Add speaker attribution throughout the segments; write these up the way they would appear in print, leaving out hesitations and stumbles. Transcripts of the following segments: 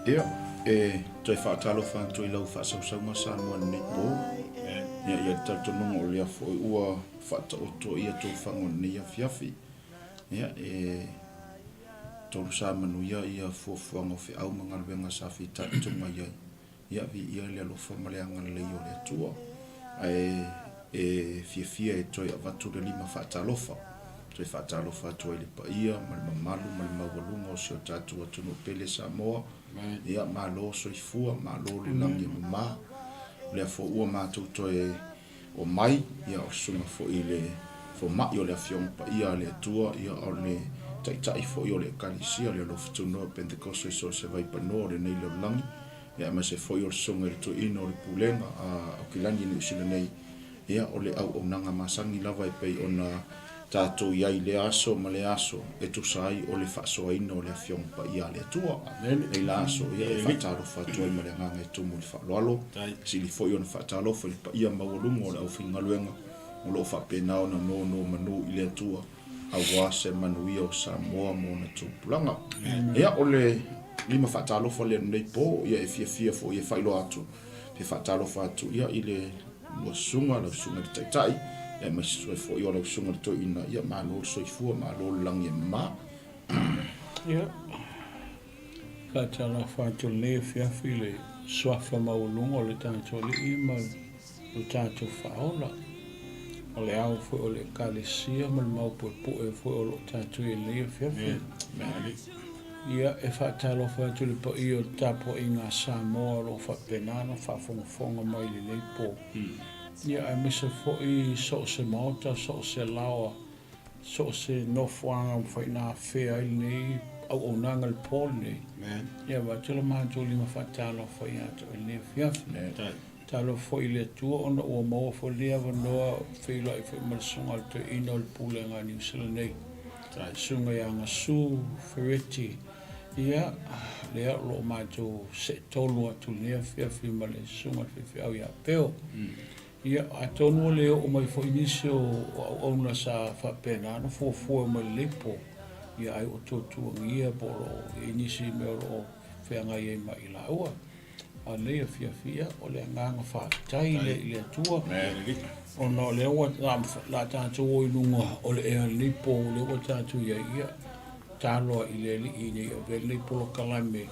Speaker 1: Ia, toi whaatalofa toi lau whaasausaunga sa mua nei po. Ia tautonunga o lea fo ua whaataoto ia tō whango nei a fiafi. Ia, tolu sa manu ia fuafuanga o whi au mangaluenga sa whi tautunga ia. Ia vi ia lea lofa maleanga lei o lea tua. Fia toi avatu le lima whaatalofa. Toi whaatalofa toi le pa ia, malimalu, malimawalunga o sio tatu atunu pele sa moa. Ia malo soifua, malo le langi mama. Lea fo ua mātou toi o mai, ia o sunga fo i le fo mai o le afiong pa ia le tua, ia o le taitai fo i o le kalisia, le lo fituno Pentecost so se vai pano le nei le langi. Ia ma se fo i o le sunga le to ino le pulenga o kilani ni usila nei. Ia o le au nanga masangi lava e pei ona tātou iai le aso ma le aso e tu sai o le whaasoa ina o le afiong pa ia le tua. E la aso ia e whaatalo whaatua i ma le nganga e tumu le whaaloalo. Sili fo i ona whaatalo fo le pa ia mawalunga o le au whingaluenga o lo whapenao na no manu i le tua a wase manuia o Samoa mo na tūpulanga. Ia o le lima whaatalo fo le nei po ia e fia fo ia whailo atu. Te whaatalo whaatu ia i le sunga le taitai. E mai soi fo i ora usunga le toi ina ia malo soifua, malo langi e ma.
Speaker 2: Ia. Ka tala whātu le fiafi le swafa maulunga o le tātou le ima o tātou whaola. O le au fo o le kalisia ma le maupo e po e fo o lo tātou e le fiafi. Ia e whātalo whātu le pa i o tapo i ngā Samoa lo whapenana whafonga mai le leipo. Ia e misa fo i so se mauta, so se lawa, so se nofuanga whaina whea i nei, au nanga le pōl nei. Ia wa tula mātou lima whatalo whai ato i nei fiafi. Talo fo i le tua ona ua maua fo lea wanoa whila i whai marasunga le te ina le pūlenga ni usila nei. Sunga i anga 𝚟𝚒𝚙𝚢𝚑. Ia lea lo mātou se tolu atu lea fiafi ma le sunga fiafi au ia peo. Ia atonu le o mai fo inisi o ona sa whapena no fo mai lepo. Ia ai o tōtua ngia poro inisi me o whenga i mai i laua. A lea fia o le nganga whaatai le tua. O no le o la tātou o inunga o le ea lepo le o tātou ia. Tāloa i le li i nei o le lepo lo kalame.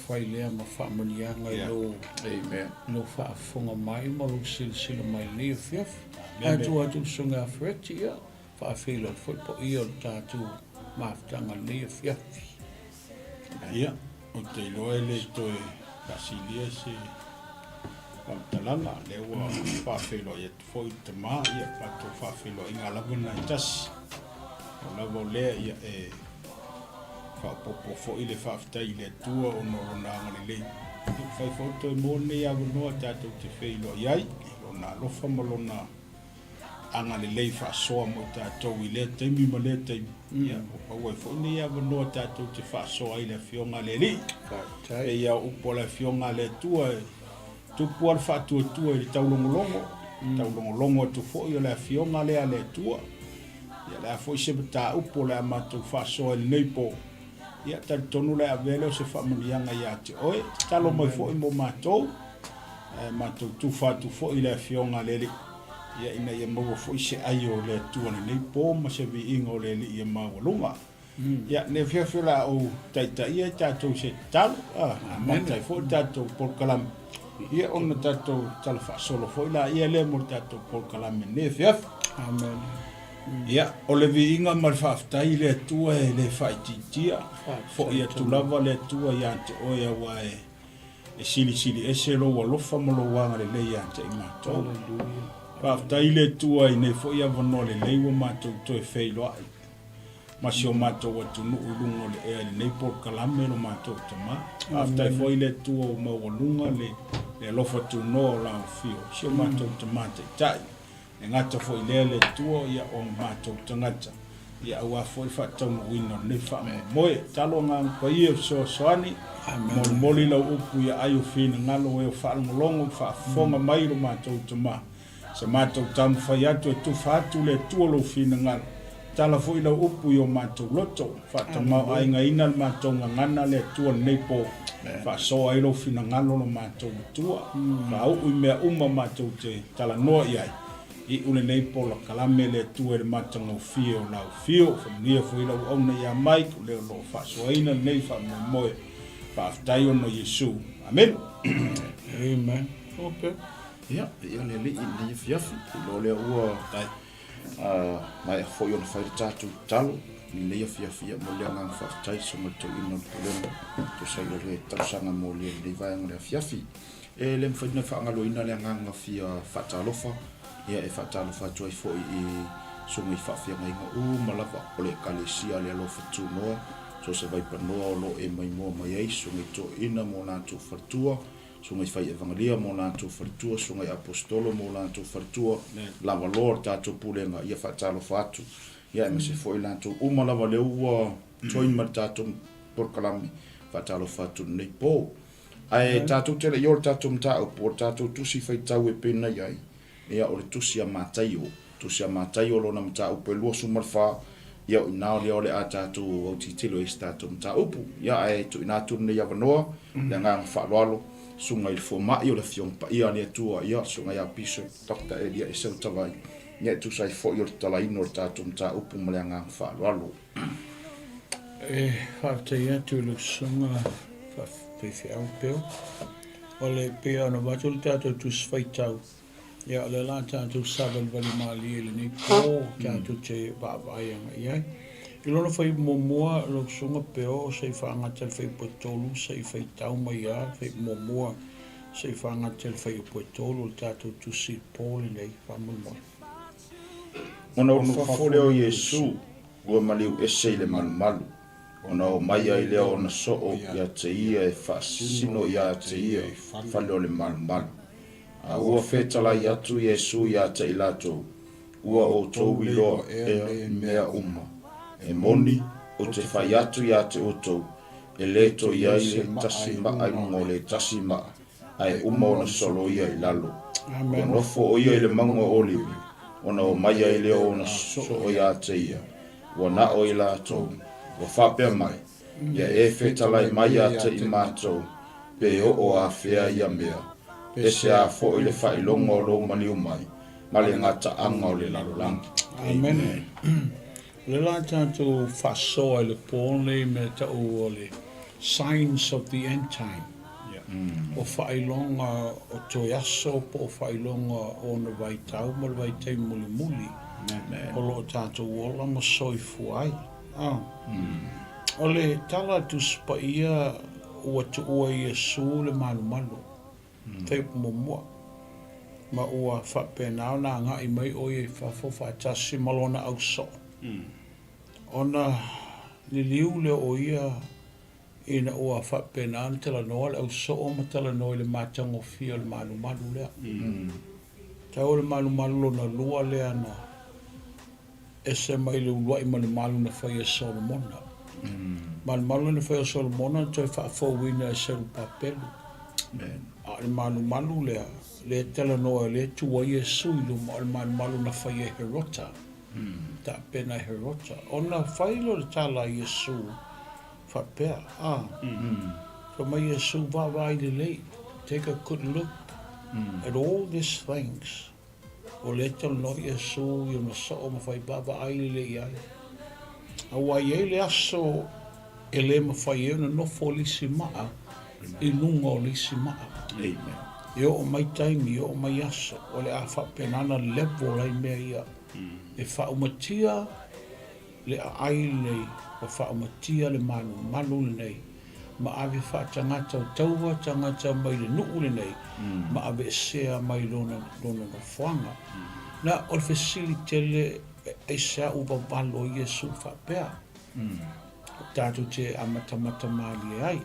Speaker 2: Whai lea ma whaamanianga i lo whaafonga mai ma lo sila mai lea fiaf. Atu sunga awhireti ia, whaafila whaipo i o tātou maafutanga lea fiaf.
Speaker 3: Ia, o te loe le toi kasilia se wamtalanga, le ua whaafilo i atu fo i te maa ia pato whaafilo i ngā laguna i tasi. O lavo lea ia whaapopo fo i le whaafitai le tua o noro nā ngani lei. Whai whauto e mōne i awa noa tātou te whilo iai, lo nā lofa ma lo nā angani lei whaasoa mo tātou i le taimi ma le taimi. Ia, o pauai whaune i awa noa tātou te whaasoa i le whionga le li. E ia upo le whionga le tua, tupu ar whaatua tua i le taulongolongo. Taulongolongo tu fo i le whionga le a le tua. Ia le a fo i se bata upo le a mātou whaasoa i le neipo. Ia tari tonu le avele o se whamanianga ia te oe. Talo mai fo i mo mātou. Mātou tūwhātu fo i le whionga le li. Ia ina ia maua fo i se ai o le tuane nei pō ma se vi inga o le li ia mawalunga. Ia ne whiawhila o taita ia tātou se talo. Matai fo i tātou polkalame. Ia ona tātou tala whaasolo fo i la ia le mo tātou polkalame ne whiawh.
Speaker 2: Amen.
Speaker 3: Ia, o le vi inga ma whaafitai le tua e le whaititia. Fo ia tulawa le tua ia te oia wa e sili ese lo wa lofa mo lo wanga le lei ante i mātou. Whaafitai le tua i nei fo ia wano le lei wa mātou toi wheilo ai. Masi o mātou atu nu ulunga le ea le nei por kalame no mātou tama. Whaafitai fo i le tua o mawalunga le lofa tu no la o fio. Si o mātou tama te tai. E ngata fo i lea le tua ia o mātou tangata. Ia aua fo i whaatau no wino nei whaama moe. Talo ngā kwa ia so soani. Moli lau upu ia ai o whina ngalo e o whaalongolongo whaafonga mai lo mātou tama. Se mātou tamu whai atu e tu whaatu le tua lo whina ngalo. tala fo ila upu yo matou loto fa tamau ai ngaina le matou ngana le tua nei po fa so ai lo fina ngalo lo matou tua fa u me uma matou te tala no ia I ule nei po la kalame le tua le matou no fio la fio fa nia fo ila ona ia mai le lo fa so ina nei fa mo fa tai ono Yesu amen
Speaker 2: Amen. Okay.
Speaker 1: ia le li fiafi lo le ua mai fo yo fa tatu talo ni le fiafi mo le nga fa tai so mo to ino le to sai le tasanga mo le vai nga fiafi e le mfanya fa nga lo ina le nga fia fa talofa ia e fa talofa to fo I so mo fa fia nga malava o le kalesia le lo fatu no so se vai pano lo e mai mo mai ai so mo to ina mo na to fatua so ngai fai evangelia mo na to fartua so ngai apostolo mo na to fartua lava lord tato pulenga ia fa talo fatu ia me se foi la to uma lava le ua toin mar tato por kalami fa talo fatu nei po ai tato tele yo tato mta por tato tu si fai tau e pena ia ia o tu si MATAIO lo na mta pe lo su marfa ia na le ole atato o titilo estato mta upu ia ai tu ina tu ne ia vanoa le nga fa lo sunga il forma io la fion pa ia le tua ia sunga ia piso Dr. Elia Esera Tavai ia tu sai fo io tala ino tato mta upu mlenga fa lo
Speaker 2: Fa te ia tu lu sunga fa fe au peo. Ole peo no batul tato tu sfaitau. Ia le la tato sabal vali mali le ni po tato te ba ia ia. Ilo no fai momoa lo sunga peo sei fanga tel fai potolu sei fai tau mai ia fai momoa sei fanga tel fai potolu tato tu si poli nei fa momoa.
Speaker 1: ona o fa fo le Yesu o maliu ese le malu ona o mai ai le ona so o ia te ia e fa sino ia te ia fa le malu a o fetala ia tu Yesu ia te ilato ua o to wilo e mea uma e moni o te fai atu ia te oto e leto ia I le tasima ai mo le tasima ai uma ona solo ia I lalo ona fo o ia I le mango olivi ona o mai ai le ona so o ia te ia wana o I lato o fape mai ia e fetala I mai ate I mato pe o a fea ia mea pe se a fo I le fai longo lo mani o mai ma le ngata anga o le lalo lang
Speaker 2: Amen. Le la tato fasoa le pone me ta o le signs of the end time. O whailonga o toiaso po whailonga o na vaitau ma vaitai muli muli. O lo tato wola ma soifu ai. O le tala tu spa ia ua tu ua Yesu le malu malu. Teipu momoa. Ma ua whapenao na ngai mai o i whafo whaatasi malona au so. Ona ni liu le o ia ina ua whapenao ni tala noa le au so o ma tala noa le matango fia le malu malu lea. Tau le malu malu lo na lua lea na ese mai le uruai ma le malu na whaia Solomona. Malu malu na whaia Solomona toi whaafo wina e seru papelu. A le malu malu lea le tala noa le tua Yesu ilu ma le malu malu na whaia Herota. Ta pena Herota. Ona whailo le tala Yesu whapea. So mai Yesu wawai le lei. Take a good look at all these things. O le tala noa Yesu i na so o mawhai baba ai le iai. Awai e le aso e le mawhai e na nofo lisi maa I lunga o lisi maa.
Speaker 1: Amen.
Speaker 2: Yo o mai taimi, yo o mai aso, o le a whapenana level ai mea ia. E whaumatia le a ai nei, o whaumatia le malu nei. Ma ave whaatangata o taua, tangata mai le nuu le nei. Ma ave sea mai lona na whanga. Na o le fesili tele e sea uba valo Yesu whapea. Tātou te amatamata mali ai.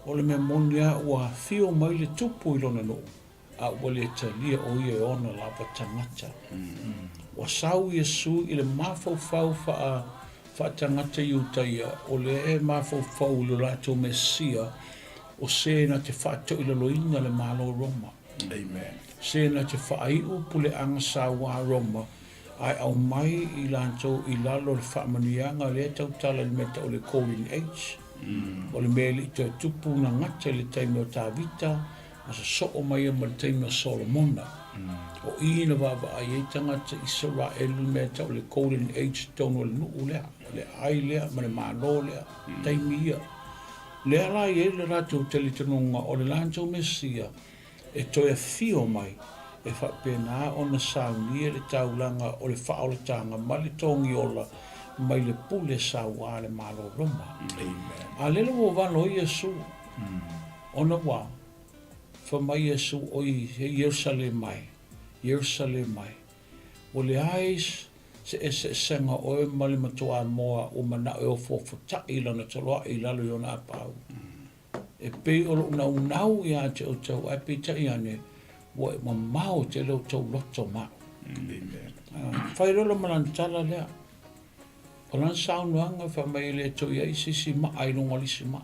Speaker 2: O le mea monia ua fio mai le tupu I lona no. A ua le talia o ia ona lava tangata. Wa sau Yesu I le mafaufau wha tangata I utaia. O le e mafaufau le lato Mesia. O se na te whato I le loina le malo Roma.
Speaker 1: Amen.
Speaker 2: Se na te whaiu pule anga sawa Roma. ai au mai I lantou I lalo le whaamanianga le tau tala le meta o le 𝚘𝗚𝗏. O le mea li te tupu na ngata le taimi o tāwita, ma sa so o mai ma le taimi o Solomona. O ina wawa ai e tangata Israel mea tau le 𝚘𝗚𝗏 tono le nuu lea, le ai lea, ma le malo lea, taimi ia. Lea la i e le rato te li tanonga o le lantou mesia, e toia fio mai, e whapena o na saunia le taulanga o le whaoletanga ma le tongi ola mai le pule saua le malo roma. A lele wo wano Iesu, ona wa, fa mai Iesu o I Yerusalem mai. O le ais se senga o e mali matua moa o mana o fofuta I lana taloa I lalo I ona apau. E pe o lo unau ia te o tau, ai pe ta iane, wo e mamau te leo tau loto ma. Whairolo malantala lea. O lan saunuanga wha mai le to ia I sisi ma ai longa lisi ma.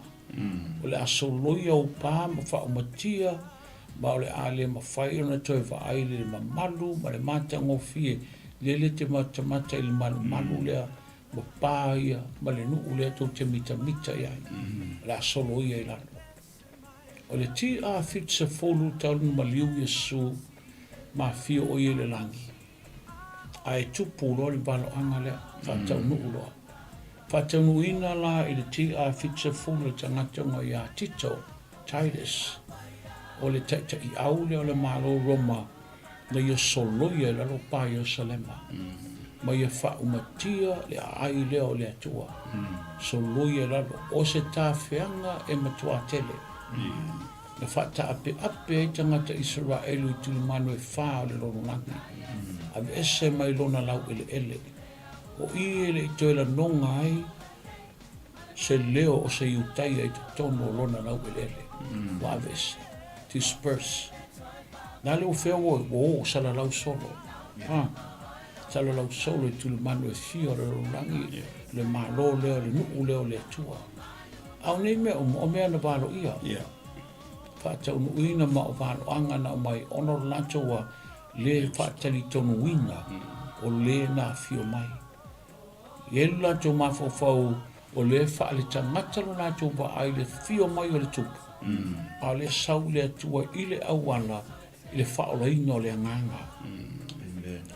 Speaker 2: O le aso loia o pā ma wha o matia, ma o le ale ma whai ona toi wa ai le mamalu, ma le mātango fie, le te matamata I le malu lea, ma pā ia, ma le nuu lea tau te mita ia. Le aso loia I lano. O le 𝚗𝗏𝚙𝚢𝚘 taunu ma liu Iesu, ma fio o ia le langi. Ai tupu lo le waloanga lea, whatau nuu loa. Whatau nuu ina la I le 𝚗𝗏𝚙𝚢𝚘 tangata ngā ia Tito, Titus, o le taita I au lea o le malo Roma, na ia soloia lalo pā Ierusalema. Ma ia whaumatia le ai lea o le atua. Soloia lalo, o se tāwhianga e matua tele. Le whata ape e tangata Israel I tuli manu e whā o le lono nangi. Ave ese mai lona lau ele. O I ele I toela nonga ai, se leo o se iutaia I te tono lona lau ele. Wa ave ese. Disperse. Nā leo whea o sala lau solo. Sala lau solo I tuli manu e whio le lono nangi. Le malo leo, le nuu leo le atua. Au nei mea o mea na walo ia. Whaatau nuina ma o walo anga na mai ono lancho wa le whaatali tonu wina o le na fio mai. Ielu lancho ma fau o le whaale tangata lo lancho wa ai le fio mai o le tupu. A le sau le atua I le awala I le whaola ino le anganga.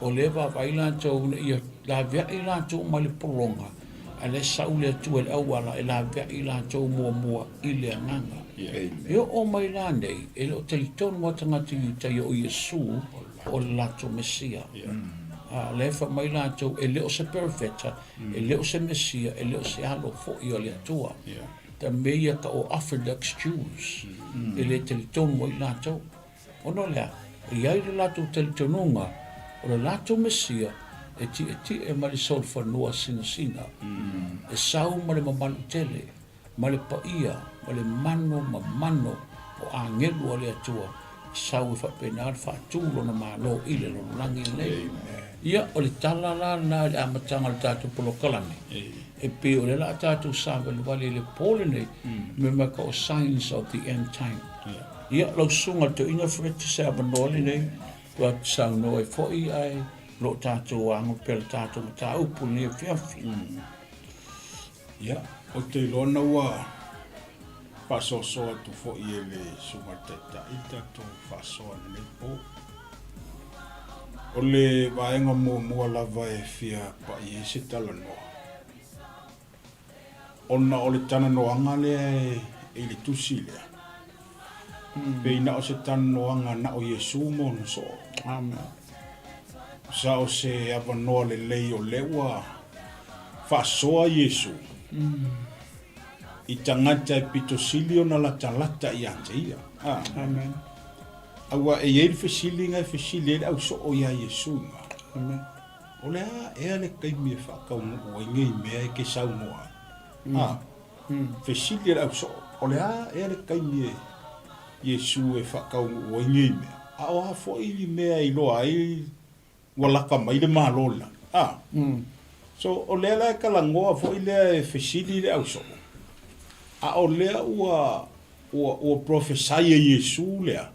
Speaker 2: O le wa lancho ia la vea I lancho ma le polonga. Ale sau le tu el awala la vea I lancho mua I le anganga. Io o mai la nei, e o te litonu mo tangata I tai o Iesu o le lato Mesia. Le wha mai lancho e leo se perfecta, e leo se Mesia, e leo se alo fo I o le atua. Ta mea ka o Orthodox Jews, e le te litonu mo I lancho. Ono lea, e ai le lato te litonunga, o le lato Mesia, e ti e mali sol whanua sina. E sau mali mamalu tele, mali paia, mali mano, o angelu o le atua, sau e whapenar whaatulo na malo I le lono langi nei. Ia o le talala na le amatanga le tātou polokalani. E pe o le la tātou sāwelu wale le pole nei, me maka o signs of the end time. Ia lau sunga te ina whreti sa abanoli nei, tua sau no e foi ai, lo tātou ango pela tātou ta upu ni fiafi.
Speaker 3: Ia, o te lona wa pasosoa tu fo I le sumateta I tātou fasoa nei po. O le vaenga mua lava e fia pa I se tala noa. Ona o le tana noanga lea e le tusi lea. Peina o se tana noanga na o Iesu mo na so.
Speaker 2: Amen.
Speaker 3: Sa o se avanoa le lei o lewa fasoa Iesu. I tangata e pitosili o na lata I ante ia.
Speaker 2: Amen.
Speaker 3: Awa e yei fesili ngai fesili e au so o ia Iesu.
Speaker 2: Amen.
Speaker 3: O lea e le kaimi e whakau o e ngei mea e ke sau noa. Fesili e au so o lea e le kaimi e Iesu e whakau o e ngei mea. A o hafo I mea I loa ai walaka mai le malola. So o lea la kalangoa fo I lea e fesili le au so. A o lea ua profesai e Iesu lea.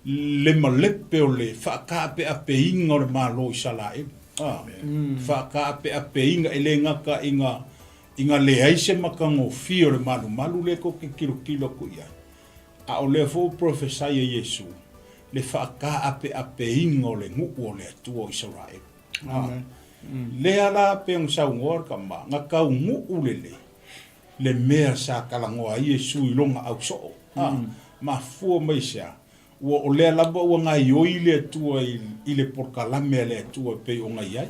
Speaker 3: Le malepe o le whakape a pe inga o le malo I sala e. Whaka inga ele ngaka inga le aise makango fio le malu le ko ke kilo ku ia. A o le fo profesai Yesu. Le whaka ape inga o le nguku o le atua o Israel. Le ala pe ang sa ngor ka ngaka nguku le mea sa kalangoa Yesu I longa au so. Ma fua mai sia. O le laba o ngai oi le atua I le porkalame le atua pe o ngai ai.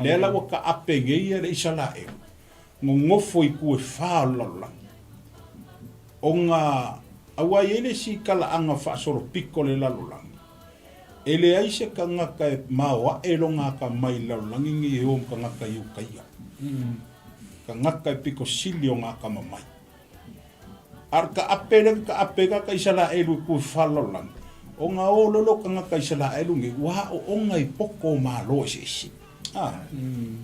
Speaker 3: Le la waka ape ngeia le Israel. Ngofo I kue whaalala. O ngā awa ele si kala anga whaasoro piko le lalolangi. Ele aise ka ngaka e mawa e longa ka mai lalolangi ngi e om ka ngaka iu kaia. Ka ngaka e piko sili o ngaka mamai. Ar ka apega ka isala elu ku whalalangi. O ngā o lolo ka ngaka isala elu ngi waha o ngai poko malo e si.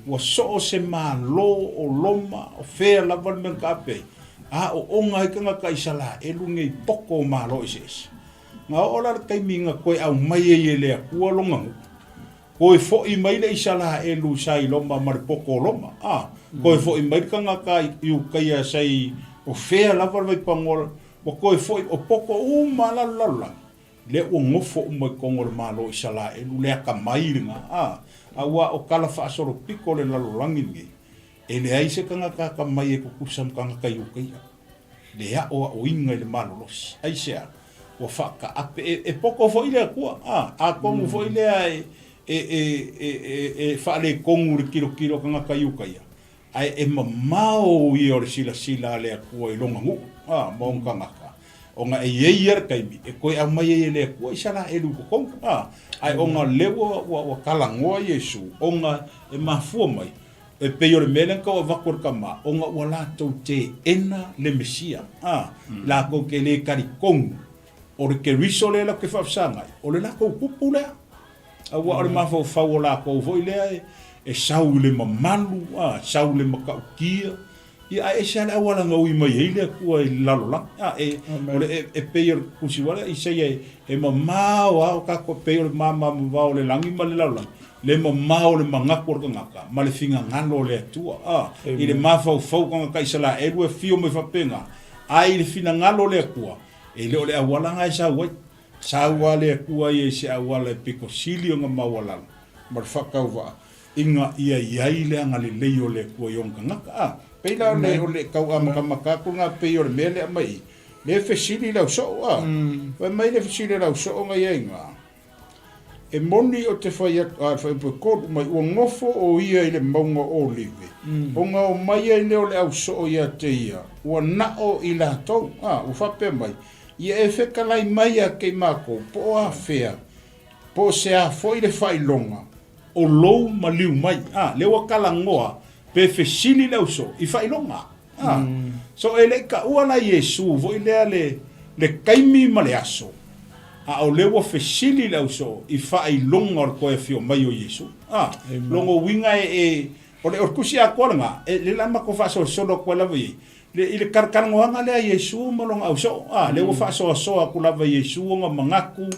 Speaker 3: Wa so se malo o loma o fea lawan men ka ape. O ngai ka ngaka isala elu ngi poko malo e si. Ngā ola kai minga koe au mai e lea kua longa ngu. Koe fo I mai le isala elu sai loma mare poko loma. Koe fo I mai ka ngaka iu kaia sai o fea lawan mai pangola. Wa koe fo I o poko malala. Le o ngofo mai kongol malo isala elu lea ka mai ringa. Awa o kala whaasoro piko le lalolangi nge. E le aise ka ngaka ka mai e kukusam ka ngaka iu kaia. Lea o inga le malolos. Aisea. Wa whaka ape e poko fo ilea kua. A kongu fo ilea e whaale kongu re kilo ka ngaka iu kaia. Ai e mamao I ore sila lea kua I longa ngu. Maunga ngaka. O nga e yeir kaimi. E koe au mai e lea kua isala elu ko kongu. Ai o nga lewa wa kalangoa Yesu. O nga e mafua mai. E pei ore mele ka o vakur kama. O nga wala tau te ena le mesia. La ko ke le kari kongu. Ore ke riso le la ke whafsangai. Ore la ko pupu lea. Awa ore mafau fau la ko voi lea e sau le mamalu. Sau le makaukia. Ia e sala wala ngau mai hele kua I lalola. Ore e pei ore kusiwala I sei e mamao au ka ko pei ore mama mvao le langi ma le lalola. Le mamao le mangako ka ngaka. Ma le finga ngalo le atua. I le mafau fau ka ngaka isala e rue fio me whapenga. Ai le fina ngalo le kua. E leo le awala ngai sa wai. Sa wale kua I se awala e piko sili o nga mawala. Mar whakauwa. Inga ia iai le anga le leio le kua yonka ngaka. Peila o le kau amaka ngā pei o le mele a mai. Le fesili lau so a. Vai mai le fesili lau so o ngai inga. E moni o te whai koru mai ua ngofo o ia I le maunga o liwe. O ngā o mai ai leo le au so o ia te ia. Ua nao I la tau. U whape mai. Ia e whekalai mai a kei mako. Po a whea. Po se a fo I le whai longa. O lou ma liu mai. Lewa kalangoa. Pe fesili lau so. I whai longa. So e le ka ua na Yesu. Vo I lea le kaimi ma le aso. O lewa fesili lau so. I whai longa or koe fio mai o Yesu. Longo winga o le orkusi a kolanga. Le lama ko whaso solo koe lawa I. I le karkarangoanga lea Yesu malonga au so. Lewa whaso soa ku lava Yesu nga mangaku.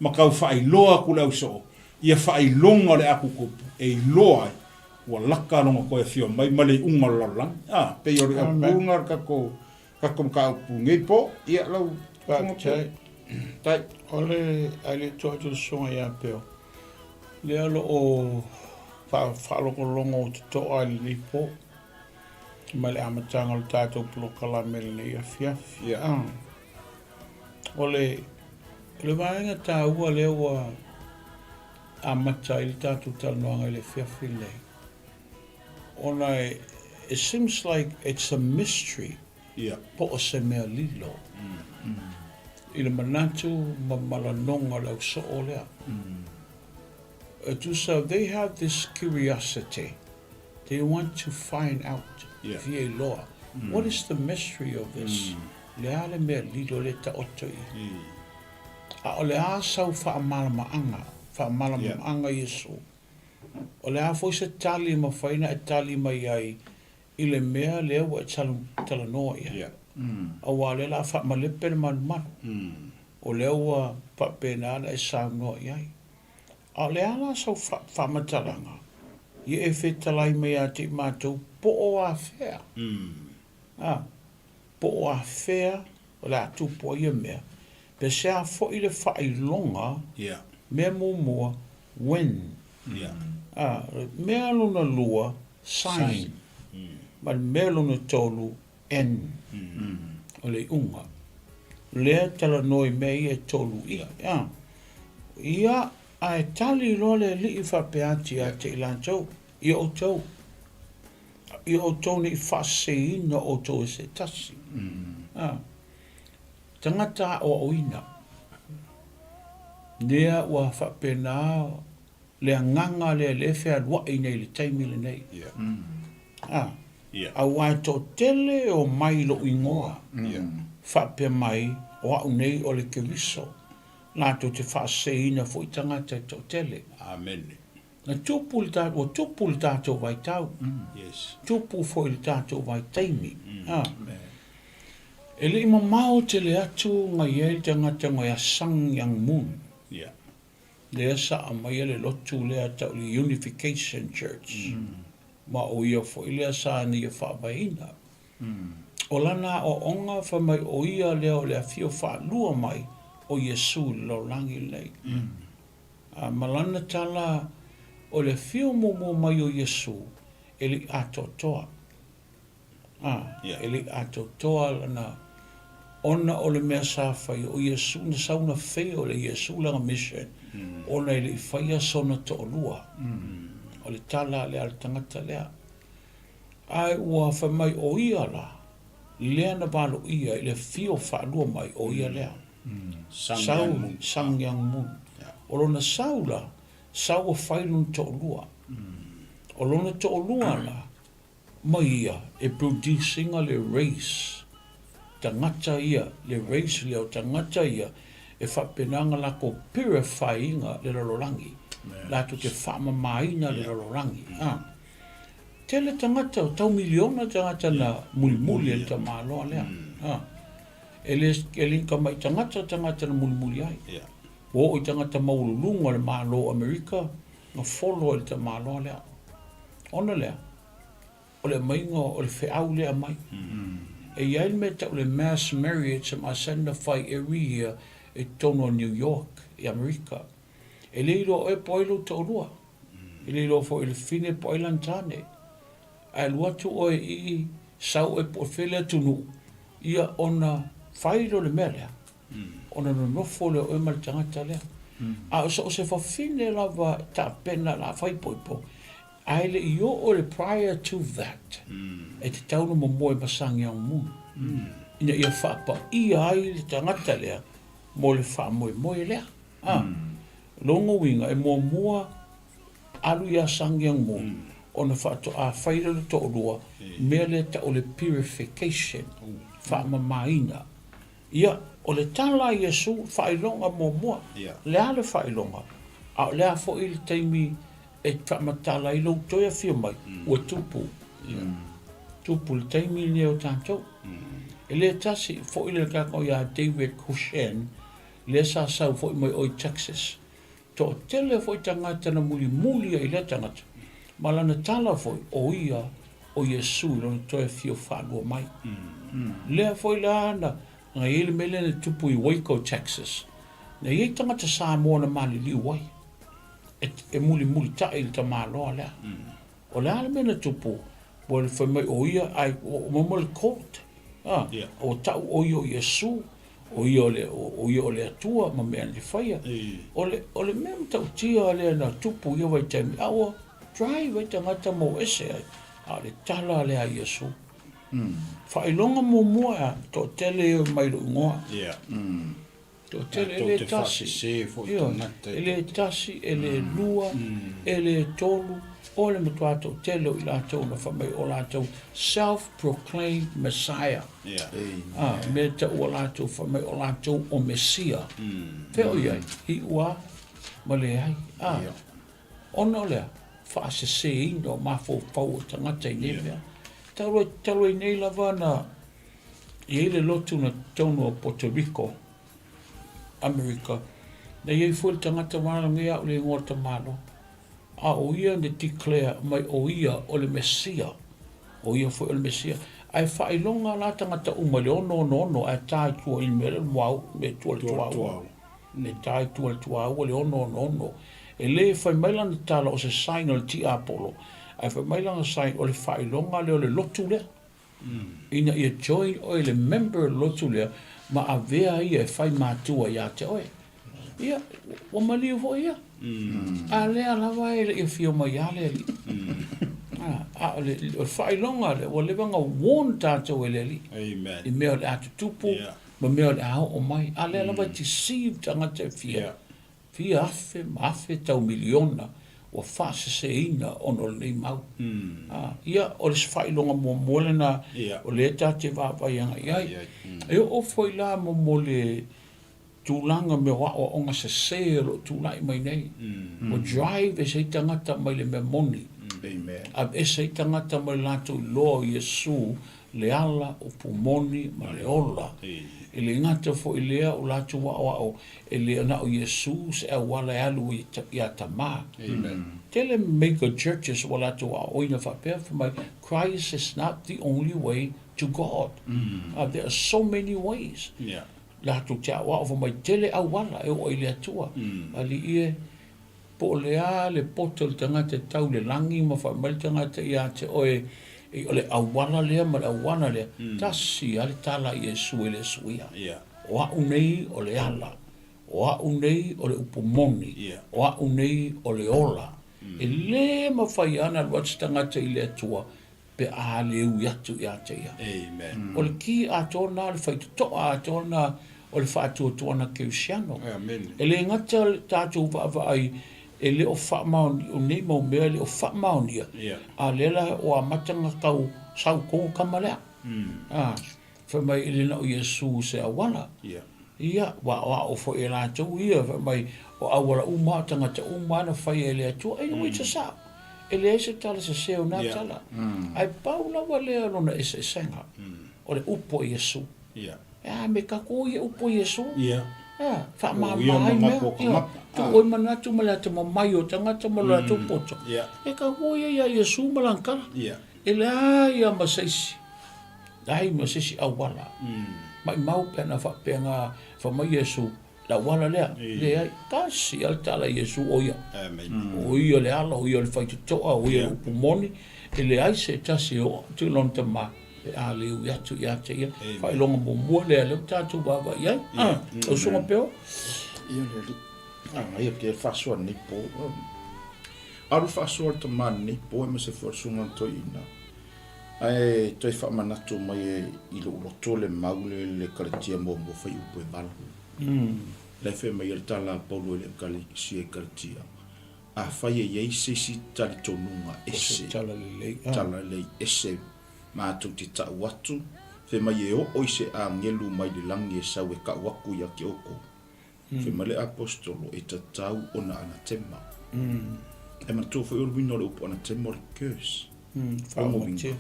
Speaker 3: Makau whai loa ku lau so. Ia whai longa le aku kupu. E loa ua laka longa koe fio mai male unga lalang. Pei ori a pungar kako mkaupu ngei po. Ia lau. Tai.
Speaker 2: Ole ale toatu songa ia peo. Le alo o whaloko longa o te toa ali ni po. Male amatanga le tātou plokala mele nei a fiafi. Ole le vaenga tā ua le ua amata I le tātou talanoanga I le fiafi nei. Ona it seems like it's a mystery. Po o se mea lilo. I le manatu ma malanonga lau so o lea. They have this curiosity. They want to find out via loa. What is the mystery of this? Le ale mea lilo le ta otoi. O le a sau whaamala maanga Yesu. O le a foi se tali ma whaina e tali mai ai I le mea lea wa e talanoa ia. A wa le la whaamalepe le manu. O lea wa papena ala e saunoa iai. O le a la sau whaamatalanga. I e whetalai mea te mātou po o a whea. Po o a whea, o le atu po ia mea. Pe sea fo i le whai longa, mea mua, when. Mea luna lua, sign. Ma mea luna tolu, en. O le unga. Lea tala noi mea i e tolu ia. Ia a e tali lo le li i whapeati a te ilantou. I o tau. I o tau ni whasei na o tau e se tasi. Tangata o oina. Nea ua whapena le nganga le whea lua i nei le taimile nei. A wai to tele o mai lo ingoa. Whape mai o au nei o le kewiso. Nātou te whasei na fo i tangata to tele.
Speaker 3: Amen.
Speaker 2: Na tupu le tātou vai tau. Tupu fo i le tātou vai taimi. E le ima mao te le atu ngai e tangata ngai a 𝚟𝚒𝚎𝚢𝚒𝗡. Le asa a mai le lotu le atau le Unification Church. Ma o ia fo i le asa ni e whaawaina. O lana o onga wha mai o ia leo le a fio whaalua mai o Yesu lo langi lei. Malana tala o le fio momo mai o Yesu e li atotoa. E li atotoa lana ona o le mea sa whai o Yesu na sauna whai o le Yesu langa mission. Ona e li whaia sona to o lua. O le tala le al tangata lea. Ai ua whamai o ia la. Lea na balo ia i le fio whaalua mai o ia lea. 𝚟𝚒𝚎𝚢𝚒𝗡. O lona sau la, sau o whailun to o lua. O lona to o lua la, mai ia e producing a le race. Tangata ia, le race leo tangata ia, e whapenanga lako purifyinga le lolorangi. Lato ke whamamaina le lolorangi. Tele tangata o tau miliona tangata na mulimuli e ta māloa lea. Ele ka mai tangata na mulimuli ai. O tangata maululunga le mālo Amerika, na follow le ta māloa lea. Ona lea. O le mainga o le whiau lea mai. E iai me ta o le mass marriage ma senda whai every year e tono New York, i Amerika. E leilo e poilo ta urua. E leilo fo il fine poilantane. A luatu o e i sau e po fele tunu. Ia ona whairo le mea lea. Ona no nofo le o e mal tangata lea. A so se fa fine lava ta pena la whai poipo. Ai le i o le prior to that. E te taunu mo moe masangi ang mun. Ina ia whapa i ai le tangata lea. Mo le wha moe moe lea. Longo winga e mua alu ia sangi ang mun. Ona whaato a whaira le to orua. Mea le ta o le purification. Wha mamaina. Ia, o le tala Yesu whailonga mua. Lea le whailonga. A lea fo i le taimi e whamatala i lau toia whia mai. Ua tupu. Tupu le taimi ni o tātou. E le tasi fo i le kako ia David Hushen. Le sa sau fo i mai oi Texas. To tele fo i tangata na muli i le tangata. Malana tala foi o ia o Yesu lo toe fio whanua mai. Lea foi la ana nga ele mele na tupu i Waco, Texas. Na iei tangata Samoa na mali liu wai. E muli tae ili ta māloa lea. O lea ala mena tupu. Bo le whamai o ia ai o mamole court. O tau o ia o Yesu. O ia o le atua ma mea ni whaia. O le mea mtau tia lea na tupu ia wai taimi awa. Drive ai tangata mo ese ai. A le tala le a Yesu. Whailonga mo mua to tele o mai rungoa. To tele ele tasi. Ele tasi, ele lua, ele tolu. O le matua to tele o ila tau na whamai o la tau self-proclaimed Messiah. Me ta o la tau whamai o la tau o Messia. Peo iai, hi ua, ma le ai. Ono lea. Whaase se ino mafo fau o tangata i nei mea. Talo i nei lava na i ele lotu na tono o Puerto Rico, Amerika. Na iei fuel tangata wana ngia o le ngota malo. a o ia ne declare mai o ia o le Mesia. O ia foi o le Mesia. Ai whailonga la tangata uma le ono a tai tua in mele mwau me tual. Ne tai tual le ono. E le whai maila ni tala o se sign o le ti apolo. Ai whai maila na sign o le whailonga le o le lotu lea. Ina ia join o le member lotu lea ma a vea ia e whai mātua ia te oe. Ia, o mali ufo ia. A lea lawa e le ia fio mai ale li. A le whailonga le, o le wanga warn tātou e le li.
Speaker 3: Amen.
Speaker 2: I mea le atu tupu, ma mea le ao o mai. A lea lawa deceive tangata e fia. Fia afe tau miliona o whaseseina ono le nei mau. Ia, o le whailonga mo le na, o le tate wāwaianga iai. E o foi la mo le tūlanga me wao onga se lo tūlai mai nei. O drive e sei tangata mai le mea moni.
Speaker 1: Amen.
Speaker 2: A e sei tangata mai lato I loa Iesu le ala o pumoni ma le ola. E le ngata fo I lea o lato wao e le ana o Iesu se a wala alu I a tama.
Speaker 3: Amen.
Speaker 2: Tele mega churches o lato wao o ina whapea for my Christ is not the only way to God. There are so many ways.
Speaker 3: Yeah.
Speaker 2: Lato tia wao for my tele a wala e o I le atua. Ali ie po lea le poto le tangata tau le langi ma wha mai tangata ia te oe e o le awala lea ma le awana lea tasi ale tala Iesu e le suia o a unei o le ala o a unei o le upumoni o a unei o le ola e le ma whai ana wats tangata I le atua pe a le u yatu ia te ia
Speaker 3: Amen.
Speaker 2: o le ki a tona le whai tutoa a tona o le whaatua tuana keusiano
Speaker 3: Amen.
Speaker 2: e le ngata tātou whaavai e le o whaamaoni, o nei mau mea le o whaamaoni a lela o a matanga kau sau kou kamalea. Whamai ele na o Iesu se awana. Ia, wa o fo e rātou ia, whamai o awara uma, tangata uma na whai e le atua, e nui ta sao. E le ese tala se seo nā tala. Ai paula wa lea nona e se senga. O le upo Iesu. Ia, me kako ia upo Iesu. Fa ma mai me tu o mana tu mala tu mai o tanga tu mala tu poto e ka ho ia Iesu malanka e la ia masisi dai masisi awala mai mau pena fa penga fa mai Iesu la wala le ai ka si alta la Iesu o ia o ia le ala o ia le fai to o ia pumoni e le ai se tasi o tu lon te ma e a le u yatu ia te ia fai longa mo le le tatu baba ia o so peo
Speaker 1: ia le ia ke faso ni po aru faso to man ni po me se for sunga to ina ai to fa manatu mai I lo to le maule le kartia mo fai u po bal le fe mai el tala polo le kali si kartia a fai e se si tali tonunga ese
Speaker 2: tala
Speaker 1: le ese ma tu ti ta watu fe mai e o se a ngelu mai le langi e sau e ka waku ya ke oko fe mai le apostolo e ta tau ona ana tema e ma tu fo yo wino le upo ana tema le curse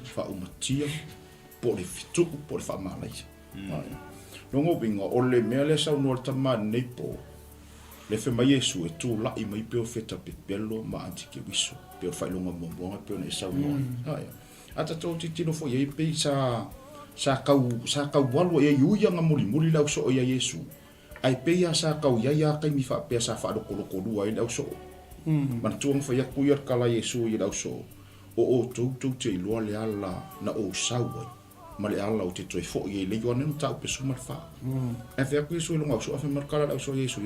Speaker 1: fa umatia po le fitu po le fa malai longo bingo o le mea le sau no ta ma nei po le fe mai Yesu e tu la I mai pe feta pe pelo ma antike wiso pe fa longa mo pe ne sau no ata to titino fo ye pe sa kau walu e yuya nga muli lau so ya Yesu ai pe ya sa kau ya kai mi fa pe sa fa do ko lua I lau so man tuang fa ya ku ya kala Yesu I lau so o tu te lo le ala na o sawa ma le ala o te toi fo ye le yo nem ta pe suma fa e fa ku so lo ngau so fa mar kala lau so Yesu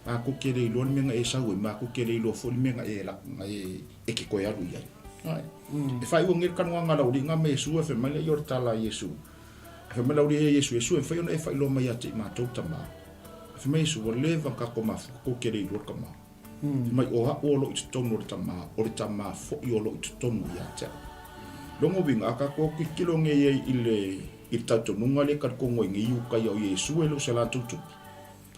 Speaker 1: a ku ke le lo menga e sawa ma ku ke le lo fo menga e la e ke ko ya lu ya e fai ngir kan nga la uri nga me Yesu e mai le yor tala Yesu e mai la uri Yesu e fai ona e fai lo mai ati ma tau tama e mai Yesu le va ka ko ma ko ke le lo kama mai o ha o lo I tonu o le tama fo I o lo I tonu ya te longo winga ka ko ki kilo nge ye I tatu nunga le ka ko ngi yu ka yo Yesu e lo se la tutu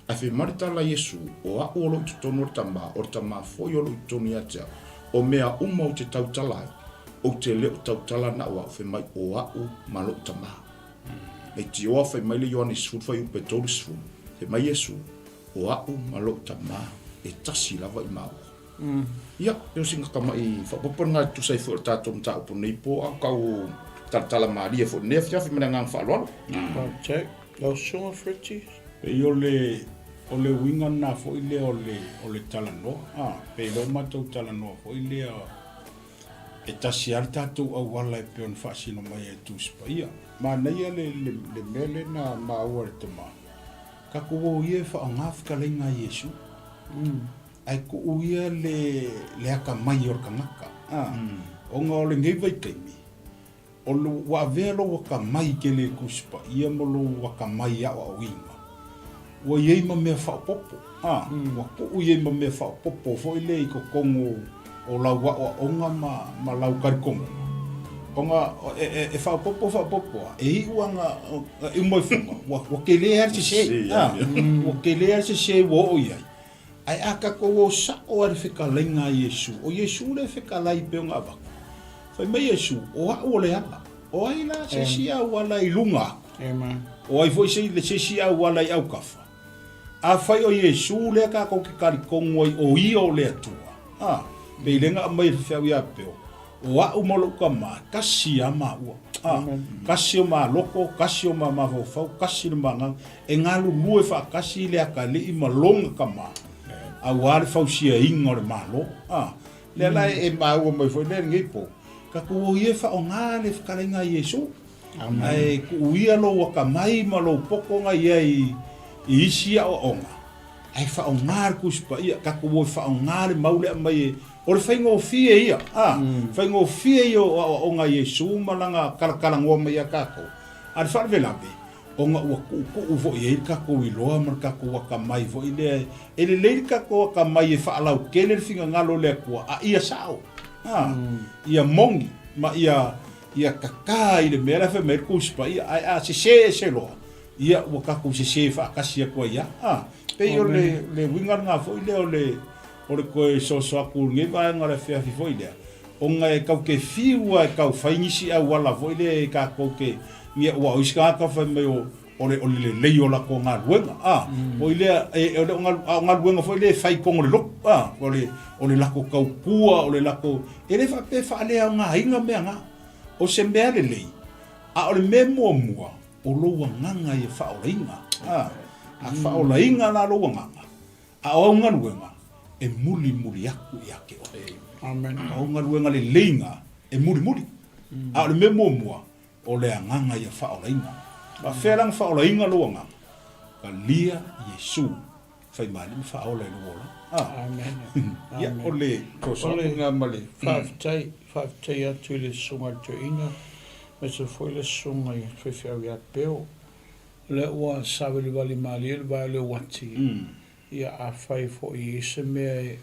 Speaker 1: a fe marita la Yesu o ha o lo I tonu o tama fo yo lo I tonu ya te o mea uma o te tautala o te leo tautala na wa fe mai o au malo tama e ti o fe mai le Ioanis fu fai upe tolis fu fe mai Yesu o au malo tama e tasi lava I mau ia eu singa kama I whapapanga tu sai fu tato mta upo nei po a kau tala maria fo ne fia fi menanga whalolo
Speaker 2: Check. Lau sunga Fritchie.
Speaker 3: Pe o le winga na fo ile o le talano. Pe lo matou talano fo ile e tasi ar tatou au wala e peon whaasino mai e tūspa ia. Ma neia le mele na maua re te maa. Ka kuo ia wha o ngāwhika lenga Iesu. Ai ku ia le aka mai or ka ngaka. O ngā o le ngei vai keimi. O lo wa velo waka mai ke le kuspa. Ia mo lo waka mai a o inga. Wa iei ma mea wha popo. Wa ku iei ma mea wha popo. Fo ile I ko kongo o lau wa o onga ma lau karikongo. Onga e wha popo. E I uanga I moi funga. Wa ke le ar se se. Wa ke le ar se se wo o iai. Ai aka ko o sa o ar whika lenga Iesu. O Iesu le whika lai pe onga waka. Whai mai Iesu, o a o le ala. O ai la se si au ala I lunga. O ai foi se le si au ala I au kafa. A whai o Iesu le ka ko ke karikongo o I o le atua. Pei lenga mai whiau ia peo. O a umolo ka ma, kasi a ma ua. Kasi o ma loko, kasi o ma mawhau, kasi o ma ngang. E ngalu lue wha kasi le aka li I malonga ka ma. A wale fausia inga o le malo. Le la e maua mai foi le ngai po. Ka kua ia wha o ngā le whakarenga Iesu. Ai ku ia lo waka mai ma lo poko nga ia I isi a o onga. Ai wha o ngā kuspa ia. Ka kua wha o ngā le maule mai e. O le whaingo o fie ia. Whaingo o fie ia o onga Iesu malanga kalakalangoa mai a kako. A le whare velabe. Onga ua ku'u vo I kako I loa mar kako waka mai vo I lea. E le leiri kako waka mai e whaalau kele le whinga ngalo lea kua. A ia sao. Ia mongi. Ma ia kaka I le mera wha mer kuspa. Ia a se loa. Ia ua kako se whaakasi a kua ia. Pei o le wingar ngā vo I lea o le koe so aku nge vai ngara fea fi foi lea. Onga e kau ke fiua e kau whaingisi au wala foi lea e ka kau ke Mia ua oiska ka fa me o le leio la ko nga luenga o ile e o nga luenga foi le fai kongo le lok o le lako kaupua o le lako e le fa pe fa le nga inga me nga o se me le lei o le me mua o lo nganga e fa o inga a fa o inga la lo nganga o nga luenga e muli aku yake o
Speaker 2: Amen.
Speaker 3: o nga luenga le leinga e muli a le me mua o le anganga ia whaorainga. Ka wherang whaorainga loanga. Ka lia Iesu. Whai mali mi whaola I luola.
Speaker 2: Amen.
Speaker 3: Ia o le kosopu ngā mali.
Speaker 2: Whaafitai atu I le sunga joina. Me se foi le sunga I whiwhiau ia peo. Le ua saweli wali mali ele vai le wati. Ia a whai fo I ese mea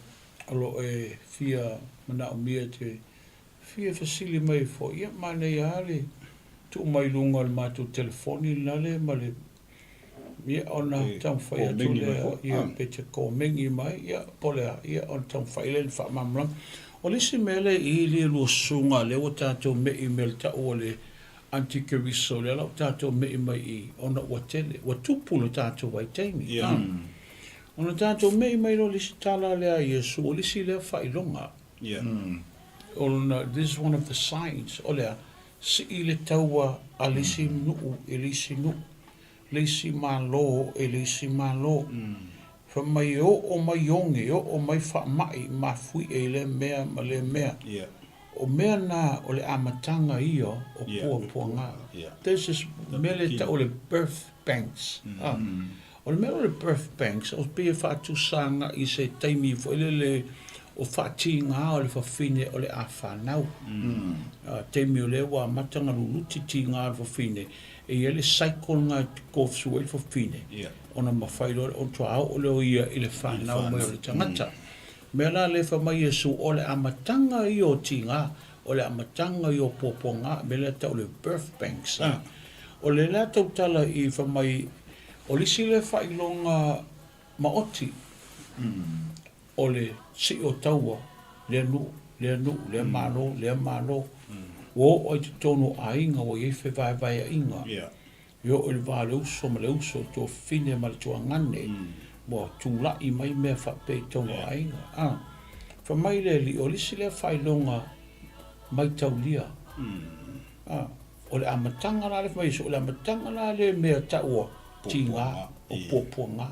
Speaker 2: alo e fia mana o mia te fia fasili mai fo. Ia mane ia ale. Tu mai lunga le mātou telefoni lale ma le ia ona tau whai atu le ia pete ko mengi mai ia polea ia on tau whai le wha mamlang o lisi mele I le lua sunga le o tātou mei mele ta o le antikeriso le lau tātou mei mai I ona ua tele ua tupulu tātou wai teimi ona tātou mei mai lo lisi tala lea Iesu o lisi lea whai longa this is one of the signs o lea si ile taua a lisi nuu e lisi nuu lisi malo e lisi malo fa mai o mai onge o mai fa mai ma fui e le mea ma le mea o mea na o le amatanga io o puanga this is mele ta o le birth banks o le mea o le birth banks o pe fa tu sanga I se taimi fo le o whaati ngā o le whawhine o le a whanau. Teimi o le wa matanga luluti ti ngā o whawhine. E ele cycle ngā kofsu o le whawhine. Ona mawhairo o tua au o le o ia I le whanau mai o le tangata. Mea la le whamai Iesu o le amatanga I o ti ngā, o le amatanga I o popo ngā, me le ta o le birth banks. O le la tautala I whamai, o lisi le whailonga maoti. O le si o taua, le malo, o ai te tono a inga, o i fe vai a inga. Yo o le vā le uso, tō whine ma le tō ngane, mo tūla I mai mea whape tono a inga. mai le li o lisi le whailonga mai taulia. O le amatanga la le mai so le amatanga la le mea taua tinga o poponga.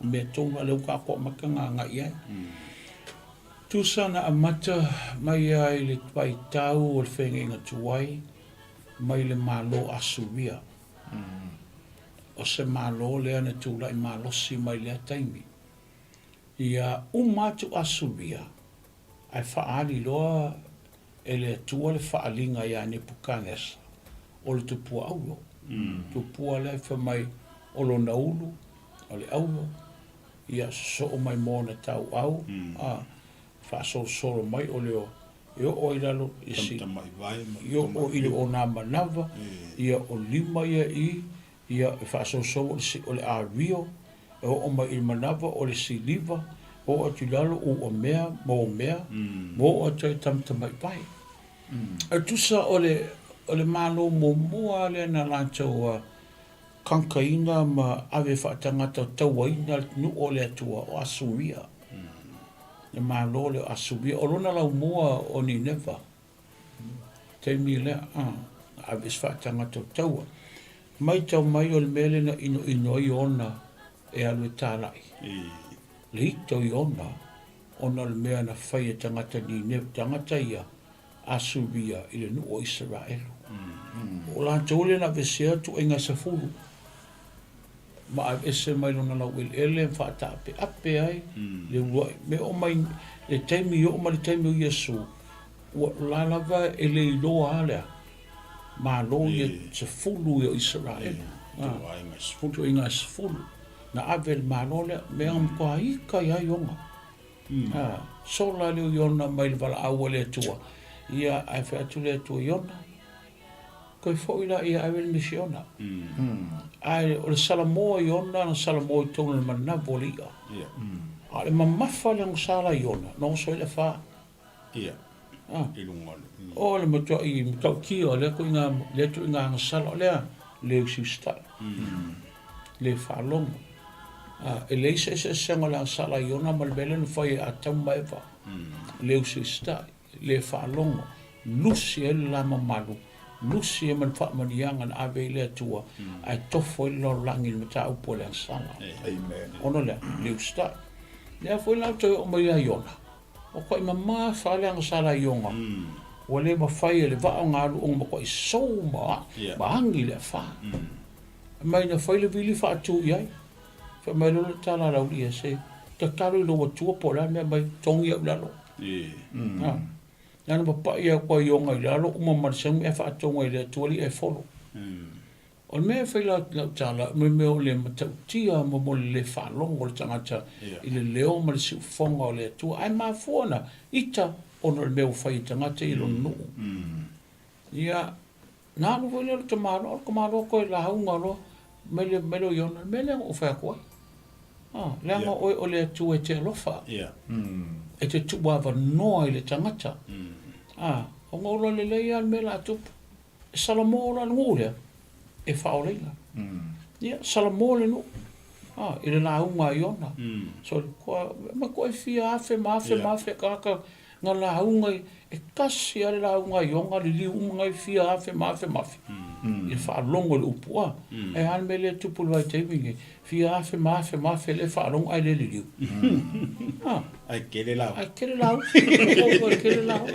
Speaker 2: Mea tonga le uka ko makanga nga ia. Tusana amata mai ai le pai tau o le whengenga tuai mai le malo asuvia. O se malo le ane tūlai malo si mai le taimi. Ia umatu asuvia ai whaali loa e le tua le whaalinga ia ne pukangesa o le tupua aulo. Tupua le mai o lo naulu o le aulo. Ia so o mai mōna tau au. Whaasolo mai o leo. Ia o ilalo isi. Ia o ili o nā manawa. Ia o lima ia i. Ia whaasolo o le ārio. Ia o mai i manawa o le siliva. O atu lalo o mea, mo mea. Mo atu tamtamai vai. A tusa o le malo mo mua le na lantou kankaina ma ave whaatangata tauaina nu o le atua o asuria. Le malo le asuria. O lona lau mua o ni neva. Teimi le ave whaatangata taua. Mai tau mai o le mele na ino i ona e alu tālai. Le hito i ona le mea na whai e tangata ni neva, tangata ia asuria i le nu o Israelu. O la tole na vesea tu inga sa fulu. Ma a ese mai lona lau ele whaata ape ai. Le uai. Me o mai le taimi o ma le taimi o Yesu. Ua lalawa e le iloa alea. Ma lo ye sa fulu i o Israel. Tu inga sa fulu. Na ave le ma lo lea. Me am koa ika ia ionga. Sola leo iona mai le wala aua le tua. Ia ai whaatu le tua iona. Koe fōila ia ai wele misiona. Ai o le salamoa iona na salamoa i tōna le manawa le ia. A le mamafa le sala iona. No so le wha.
Speaker 3: Ia. Ilunga.
Speaker 2: O le matua i mtau kia le ko inga le tu inga ngasala lea. Le usi stai. Le whalongo. E le se senga le sala iona ma le bele na whai a tau maiva. Le usi stai. Le whalongo. Lusi e la mamalu. Lusi e man whaamanianga na ave le atua. Ai tofo i lo langi le mata upo le ansanga.
Speaker 3: Amen.
Speaker 2: Ono lea. Le usi stai. Lea fwoi lau toi o mai a iona. O koi mama whale anga sala ionga. Wa le mawhai e le vaa ngaru o ma koi sou ma. Ma hangi le wha. Mai na whai le vili wha atu iai. Wha mai lolo tala rau lia se. Te karu lo watua po la mea mai tongi au lalo. Nana papa ia kua ionga i lalo. Uma marisang mea wha atonga i le tuali e folo. O mea whai lau tala. Me meo le matau tia mo mo le whalongo le tangata. I le leo ma le siu fonga o le atua. Ai maa fuana. Ita ono le meo whai tangata i lo nuu. Ia. Nā lu whai leo te maro. O kamaro koe la haunga lo. Mele iona. Mele o whai koe. Leanga oi o le atua e te alofa. E te tuawa noa i le tangata. O ngaulo le leia al mela atupu. E salamo la ngulea. E whaolenga. Ia, salamo le no. I le launga i ona. So, ma koe fia afe, mafe, kaka, ngā launga e kasi a le launga i onga, le liunga i fia afe, mafe. I le whaalongo le upua. E an me le tupulu ai teimingi. Fia afe, mafe, le whaalonga ai le liu.
Speaker 3: Ai kere lau.
Speaker 2: Ai kere lau. Ai kere lau.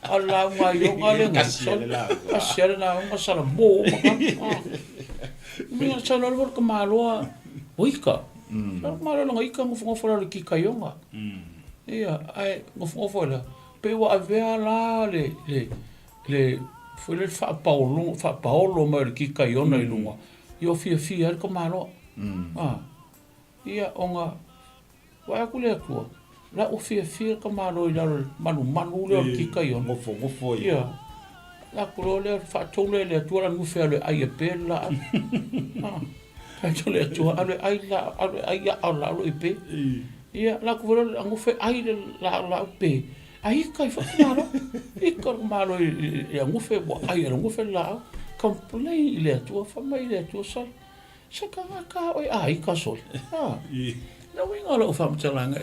Speaker 2: A launga i onga le ngā.
Speaker 3: Kasi a le lau.
Speaker 2: Kasi a le launga salamo. Minga sana lo ka maloa oika. Sa malo nga ika ngofo la ki kayonga. Ia ai ngofo la. Pe wa avea la le foi le fa Paulo ma ki kayona i lunga. Yo fia ka malo. Ia onga wa ku le ku. La o fia ka malo i la manu le ki kayona.
Speaker 3: Ngofo.
Speaker 2: Ia. La kulole fa tole le tua nu fe le ai pela. Fa tole tua ale ai la ai ala lo ipe. Ia la kulole ngu fe ai la pe. Ai kai fa malo. I ka malo ia ngu fe bo ai ngu fe la. Complain le tua fa mai le tua sal. Sa ka oi ai ka sol. Na winga lo fa mtalanga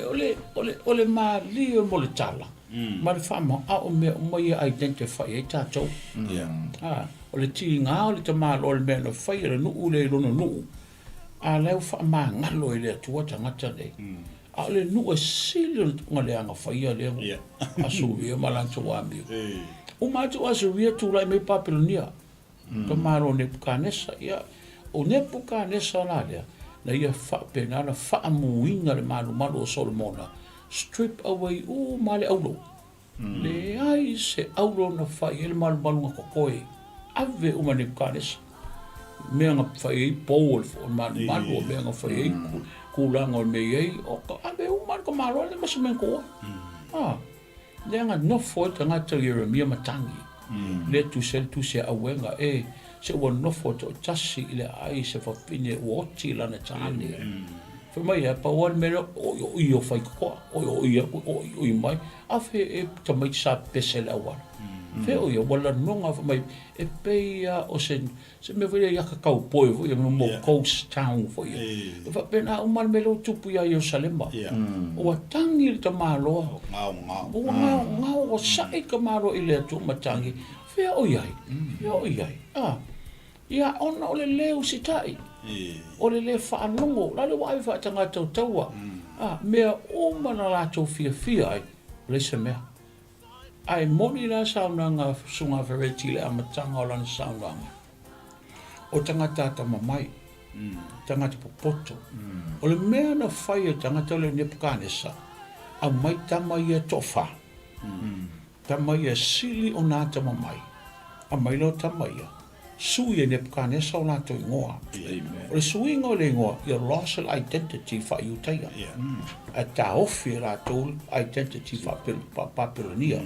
Speaker 2: ole ma li mo le tala. Ma le fa mo a o me mo ia identify e tatou. Ole ti nga ole te ma lo me no fa ile no ule lo no. A le fa ma ngalo ile tu tanga tane. A le nu e silo ngale anga fa ia le. Asu ia malancho wa mi. O ma tu asu ia tu lai me papelonia. To ma lo ne kanesa ia o ne kanesa la le. Na ia fa pena na fa muinga le malu Solomona strip away male aulo le ai se aulo na fa ele malu ko koi ave mane kanes me nga fa e pol fo malu me nga fa e kulanga me e o ave man ko malo le mas men ko le nga no fo nga te Jeremia matangi le tu se awenga se wa no foto tasi ile ai se fa pine woti la na tani fa mai pa wan me o io fai ko o io mai a fe e to mai sa pesela wa fe o io wala no nga fa mai e pe o se me vele ya ka po e mo coast town fo io fa pena o mal me lo tupu ya Jerusalem o tangi to malo ngao o sai ka malo ile tu matangi fe o yai ia ona ole leo sitai ole le whaanongo la le wai wha tanga tautaua mea mana la tau fia ai le se mea ai moni la saunanga sunga vereti le amatanga o lana saunanga o tangata mamai tangata popoto ole mea na whai tangata le Nebuchadnezzar a mai tama ia tofa tama ia sili o nata mamai a mai lo tama ia sui e Nebuchadnezzar o nātou ingoa. O le sui ingoa le ingoa, ia lost identity wha iutaia. A ta ofi e nātou identity wha papelonia.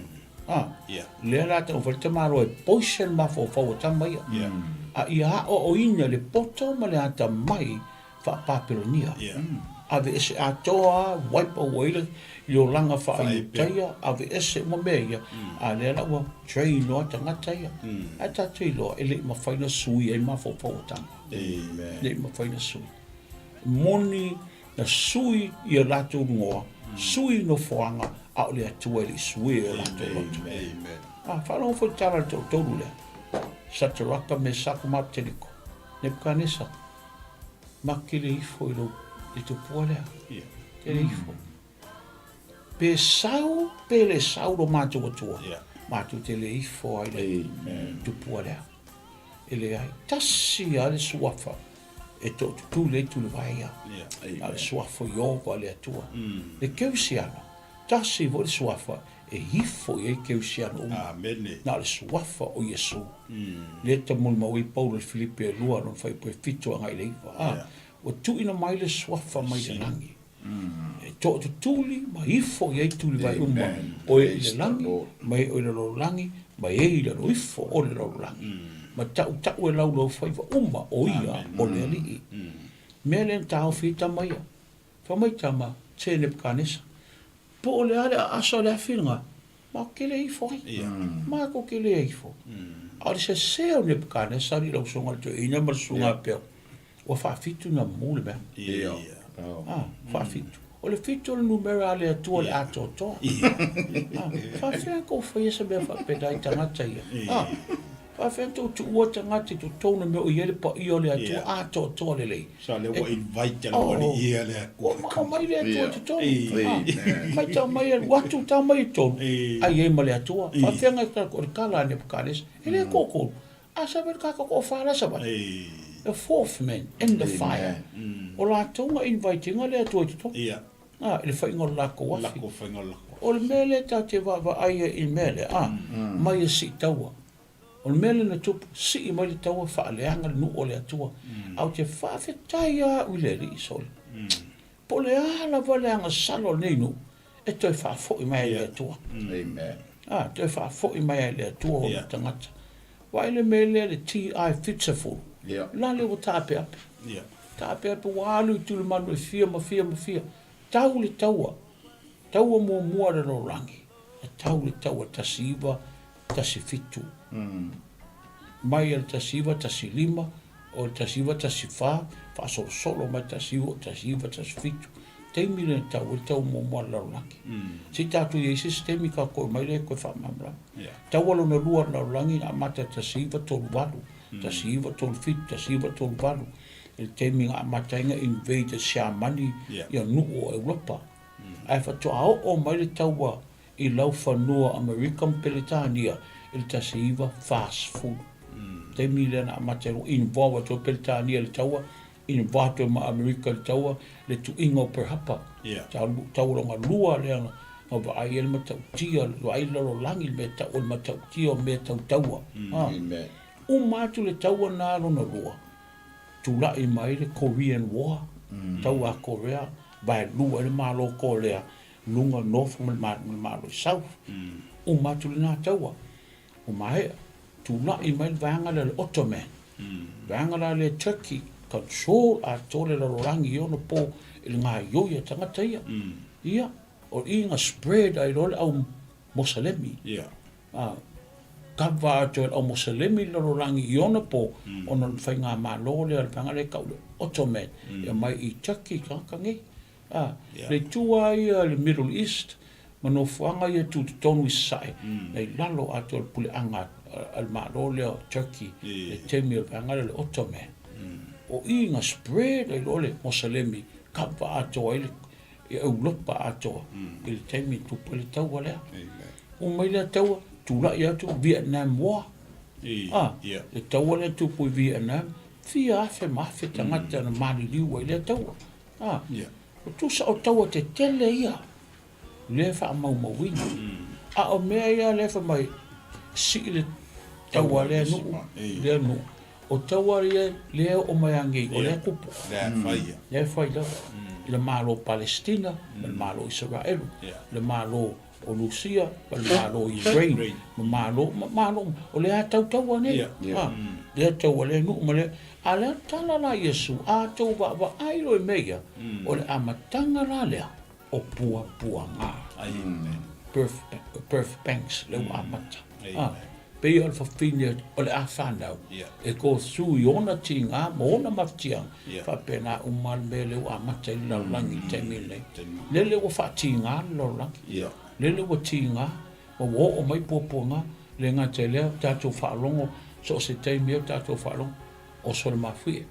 Speaker 2: Le nātou whare te maro e poison ma fo tamaia. A ia o ina le poto ma le ata mai wha papelonia. Ave ese atoa wipe away le yo langa fa iutaia ave ese mo meia a le la wa train no tangata ia a ta tilo ele ma faina sui e ma fo tanga le ma faina sui moni na sui ia latu ngoa sui no foanga a le atu ele sui e latu fa lo fo tala to le 𝚟𝚒𝚍𝚎 Nebuchadnezzar makile ifo ilo le tupua lea. Te le ifo. Pe le sau lo mātou atua. Mātou te le ifo ai le tupua lea. E le ai. Tasi a le suafa. E tu le tu le vai a. A le suafa iova le atua. Le keusiana. Tasi vo le suafa. E ifo e keusiana na le suafa o Yesu. Le ta mulma ui Paulo Filipe e lua non fai pue fito angai le ifa. O tu ina mai le swafa mai le langi. E to tuli ma ifo ye tuli vai uma o le langi mai o le langi mai e le ifo o le langi. Ma tau e lau lo fai va uma o ia o le ali. Me le tau fita mai. Fa mai tama te Nebuchadnezzar. Po o le ale asa le afinga. Ma ke le ifo ai. Ma ko ke le ifo. A le se o Nebuchadnezzar i lau songa to ina mar songa peo. O whaafitu na mule mea. Whaafitu. O le fitu le numera ale atua le ato toa. Whaafea ko whaiesa mea whaapedai tangata ia. Whaafea tu ua tangata tu tōna mea o iele pa i o le atua ato toa le lei.
Speaker 3: Sa le wa invite la wani ia le atua.
Speaker 2: O mai le atua tu tōna. Mai tau mai watu tau mai tōna. Ai e ma le atua. Whaafea ngai ko le kala ane Nebuchadnezzar. Ele koko. Asa mea kaka ko whaala sa mai. The fourth man in the fire. O la tonga inviting o le atua to. Le whaingo lako wafi. O le mele ta te wa aia i mele. Mai si taua. O le mele na tupu si i mai le taua whaaleanga nu o le atua. Au te whawhetai a ule li isole. Po le ala waleanga salo neinu. E toi whafo i mai le atua. Toi whafo i mai le atua o le tangata. Wa ile mele le T.I. Fitzgerald. La le o tape ape. Tape ape walu tu le manu e fia ma fia. Tau le taua. Taua mua le no rangi. E tau le taua tasiva, tasifitu. Mai le tasiva, tasilima, o le tasiva, tasifā, solo mai tasiva, tasifitu. teimi le tau mo mo la langi si tatu ye sistemi ka ko mai le ko fa mamra tau lo no lua la langi a mata ta siva tolu valu ta siva tolu fit ta siva tolu valu il teimi a mata inga invade shamani ya nu o Europa ai fa to o mai le tau wa I lau whanua American Peletania il ta siva fast food teimi le na mata involve to Peletania le taua involve ma America le taua le tu ingo per hapa tau longa lua le o va ai el mata tia lo ai lo langi me ta o mata tia me ta taua o matu le taua na lo na lua tu la I mai le Korean War taua Korea vai lua le malo Korea lunga north malo south o matu le na taua o mai tu la I mai vanga le Ottoman vanga le Turkey control a tole la rangi ono po il nga yo ya tangata ia o inga spread ai role au mosalemi kava to au mosalemi la rangi ono po ono fainga malo le vanga le kau Ottoman ya mai I Turkey kangi le tua ia le Middle East mano fuanga ia tu tonu sai nei lalo atol pule anga al malo le Turkey le temi vanga le Ottoman o inga spread ai lole mosalemi kapa ato ai Europa ato il temi tu pole tau wala o mai la tau tu la ia tu Vietnam War le tau wala tu pu Vietnam fia fe mafe tangata na mali liu ai le tau o tu sa o tau te tele ia le fa mau mawin o mea ia le fa mai si le tau wala le no o tawaria le o mayangi o le kupu le faia le malo Palestina le malo Israel le malo o Lucia le malo Ukraine le malo o le atau tawane le tau le no male ala tala la Yesu a tau va ai lo meia o le amatanga la le o pua nga perfect banks le amata pe al fa finia o le afana e ko su yona tinga mo na maftia fa pena umal mele wa mate la langi temile lele wa fa tinga lo langi lele wa tinga o mai poponga le nga tele ta to fa longo so se temio ta to fa longo o sol ma fui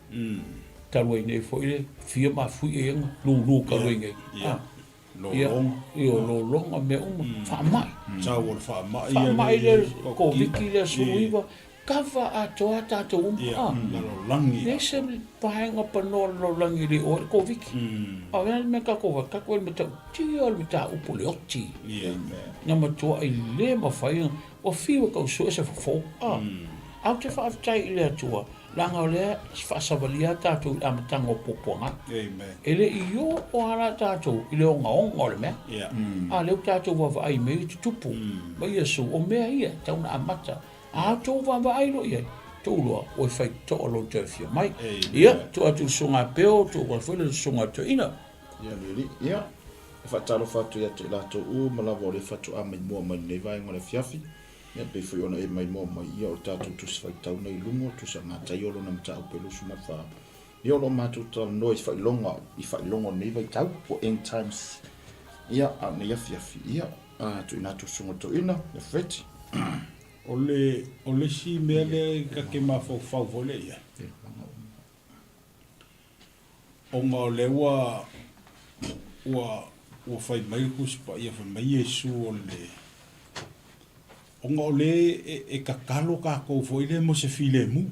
Speaker 2: talwe ne fo ile fia ma fui lu ka winge lo longa me fa mai
Speaker 3: fa
Speaker 2: mai le ko viki le suiva kava ato tato
Speaker 3: langi
Speaker 2: ne se paenga pano lo langi le o ko viki a me ka ko me ta tio me ta upole oti na ma to ai le ma fai o fiwa ko so se fo au te fa tai le tua langa le fa savalia tato amatango poponga ele io o ala tato ile o ngao le me le tato va ai me tupu ba yesu o me ia tauna amata a to va ai lo ia to lo o fai to lo te fia mai ia to atu sunga peo to va foi le sunga to ina
Speaker 1: ia fa talo fatu ia te lato u malavo le fatu a mai mo mai nei vai ngole fiafi ia pe foi ona e mai mo mai ia o tatu tu fai tau nei lungo tu sa MATAIO lo na mta o pelu suma fa ia lo matu to no fai longo nei vai tau o end times ia a nei fiafi ia tu ina tu sunga to ina le feti
Speaker 3: ole si mele ka ke ma fo vole ia o ma le wa fai mai kus pa ia fa mai Yesu o le e kakalo ka ko foi le mo se file mu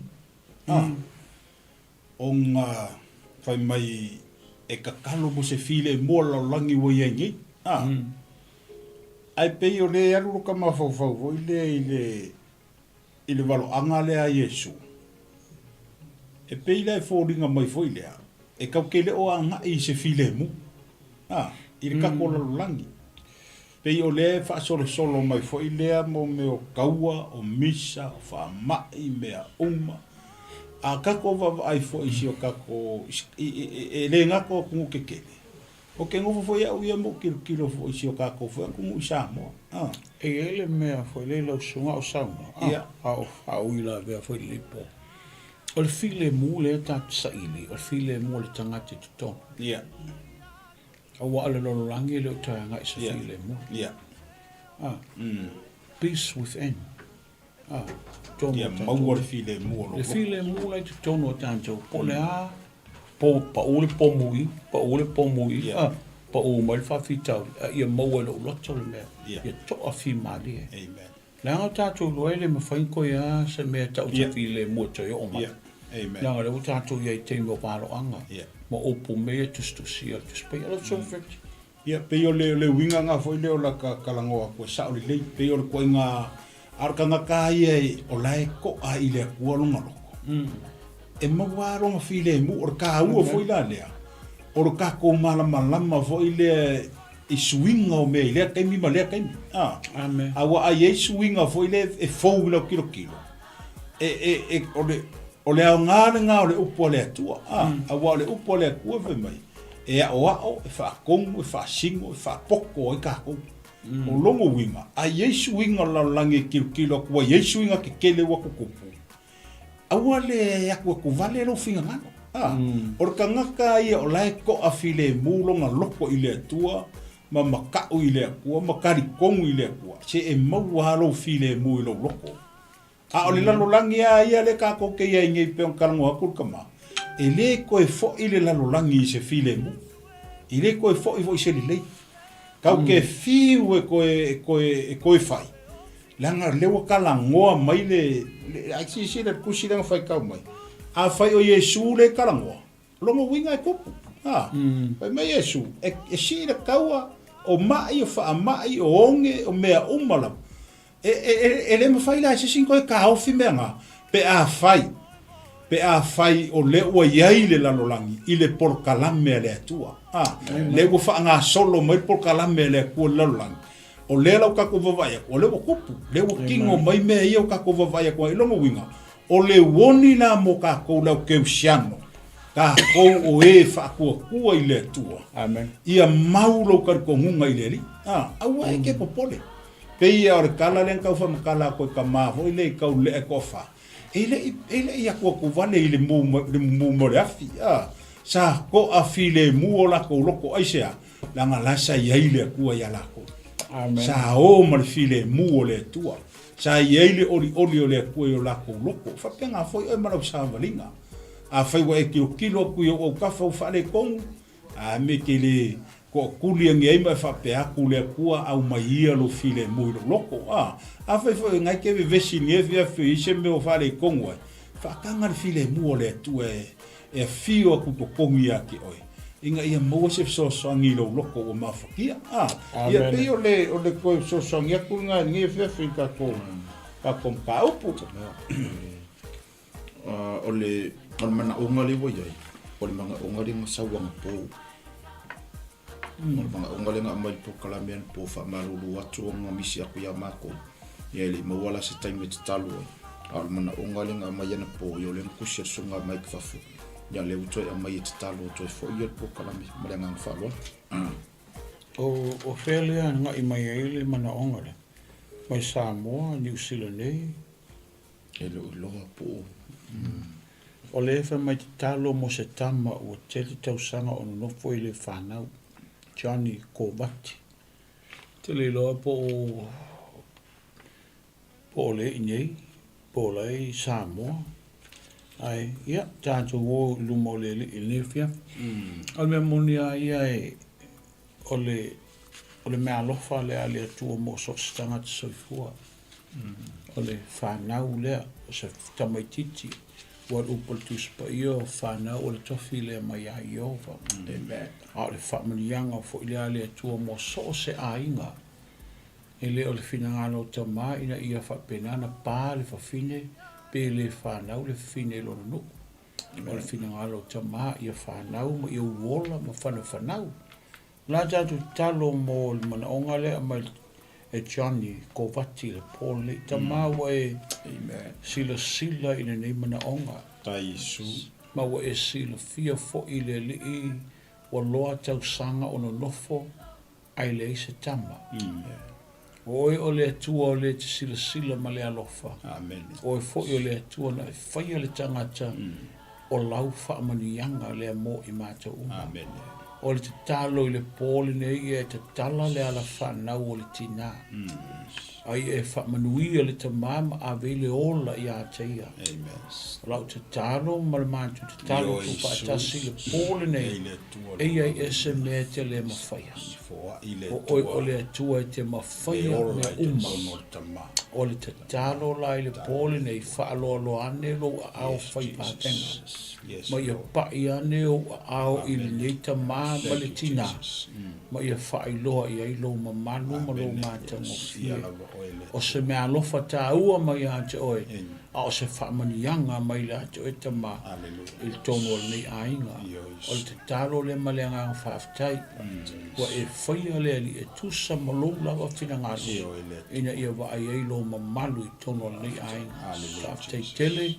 Speaker 3: o nga fai mai e kakalo mo se file mo la langi wo yengi ai pe o le alu ka ma fo ile valo anga le a Yesu e pe ile fo ringa mai foi le e ka kele o anga i se file mu ile ka ko la langi pe o le fa solo mai fo ile mo me o kaua o misa fa mai me a uma a ka ko va ai fo i o ka ko e le nga ko ku ke o ke ngo fo ia u mo kilo fo i o ka ko fo ku mu sa mo
Speaker 2: e ele me fo le lo sunga o sa a u ila ve fo le po o le file mu le ta sa ili o file mu le tanga te to Awa ala lololangi le uta ngai sa file mo.
Speaker 3: Yeah.
Speaker 2: Peace within.
Speaker 3: Yeah, mau le file mo.
Speaker 2: Le file mo lai tu tono tanto. Po le a po pa ule po mui, pa o mai fa fitau. Ia mau le loto le me. Ia to a fi mali.
Speaker 3: Amen.
Speaker 2: La ngata tu loele me fa ko ya se me ta o file mo to yo ma.
Speaker 3: Amen.
Speaker 2: La ngata uta tu ye te mo palo anga.
Speaker 3: Yeah.
Speaker 2: Mo opu me tu sia tu spe ala so fet.
Speaker 3: Ia pe yo le winga nga foi le o la kalangoa ko sa o le pe yo ko nga arkanga kai o lai ko a ile ko lo ngalo. E mawaro ma file mu or ka u foi la le. Or ka ko mala foi le i swinga o me le kai mi ma le kai.
Speaker 2: Amen.
Speaker 3: Awa a ye swinga foi le e fo lo kilo. E o le nga o le upo le tua. Awa le upo le ku ve mai. E a o e fa kongo e fa singo e fa poko e ka ko. O longo winga. A Yesu winga la lange kilo kwa Yesu winga ke kele wa kukupu. Awa le ya ku vale lo finga ngano. Or ka ngaka ia o lai ko a file mulo nga loko ile tua ma makau ile ku makari kongo ile ku. Se e mawa lo file mu lo loko. A o le lalo langi ia le ka ko ke ia ngi pe on kalango akul kama. Ele ko e fo ile lalo langi se file mu. Ele ko e fo i vo se le. Kau ke fiu ko e fai. Langa lewa kalangoa mai le ai si le kusi langa fai kau mai. A fai o Yesu le kalangoa. Longo winga e kopu. Pai mai Yesu. E si le kaua o mai o fa mai o onge o mea umala. E le ma fai la se sinko e ka ofi menga. Pe a fai o le ua iai le lalolangi i le porkalame le atua. Le ua wha ngā solo mai porkalame le kua lalolangi. O le lau kako vavaya, o le ua kupu. Le ua kingo mai mea ia o kako vavaya kua ilongo winga. O le woni la mo kako lau keusiano. Kako o e wha kua i le atua.
Speaker 2: Amen.
Speaker 3: Ia mau lau karikongunga i le li. Aua e ke popole. Pei a ore kala le nkau whamakala koe ka maho i le kau le e kofa. Ele ia ko vale ile mu le afi sa ko afi le mu la ko loko aisea la ngala sa ile ku ya la ko sa o mal file mu le tua sa ile oli le ku yo la ko loko fa penga foi e mala sa valinga a fai wa e kilo ku yo o ka fa fa le kon a me ke le ko kuli ngi ai ma fa pe a kule ku au mai lo file mu lo loko a fai foi ngai ke vesi ni via fi se me o fa le kon wa fa kanga file mu le tu e fio ku to kongi aki oi inga ia mo se so ngi lo loko o ma fa kia ia pe o le ko so ngi ku ngai via fi ka ko ka upu
Speaker 1: o le mana o ngali wo yai o le manga o ngali sa wang po mga ongalenga mai po kalamian po fa marulu watu nga misi aku ya mako ya le mawala se time te talu al mana ongalenga mai na po yo le kusia sunga mai fafu ya le uto ya mai te talu to fo yo po kalami malenga fa lo
Speaker 2: o Elia nga i mai ele mana ongale mai Samoa New Zealand
Speaker 1: ele lo po
Speaker 2: o le fa mai te talo mo se tama o te tausanga o no fo ile fanau 𝚟𝚒𝚍𝚎 te le loa po le inei po le Samoa ai ia tātou o lumo le Elia al me monia ia o le mea alofa le ale atua mo so stanga te soifua o le whanau lea o se tamaititi wa upol tus pa io whanau o le tofi le mai a Iova a le whamanianga fo ile ale atua mo so se ainga ele o le finangano ta mai ina ia whapenana pā le whawhine pe le whanau le whine lona nuku o le finangano ta mai ia whanau ma ia uola ma whanau la jatu talo mo le manaonga le mai e 𝚟𝚒𝚍𝚎 le Paul le ta maua e sila ina nei manaonga
Speaker 3: taisu
Speaker 2: ma wa e sila fia fo ile li wa loa tausanga o no nofo ai le se tama oi o le atua o le sila ma le alofa
Speaker 3: amen
Speaker 2: oi fo o le atua na whaia le tangata o lau whaamanianga le mo i mātou
Speaker 3: amen
Speaker 2: o le te talo i le pōle nei e te tala le ala whanau o le tina. Ai e whamanuia le te mama a vele ola i a teia. Lau te talo ma le mātu, te talo tu whaatasi le pōle nei, e ai e se mea te le mawhaia. O le atua e te mawhaia me uma. O le te talo lai le pōle nei whaaloalo ane lo au whai pātenga. Ma ia pai ane o au i le neita maa ma le tina. Ma ia whai loa i ai lo ma manu ma lo mātanga fie. O se mea alofa tā ua mai a te oe. A o se whamanianga mai le a te oe ta ma. I le tono o nei ainga. O le te talo le ma le anga whaftai. Wa e whaia le ali e tusa ma lo lawa whina ngāsi. Ina ia wa ai ai lo ma malu i tono o nei ainga. Whaftai tele.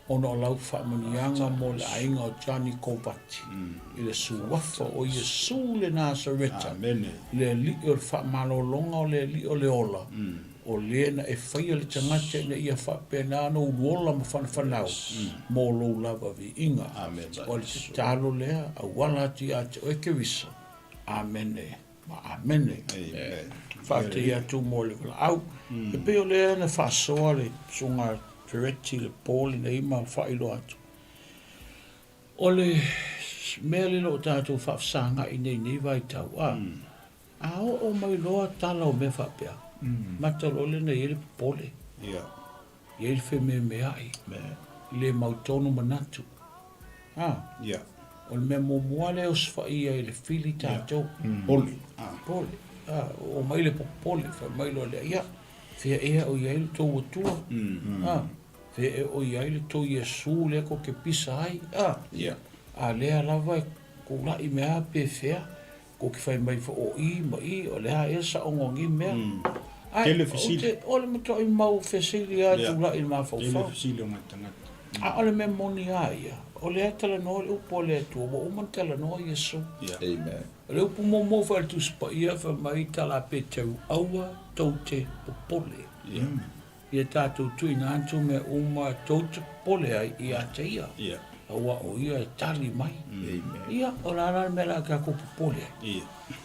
Speaker 2: Ono lau whamanianga mo le ainga o Johnny Kovati. I le suwafa o Yesu le Nazareta. Le li o le whamalolonga o le li o le ola. O le na e whaia le tangata na ia whapena no uola ma whanawhanau. Mo lo lava vi inga. O le te talo lea a wala ti a te oeke wisa. Amene. Ma amene. Whate ia tu mo le wala au. E peo lea na whasoa le sunga Ferretti le pōle nei ma whailo atu. O le mea le lo tātou whafsanga i nei vai tau. A o mai loa tala o me whapea. Matalo le nei ele pōle. I ele whi mea ai. Le mautono manatu. O le mea momuale o swaia i le whili tātou. Pōle. O mai le pōle. Mai lo le ia. Fia ea o iai le tō atua. Fe e o iai le tō Yesu le ko ke pisa ai. A lea lava e ko la i mea pe fea. Ko ki whai mai wha o i ma i o lea e sa ongongi mea.
Speaker 3: Tele fesili.
Speaker 2: O le mato i mau fesili a tu la i ma whau whau.
Speaker 3: Tele fesili o matangata.
Speaker 2: A o le mea moni a ia. O lea tala no le upo le tua. Wa uman tala no Yesu.
Speaker 1: Amen.
Speaker 2: Le upo mo wha tu spa ia wha mai tala pe tau aua tau te popole. Ia tātou tui nā antu me uma tau te pole ai i a te ia. Aua o ia e tali mai. Ia o nāna me la ka ko popole ai.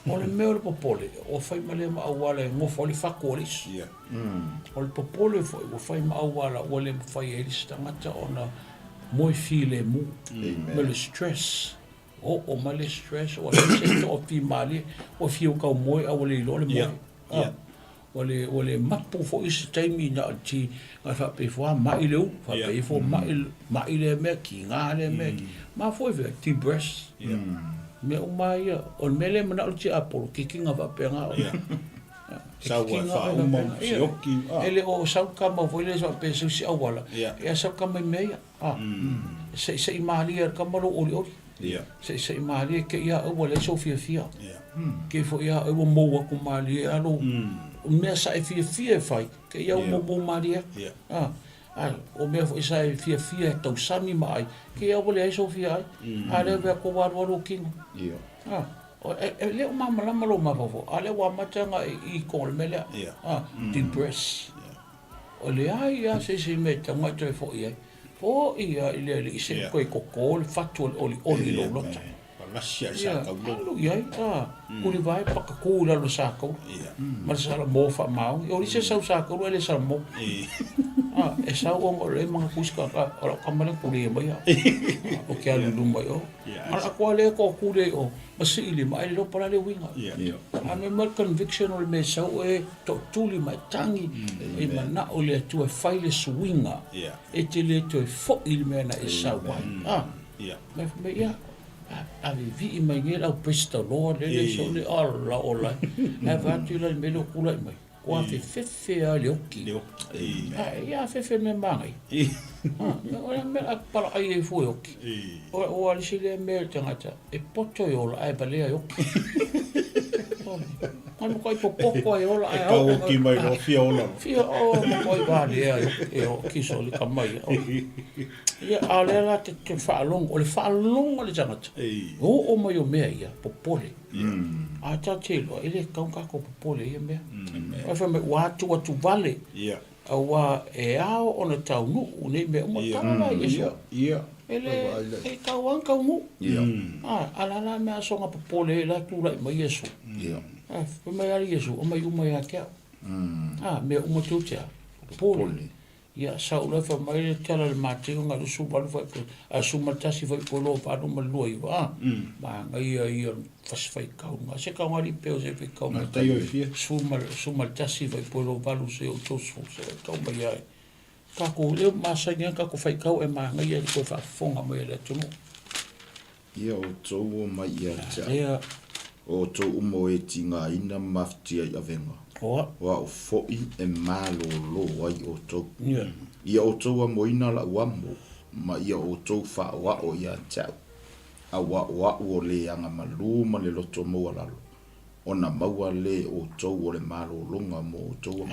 Speaker 2: O le mea le popole. O whai ma le ma awala e ngofa o le whakoris. O le popole o whai ma awala o le mwhai e lista ngata o na moi file mu. Me le stress. O ma le stress. O le seto o fi mali. O fi o kau moi a o le ilo le moi. O le mapu fo isi taimi na ti nga whape fua mai leu, whape fo mai le mea ki ngā le mea ki. Ma fo e ti breast. Me o mai ia, o me le mana o ti apolo, ki ki ngā whape ngā o.
Speaker 3: Saua wha umau si oki.
Speaker 2: Ele o sau kama fo ile sa pe su si awala. Ia sau kama mea. Se i mahali ar kamaro ori ori. Se i mahali ke ia au wale so fia fia. Ke fo ia au moua ku mahali e alo. Mea sa e fia fai, ke iau mo maria. O mea fo isa e fia tau sami mai, ke iau wale ai so fia ai. A leo vea ko waru kinga. E leo mamalama lo mawafo, a leo wa matanga i kong le melea. Deep breath. O le ai ia se me tanga te fo iai. Fo ia i le ise koe koko, le fatu oli lo lota.
Speaker 3: Rasia sa kau lo.
Speaker 2: Ia, kuri vai paka kura lo sa kau. Ma sa mo fa mau. O se sa kau ele sa mo. E sa o le mga kuska ka ora kamale kuri mai. O ke alu mai o. Ala ko le ko kuri o. Masi ili mai lo para le winga. A me mal conviction o me sa o e to tuli mai tangi. E mana o le tu e faile swinga. E te le tu e fo ili me na e sa wa. Me ia. A vi I mai ngera o presta lo le so le ala ola. E va tu la me lo kula mai. Wa fe a le oki. Ia fe me mai. O me a para ai e fo oki. O al sile me tangata. E poto yo la ai bale oki. Ano kai poko ai ola ai.
Speaker 3: Ka oki mai lo fia ola.
Speaker 2: Fia o mai va le e o kiso le kamai. Ia ale la te whaalong, o le whaalong o le tangata. O mai o mea ia, popole. A ta telo, ele kaunga ko popole ia mea. A wha me watu vale. aua e ao ona tau nu nei me uma tala Yesu ele e tau an kau nu ala me asonga popole la tura mai Yesu pe mai ari Yesu o mai uma ya kia me uma tutia popole ia saula fa mai tala le mateo nga su balu fa a su matasi fa polo pa no malua iwa ma ngai ia fasfai kau ma se kau ali pe o se fe kau
Speaker 3: MATAIO
Speaker 2: su matasi fa polo balu se o tosu se kau mai ai ka ko le masa ngia ka ko fai kau e ma ngai ia ko fa fonga mai le tunu
Speaker 1: ia o tau mai ia ia o tau mo e tinga ina maftia ia venga wa o foi e malo lo ai o tau ia o tau moina la wamo ma ia o tau fa wa o ia tau a wa o le anga maluma le loto mo ala ona maua le o tau o le malo longa mo o tau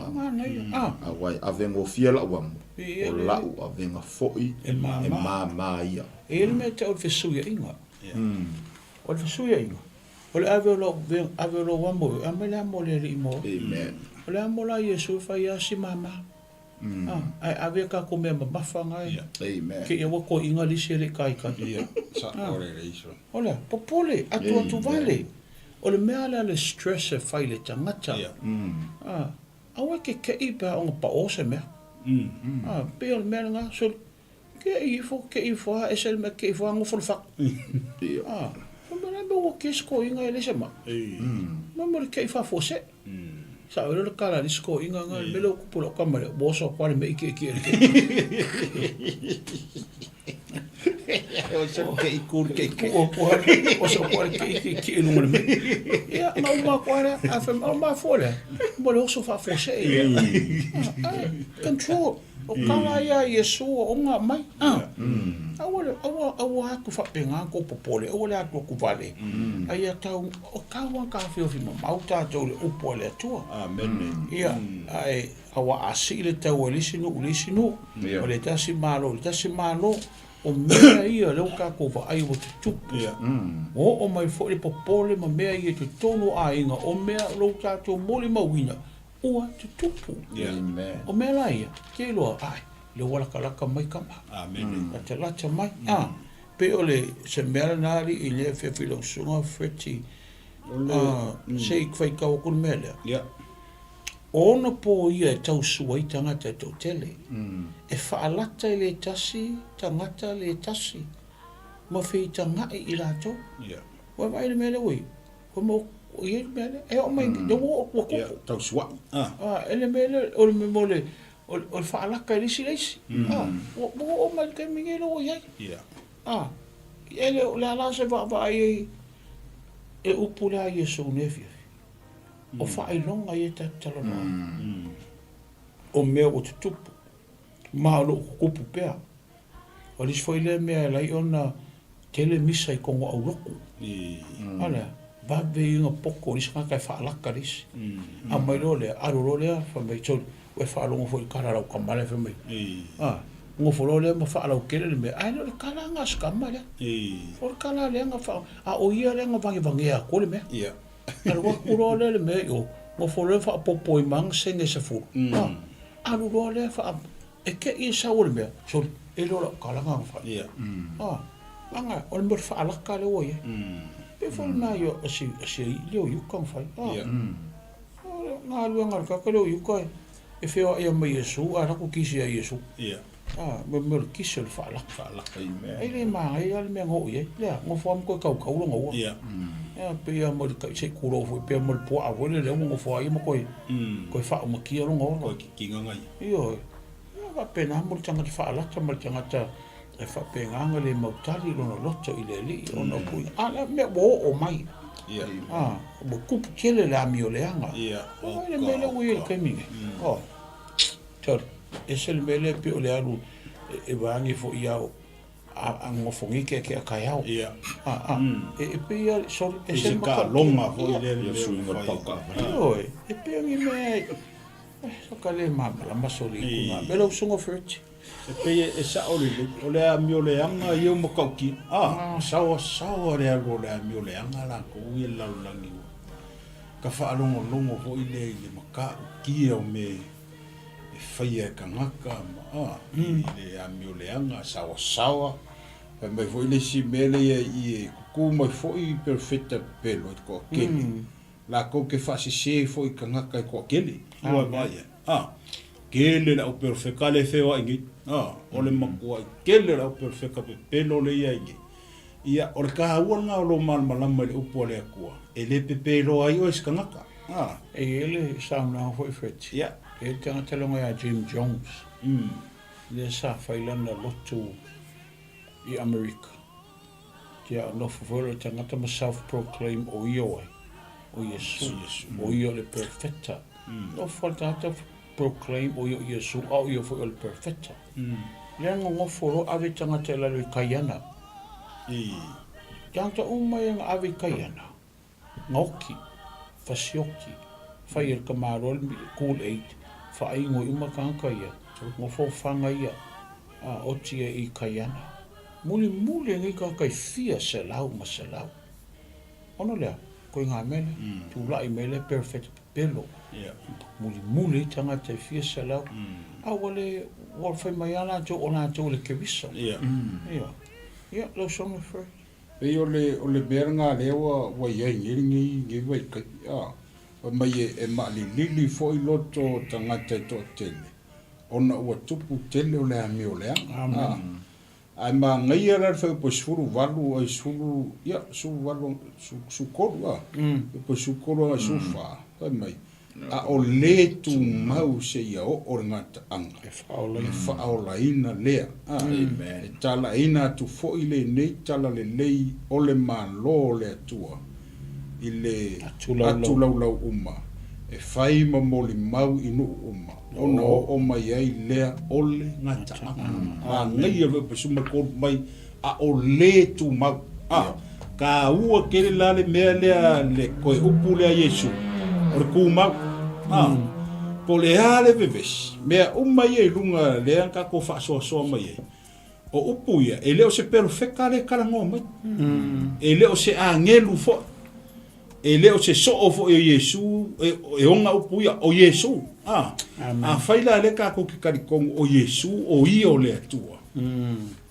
Speaker 1: a wai a vengo fia la wamo o la a venga foi e ma ia
Speaker 2: e me tau fesuia inga o fesuia inga ole ave lo wamo amela mo le imo
Speaker 1: amen
Speaker 2: ole amola Yesu fa ya si mama ai ave ka ko me mafanga
Speaker 1: amen
Speaker 2: ke yo ko inga li sele kai ka
Speaker 3: sa ore le iso
Speaker 2: ole popole atu vale ole me ala le stress e fai le tangata awe ke ipa on pa o se me pe ole me nga so ke ifo esel me ke ifo ngo fa o que escoinga ele chama não me que fa fosse sabe o cara escoinga me lo por câmera boso para me que eu sei que cur que o so por que não me ya não uma coisa a fem uma fora bolo so fa fosse control o kala ia Yesu o nga mai awa ku fa penga ko popole o le aku ku vale ai tau o kawa ka fio fi mau ta to le upole tu
Speaker 3: amen
Speaker 2: ia ai awa asile tau le sinu o le tasi malo o mea ia le ka ko va ai o tu o mai fo le popole ma mea ia tu tonu a inga o mea lo ka to moli mawina ua tutupu o mea laia ke loa ai le wala kalaka mai kama
Speaker 3: amen
Speaker 2: te lacha mai pe ole se mea nari i le fefilo sunga feti se i kwai kawa kun mea lea ona po ia e tau sua i tangata e tau tele e whaalata i le tasi tangata le tasi ma whi tangai i lato wa mai le mea le wei wa mo ia mele e o mai de wo
Speaker 3: tau sua
Speaker 2: ele mele o me mole o fala ka lisi o mai ke mingelo ia ele la se va ai e upula ia so nefi o fa ai longa ia ta talona o me o tupu ma lo kupu pea o lis foi le me lai ona tele misa i kongo au loko ala va veio um pouco isso que fa la caris a mai le aro le fa mai chol we fa lo foi cara o kamale fa mai ngo fo le ma fa lo kele me ai no kala nga skamale for kala le nga fa a o ia le nga vangi a ko le me aro ko le me yo ngo fo le fa popo i mang senge se fu aro le fa e ke i sa o le me so e lo kala nga fa anga o le fa la kala o ye pe fo na yo si leo yu kan fai nga lu nga ka leo yu kai e feo ia mai Yesu ara ko kisi a Yesu me kisi le fa la ai le ma ai al me ngo ye ya ngo fo am ko kau lo ngo pe ia mo ka se ku ro fo pe mo po a vo le ngo fo ai mo ko fa mo ki lo ngo
Speaker 3: ko ki nga ngai
Speaker 2: yo va pena mo tanga fa la tanga ta e fa penganga le mautali lo no loto i le li o no pui ala me bo o mai bo kupu kele la mio le anga o le mele ui ke minge tor ese le mele pe o le alu e vangi fo ia a ngo fongi ke ka yao e pe ia so
Speaker 3: ese ka longa fo le
Speaker 1: suinga paka
Speaker 2: e pe ngi me so kale ma la masoli ma belo sungo fert
Speaker 3: e pe e sa o le amio le anga i o makauki sawa le alo le amio le anga la ko i la langi ka fa longo fo i le maka ki o me whaia kangaka ma le amio leanga sawa pa mai foi le si mele i ku mai foi perfecta pelo ko kele la ko ke fa se foi kangaka ko kele wa vai kele la perfecta le feo ingi ole makua kele la perfecta pelo le ingi ia o ka wanga lo mal malama le upo le akua ele pelo ai o skangaka
Speaker 2: ele sauna foi fet e tanga talonga ya Jim Jones le sa failana lotu i America kia no fufolo tanga tama self-proclaim o io ai o Yesu o io le perfecta no falta proclaim o io Yesu o io foi le perfecta le ngofolo ave tanga tela le kayana tanga umai ave kayana ngoki fasioki fai ka marol cool 8 fa ingo uma kankaia mo fo fanga ia o tia i kayana muli ngi ka kai fia selau maselau ono le ko nga mele tu la i mele perfect pelo muli tanga te fia selau wale wal fai mayana jo ona jo le kevisa lo sono free
Speaker 3: pe ole beranga lewa wa ngi vai ka mai e lili foi loto tangata to tele ona ua tupu tele o le ami o le ai ma ngai era foi po suru valu ai suru valu su koru po su koru a sufa mai o le tu mau se ia o ngata anga fa ola ina lea amen tala ina tu foi le nei tala le lei o le malo le tua ile atulau uma e fai mamoli mau inu uma ono o mai ai lea ole ngata ngai e pe suma ko mai o le tu mau ka ua kele lale mea lea le koe upu lea Yesu o ku mau po le ale veves mea umai e lunga lea ka ko fa so mai o upu ia e leo se perfecta le kala ngoma e leo se angelu fo e leo se so fo e Yesu e onga upuia o Yesu a faila le ka ko ki karikong o Yesu o io le atua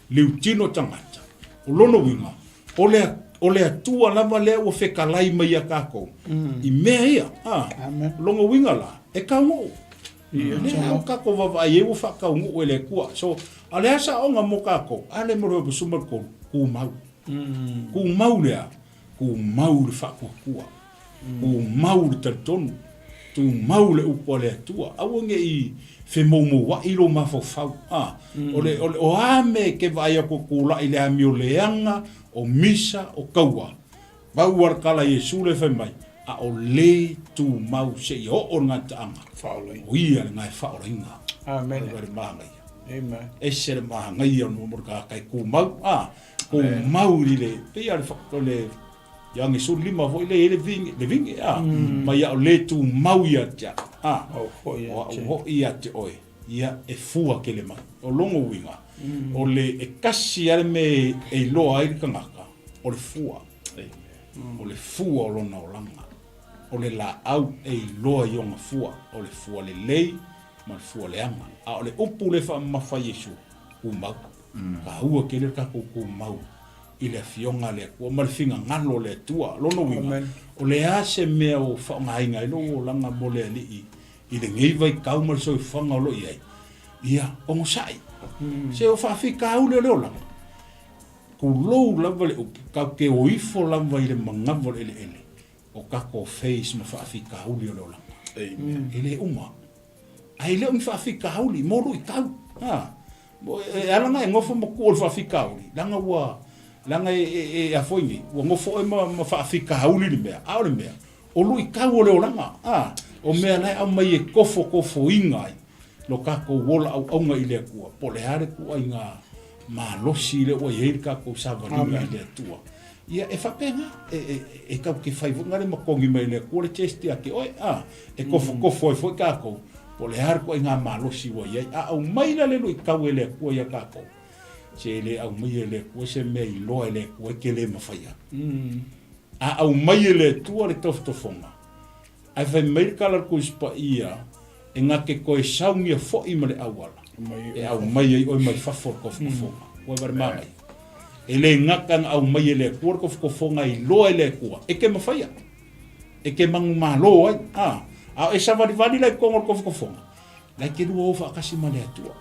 Speaker 3: liutino tangata o lono winga o le atua lava le o fekalai mai a kako i mea ia longo winga la e ka ngo o kako vava e o fa ka ngo le kua so ale asa onga mo kako ale mo ro sumar ko ku mau le ku mau le whakukua, ku mau le tartonu, tu mau le upo le atua. Awange i whemaumu wa ilo mawhawhau. O ame ke vai ako kula i le ami o leanga, o misa, o kaua. Vau arkala Yesu le whemai. O le tu mau se i o ngata anga. O ia le ngai whaorainga.
Speaker 2: Amen.
Speaker 3: Amen. Esera mahangai anu morka kai ku mau. Ku mau li le. Pea le whakole yang isu lima foi le vingi ma ia le tu mau ia tia o ia te oi ia e fua ke le mai o longo winga o le e kasi ale me e loa ai kangaka o le fua o lona o langa o le la au e loa i onga fua o le fua le lei ma le fua le anga o le upu le fa mafa Yesu ku mau ka ua ke le ka ku mau ile fionga le ko malfinga ngalo le tua lono winga o le ase me o fa ngai ngai lo langa mole ali i le ngai vai kau mal so fanga lo ia o mo sai se o fa fi kau le lo langa ku lo lava le ka ke o ifo lava ile manga vole ele o ka ko face mo fa fi kau le lo langa ele uma ai le un fa fi kau li mo lo i kau ala ngai ngofo mo ko fa fi kau li langa wa langa e a foingi o ngofo e ma fa fika hauli ni mea au ni mea o lui ka o le olanga o mea nai au mai e kofo ingai lo ka ko wola au aunga ile kua po le hare kua inga ma losi le o ye ka ko savani ile tua ia e fa pena e ka ke fai ngare ma kongi mai le kua le chesti ake oi e kofo e foi ka ko po le hare kua inga ma losi o ye au mai le lui ka le kua ia ka ko se le au mai le ko se me lo le ko ke le mafaya au mai le tu le tof tofonga ai fa mai kala ko spa ia e ngake koe saungia fo'i ma le awala. E au mai ai oi mai whafo kofukofonga. Ua wari mangai. E le ngaka au mai e le kua kofukofonga i loa e le kua. E ke mawhaia. E ke mangu malo ai. E sa wari lai kongo kofukofonga. Lai ke rua o whaakasi ma le atua.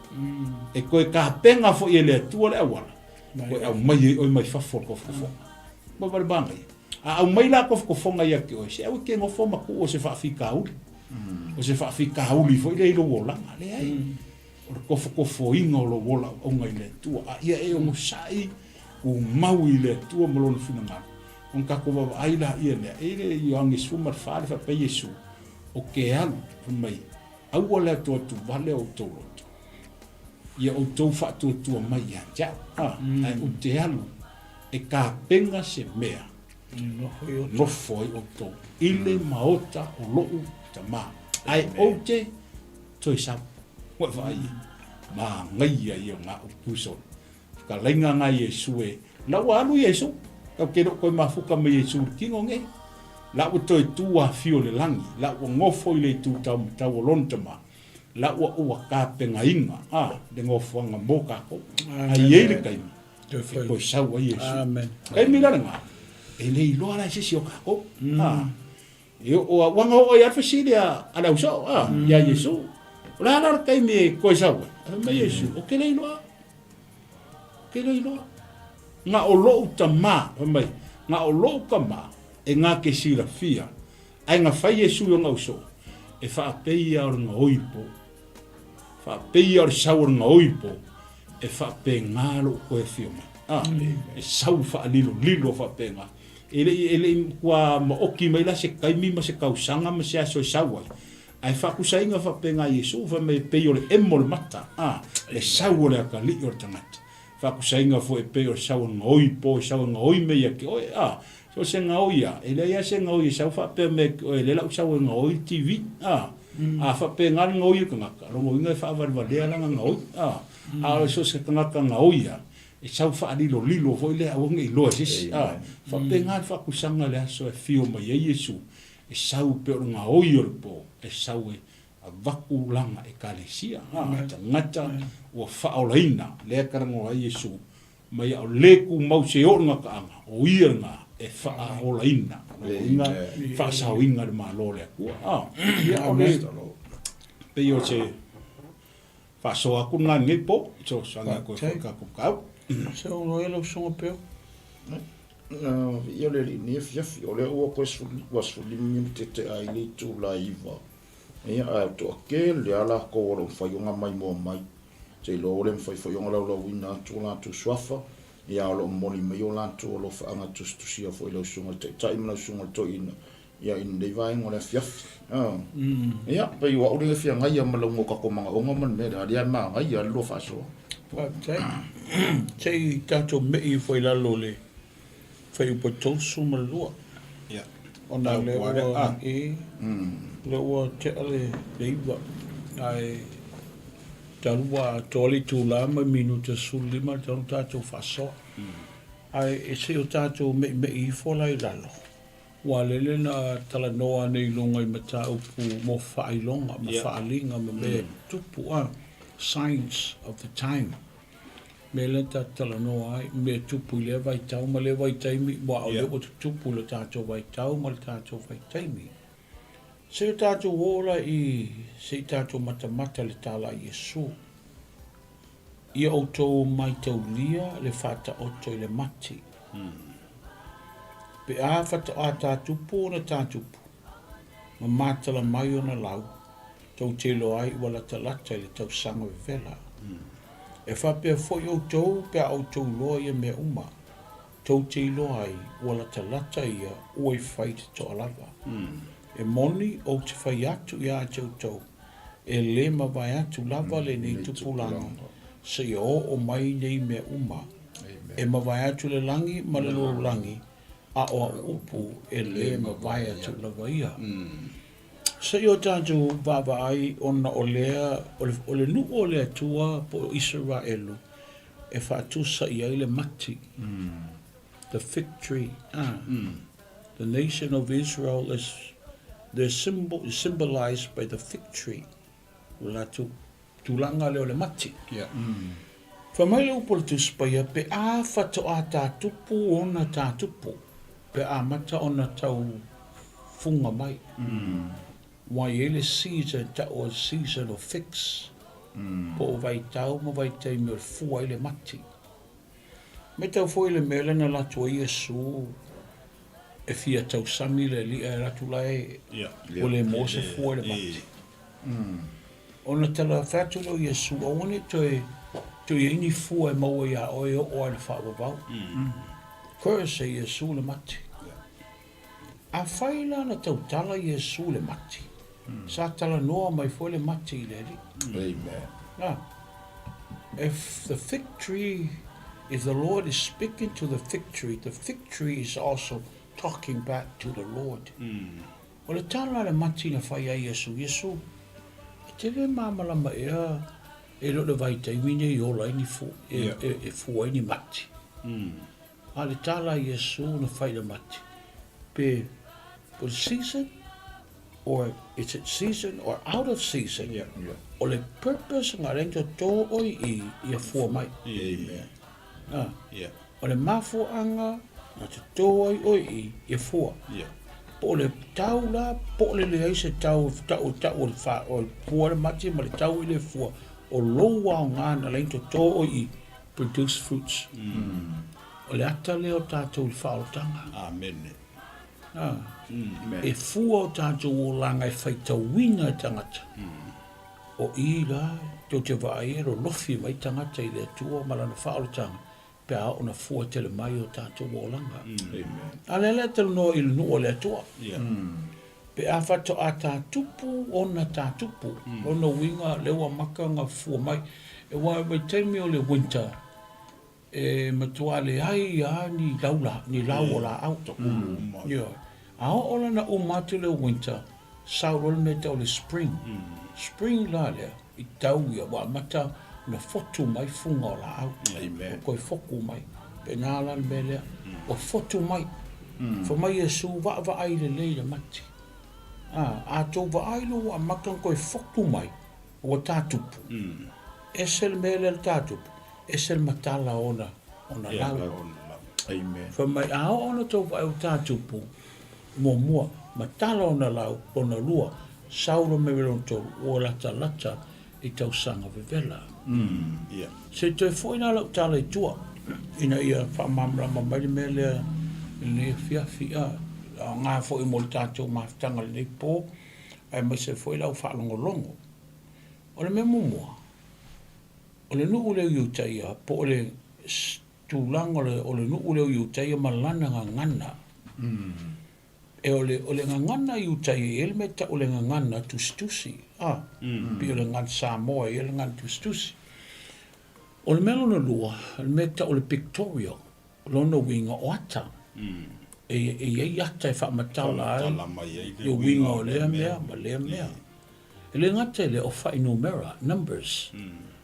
Speaker 3: E koe ka penga fo'i e le atua le awala. Koe au mai ai oi mai whafo kofukofonga. Ua wari mangai. Au mai la kofukofonga ia ke oi. Se au ke ngofo maku o se whaafika uli. O se whaafika uli fo'i le ilo wolanga. Le ai. O kofo inga o lo wola o ngai le tua. Ia e o musai o mau i le tua malona fina ngana. On ka ko va aila ia le. E le i angi suma fale fa pe Yesu. O ke alu mai. Au wala to tu vale o to. Ia o to fa tu mai ya. Ja. Ai o te alu. E ka penga se mea. No foi o to. Ile maota o lo'u tama. Ai o te toi sa. Wa vai. Ma ngai ia nga o puso. Ka lenga nga Yesu e. La walu Yesu. Ka ke ko mafuka me Yesu kingo nge. La o toi tua fio le langi. La o ngofo ile tu tau lontama. La o ka penga inga. Le ngofo nga moka ko. Ai ele kai. Ko sa wa Yesu.
Speaker 2: Amen.
Speaker 3: Kai mi la nga. Ele i loa la se si o ka ko. Yo o wanga o ia fasilia ala uso. Ya Yesu. La kai me ko sa wa. Me Yesu. O ke le loa. Ke le loa. Nga o lo tama mai. Nga o lo kama. E ngā ke sira fia. Ai ngā whai Yesu o ngā uso. E wha peia o ngā oipo. Wha peia o sau o ngā oipo. E wha pe ngālo o e fio mai. E sau wha lilo wha pe ngā. Ele kua maoki mai la se kaimi ma se kausanga ma se aso sau ai. Ai wha kusainga wha pe ngā Yesu. Wha me pei o le emol mata. Le sau o le aka li o le tangata. Wha kusainga fo e pei o sau o ngā oipo. Sau o ngā oime ia ke oi. So se ngaoia, ele ia se ngaoia sa fa pe me ele la sa ngaoi TV fa pe ngal ngaoia ka ngaka rongo inga fa va le la ngaoi so se ngaka ngaoia e sa fa lilo fo ile a ngi lo sis fa pe ngal fa kusanga le so e fio mai Yesu e sa pe ngaoia po e sa e a vaku langa e kalesia ngata o fa olaina le karango Yesu mai o le ku mau se o ngaka o ia nga e wha ola ina. Inga, wha sao inga le malo le kua. Ia o le, pe o se, wha soa ku ngā ngai po, so sanga koe whakako kau.
Speaker 2: Se o no elo songa peo?
Speaker 1: Ia le li ni fiafi, o le ua koe wasfuli mimi te ai li tu la iwa. Ia a to ake le ala ko oro whaiunga mai mua mai. Te lo ole whaiunga lau wina tu la tu swafa. Ia o lo moli mai o lantu o lo whaanga tustusia fo i lau sunga te taimana sunga to ina. Ia in dei vai ngore fiafi. Ia, pei wa uri fia ngai a malango kako mga onga man me rea rea maa ngai a lo whasoa.
Speaker 2: Tei tato mei fo i lalo le whai upo tausu malua.
Speaker 3: Ia.
Speaker 2: Ona le ua e, le ua te ale leiva. Ai, talua toli tu lama minuta sulima tanu tato faso ai e se o tato me I fola I lalo wa lele na tala noa nei longa I MATAIO pu mo whailonga ma whaalinga ma me tupu signs of the time me le ta tala noa ai me tupu I le vai tau ma le vai taimi wa o le o tupu le tato vai tau ma le tato vai taimi se tato wola I se tato mata le tala Yesu. Ia o tō mai tau lia le whata oto I le mati. Pe a whata a tātupu o na tātupu. Ma mātala mai o na lau. Tau te lo ai wala talata I le tau sanga vela. E whapea foi o tō pe a o tō loa ia me uma. Tau te lo ai wala talata ia oi whaita to alava. E moni o te whai atu I a tau tau. E le ma vai atu lava le nei tupulanga. Se o mai nei me uma. E ma vai atu le langi ma le loro langi. A o upu e le ma vai atu lava ia. Se o tātou vava ai ona o lea, o le nu o lea tua po Israelu. E whātusa I ai le mati. The fig tree. The nation of Israel is they're symbolized by the fig tree. la tulanga le o le mati.
Speaker 3: Yeah.
Speaker 2: Whamai leo pole tu spaya pe a whato a tātupu ona tātupu. Pe a mata ona tau funga mai. Wai ele season ta o season of fix. Po o vai tau ma vai tau me o fua ele mati. Me tau fua ele mele na la tua Iesu e fia tau sami le li e ratu lai o le mo se fua ele mati. Ona tala fatu lo Iesu o one to ye ni fua e maua ia oe o ale whaavavau. Koe se Iesu le mati. A whaila na tau tala Iesu le mati. Sa tala noa mai fua le mati i le ri.
Speaker 1: Amen.
Speaker 2: Now, if the fig tree, if the Lord is speaking to the fig tree is also talking back to the Lord. O le tala le mati na whai a Iesu, Iesu, te le mamalama ea, e lo le vai taimine i ola ini fu, e fua ini mati. A le tala Iesu na whai le mati. Pe, for the season, or is it season or out of season? O le purpose ngā rento tō oi i a fua mai.
Speaker 1: Amen.
Speaker 2: O le mafuanga na te tō oi i a fua. Po le tau la, po le le aise tau o le wha, o le fua le mati, ma le tau i le fua. O loa o ngā na rento tō oi produce fruits. O le ata leo tātou i whaotanga.
Speaker 3: Amen.
Speaker 2: E fua o tātou o langa e whaitawina e tangata. O i la, tō te vai e ro lofi mai tangata i le atua malana whaolotanga. Pe a ona fua tele mai o tātou o langa. A le le telu no il no le atua. Pe a whato a tātupu ona tātupu. Ona winga lewa maka ngā fua mai. E wai mai teimi o le winter. E matua le ai a ni lau o la auto. Ao ola na umatu le winter, saurol me tau le spring. Spring la lea, i tau ia wa mata na fotu mai funga o la auto. O koi foku mai, pe nāla me lea, o fotu mai. Fa mai e su wa ai le leila mati. A tau wa ai lo wa mata koi foku mai, o tātupu. Esel me le tātupu, esel matala ona lau.
Speaker 1: Amen.
Speaker 2: Fa mai ao ona tau wa ai o tātupu, mua, matala ona lau, ona lua, sauro me veronto, o lata i tau sanga vevela. Se toi foi na lau tala i tua, ina ia whamamra mamari me le fiafia, ngā foi mo le tātou maftanga le nei pō, ai mai se foi lau whalongolongo. O le me mua, o le nuu leo iutaia, po o le tūlanga o le nuu leo iutaia malana ngana. E o le ngangana i utai e me ta o le ngangana tustusi. Pi o le ngan Samoa e le ngan tustusi. O le melo na lua, le me ta o le pictorial, lona winga o ata. E iei ata e whaamatala ai, o winga o lea mea, ma lea mea. E le ngata le o whai numera, numbers.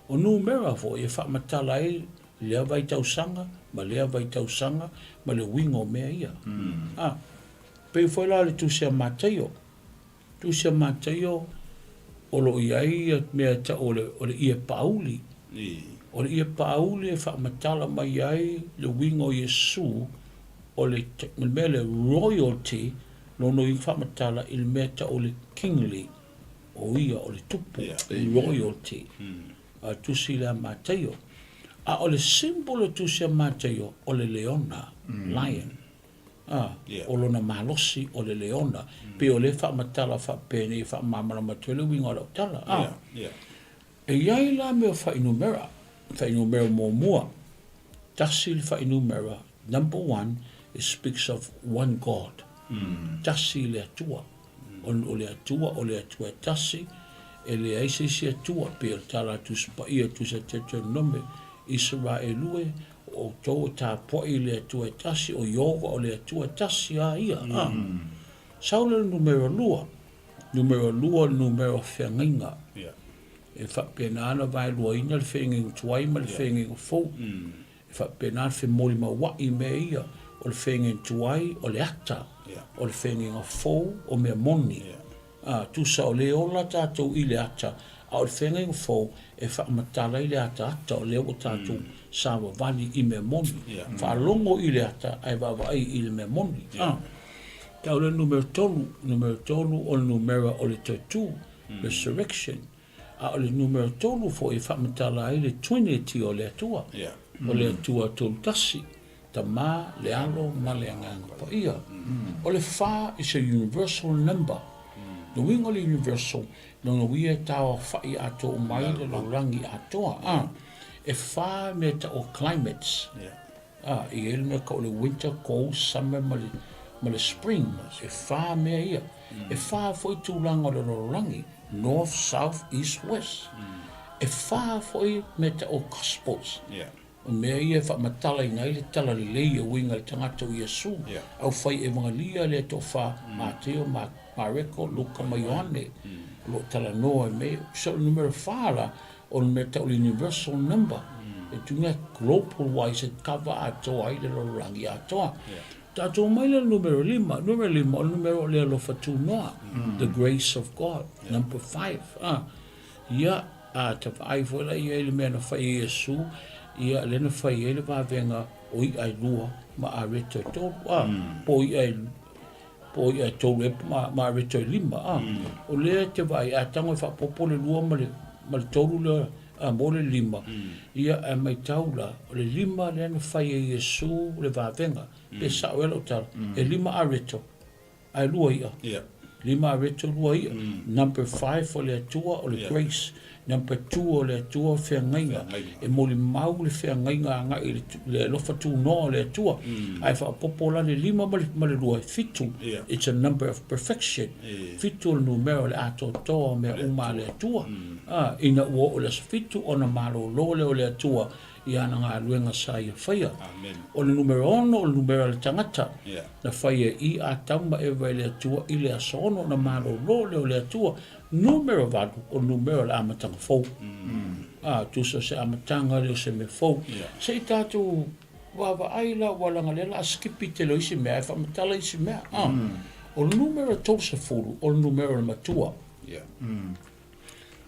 Speaker 2: O numera fo e whaamatala ai, lea vai tausanga, ma lea vai tausanga, ma le winga o mea ia. Pe foi la le tusia MATAIO. Tusia MATAIO o lo iai mea ta o le ia pauli. O le ia pauli e whaamatala mai ai le wingo Iesu o le mea le royalty lono i whaamatala il mea ta o le kingly o ia o le tupu royalty. Tusi la MATAIO. A o le simbolo tusia MATAIO o le leona, lion. O lona malosi o le leona. Pe o le whaamatala whaapene, whaamamara matuele winga o lau tala. E iai la mea whainumera mō mua. Tasi le whainumera, number 1, it speaks of one God. Tasi le atua. O le atua tasi, e le aise si atua, pe o tala tuspa ia tusa tete nome, Israelue, o tō tā poi le atua tasi, o Iova o le atua tasi a ia. Saule numero numero whiangainga. E whapena ana vai lua ina le whenginga tuai ma le whenginga fau. E whapena ana whemoli ma wai me ia, o le whenginga tuai o le ata, o le whenginga fau o mea moni. Tusa o le ola tātou i le ata, a o le whenga ingo fō e whaamatala i le ata ata o leo o tātou sawa vali i me moni. Whaalongo i le ata ai wawai i le me moni. Tau le numero tolu o le numero o le tautu, resurrection. A o le numero tolu fō e whaamatala i le trinity o le atua. O le atua tolu tasi. Ta ma le alo ma le anganga pa ia. O le wha is a universal number. No wingo le universal, no wia tau whai ato o mai le laurangi atoa. E wha me ta o climates. I ele me ka o le winter, cold, summer, ma le spring. E wha mea ia. E wha foi tūlanga o le laurangi. North, south, east, west. E wha foi me ta o gospels. O mea ia whaamatala i ngai le tala le leia winga le tangata o Iesu. Au whai e mga lia le to wha Mateo, Mareko, Luka, ma Ioane. Lo tala noa e mea. So numero whaala o le mea tau le universal number. E tunga global wise e kava atoa ai le lorangi atoa. Tātou mai le numero 5. Numero 5 o numero le alofa tūnoa. The grace of God. Number 5. Ia Tavai vola ia ele mea na whai Iesu. Ia lena whai ele wawenga o i ai lua ma a reto tolu. Po i ai tolu e ma a reto 5. O lea te vai a tango e whapopo le lua ma le tolu le mo le 5. Ia e mai taula o le 5 lena whai e Iesu le wawenga. Pe sao ela o tala. E 5 a reto. Ai lua ia. 5 a reto lua ia. Number 5 o le atua o le grace. Number 2 o le atua whiangainga. E mo le mau le whiangainga anga i le lofa tū noa le atua. Ai whaapopola le 5 ma le lua fitu. It's a number of perfection. Fitu le numero le ato toa mea uma le atua. Ina ua o le fitu o na malo lole o le atua. I ana ngā luenga sa ia whaia. O le numero 1 o le numero le tangata. Na whaia i a tamba e vai le atua i le asono na malo lole o le atua. Numero vadu o numero le amatanga fau. Tusa se amatanga leo se me fau. Se i tātou wawa aila walanga lela a skipi te lo isi mea, e whamatala isi mea. O le numero tausa furu, o le numero le matua.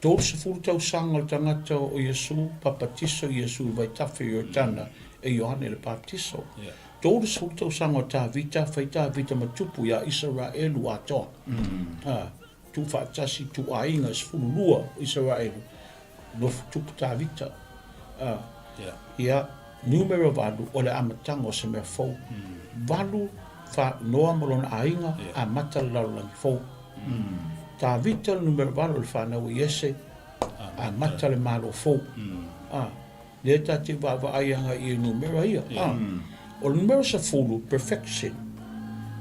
Speaker 2: Tausa furu tau sanga le tangata o Iesu, papatiso Iesu vai tafe i o tana e Iohane le papatiso. Tausa furu tau sanga o tā vita, fai tā vita matupu ia Israelu atoa. Tu whaatasi tu ainga sfulu lua Israelu. No tupu tā vita. Ia numero valu o le amatanga o se mea fau. Valu wha noa malona ainga a mata laulangi fau. Tā vita le numero valu le whanau i ese a mata le malo fau. Le tā te wawa aianga i numero ia. O le numero sa fulu, perfection.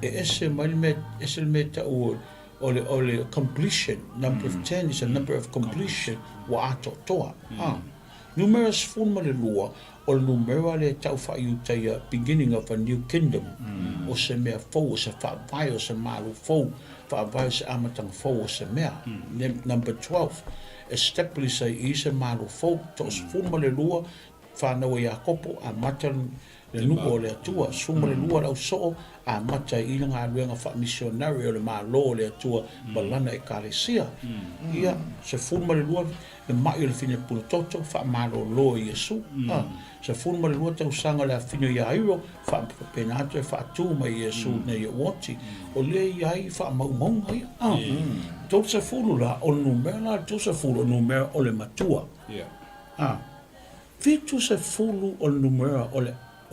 Speaker 2: E ese mai me ta ua o le completion. Number 10 is a number of completion wa ato toa. Numero sfun ma le lua o le numero le tau whaiutai beginning of a new kingdom. O se mea fau, o se whaavai, o se malu fau, whaavai o se amatanga fau o se mea. Number 12, establish i se malu fau, to sfun ma le lua, whanau i a kopo, a matan le nuko o le atua, suma le lua lau soo, a mata i ngā ruenga wha missionary o le malo o le atua, balana e kāresia. Ia, se furma le lua, le mai o le fine puna toto, wha malo lo i Iesu. Se furma le lua tau sanga le fine i airo, wha penato e wha tūma i Iesu na i wati, o le i ai wha maunga ia. Tau se furu la, o le numera la, tau se furu o numera o le matua. Fitu se furu o le numera o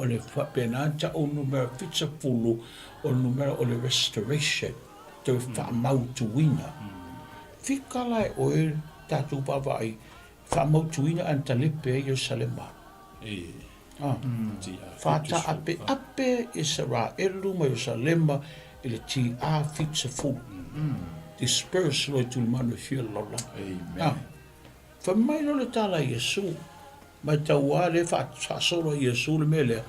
Speaker 2: le whapenanta o numero fitsa fulu o numero o le restoration te whamau tuina. Whikala e oe tātou pawai whamau tuina an talipe e Ierusalema. Whata ape Israelu ma Ierusalema i le ti a fitsa fulu. Disperse loi tulimanu fia lola. Whamailo le tala Iesu. Mai tau a le whaasoro i Iesu le mele.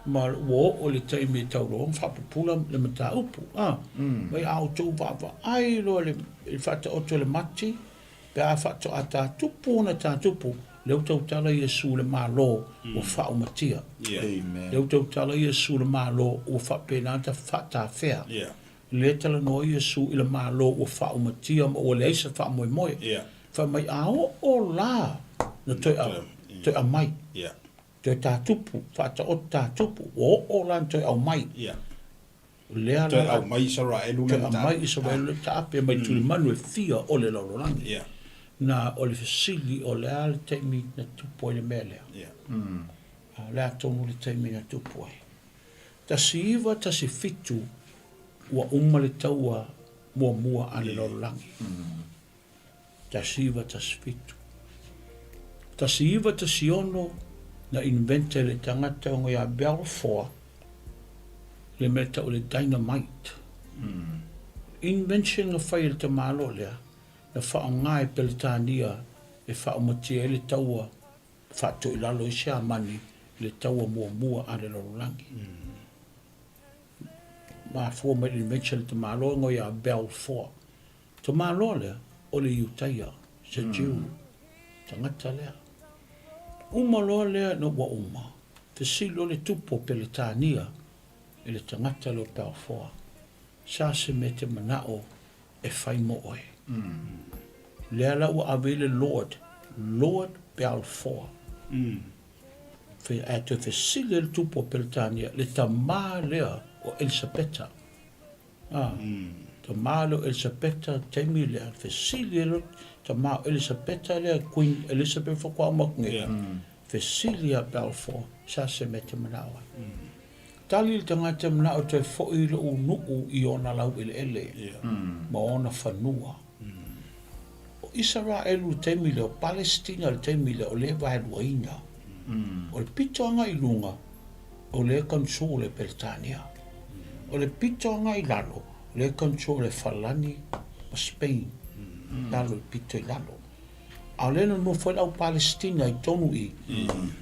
Speaker 2: Ma wo o le tei me tau roong whapupula le mata upu. Mai au tau wawa ai lo le whata oto le mati. Pe a whata a tā tupu na tā tupu. Leu tau tala Iesu le malo o whao matia. Leu tau tala Iesu le malo o whapenanta whata whea. Le tala no Iesu i le malo o whao matia o le eisa wha moe moe. fa mai o la na toi a mai
Speaker 3: Yeah.
Speaker 2: toi ta tupu fa ta o ta tupu o la toi au mai
Speaker 3: Yeah.
Speaker 2: lea
Speaker 3: Toi
Speaker 2: la
Speaker 3: au mai Israel
Speaker 2: toi
Speaker 3: le
Speaker 2: a
Speaker 3: ta.
Speaker 2: mai Israel ta ape mai tuli manu e fia o le lololangi
Speaker 3: Yeah.
Speaker 2: na o le fesili o le ale teimi na tupu e le mele
Speaker 3: Yeah.
Speaker 2: le atonu le teimi na tupu e ta si iwa ta si fitu ua le taua mua ale lololangi ta si iwa ta si fitu ta si iwa ta si ono na invente le tangata o ngai a Belfour le meta o le dynamite invention of fire te malo lea na whaonga e peletania e whaomatia e le taua whato i lalo i sea mani le taua mua a le lololangi ma fua mai invention te malo ngoi a Belfour te malo lea o le iutaia se jiu tangata lea uma loa lea na ua te silo le tupo peletania e le tangata lo Belfour sa se me te manao e whai mo oe. Lea la ua avele Lord Belfour. Fe a te whesile le tupo peletania le ta maa lea o Elisabeta. Ta maa leo Elisabeta teimi lea whesile le ta maa Elisabeta lea Queen Elizabeth whakua makunge. Whesile a Belfour sa se me te manao. Tali le tangata mana o te fōi le unuu i ona lau ele ma ona whanua. O Israelu teimi le o Palestina le teimi le o le vaheluaina. O le pitoanga i lunga o le control le Peletania. O le pitoanga i lalo o le control le Falani o Spain. Lalo le pito i lalo. A le no foi au Palestina i tonu i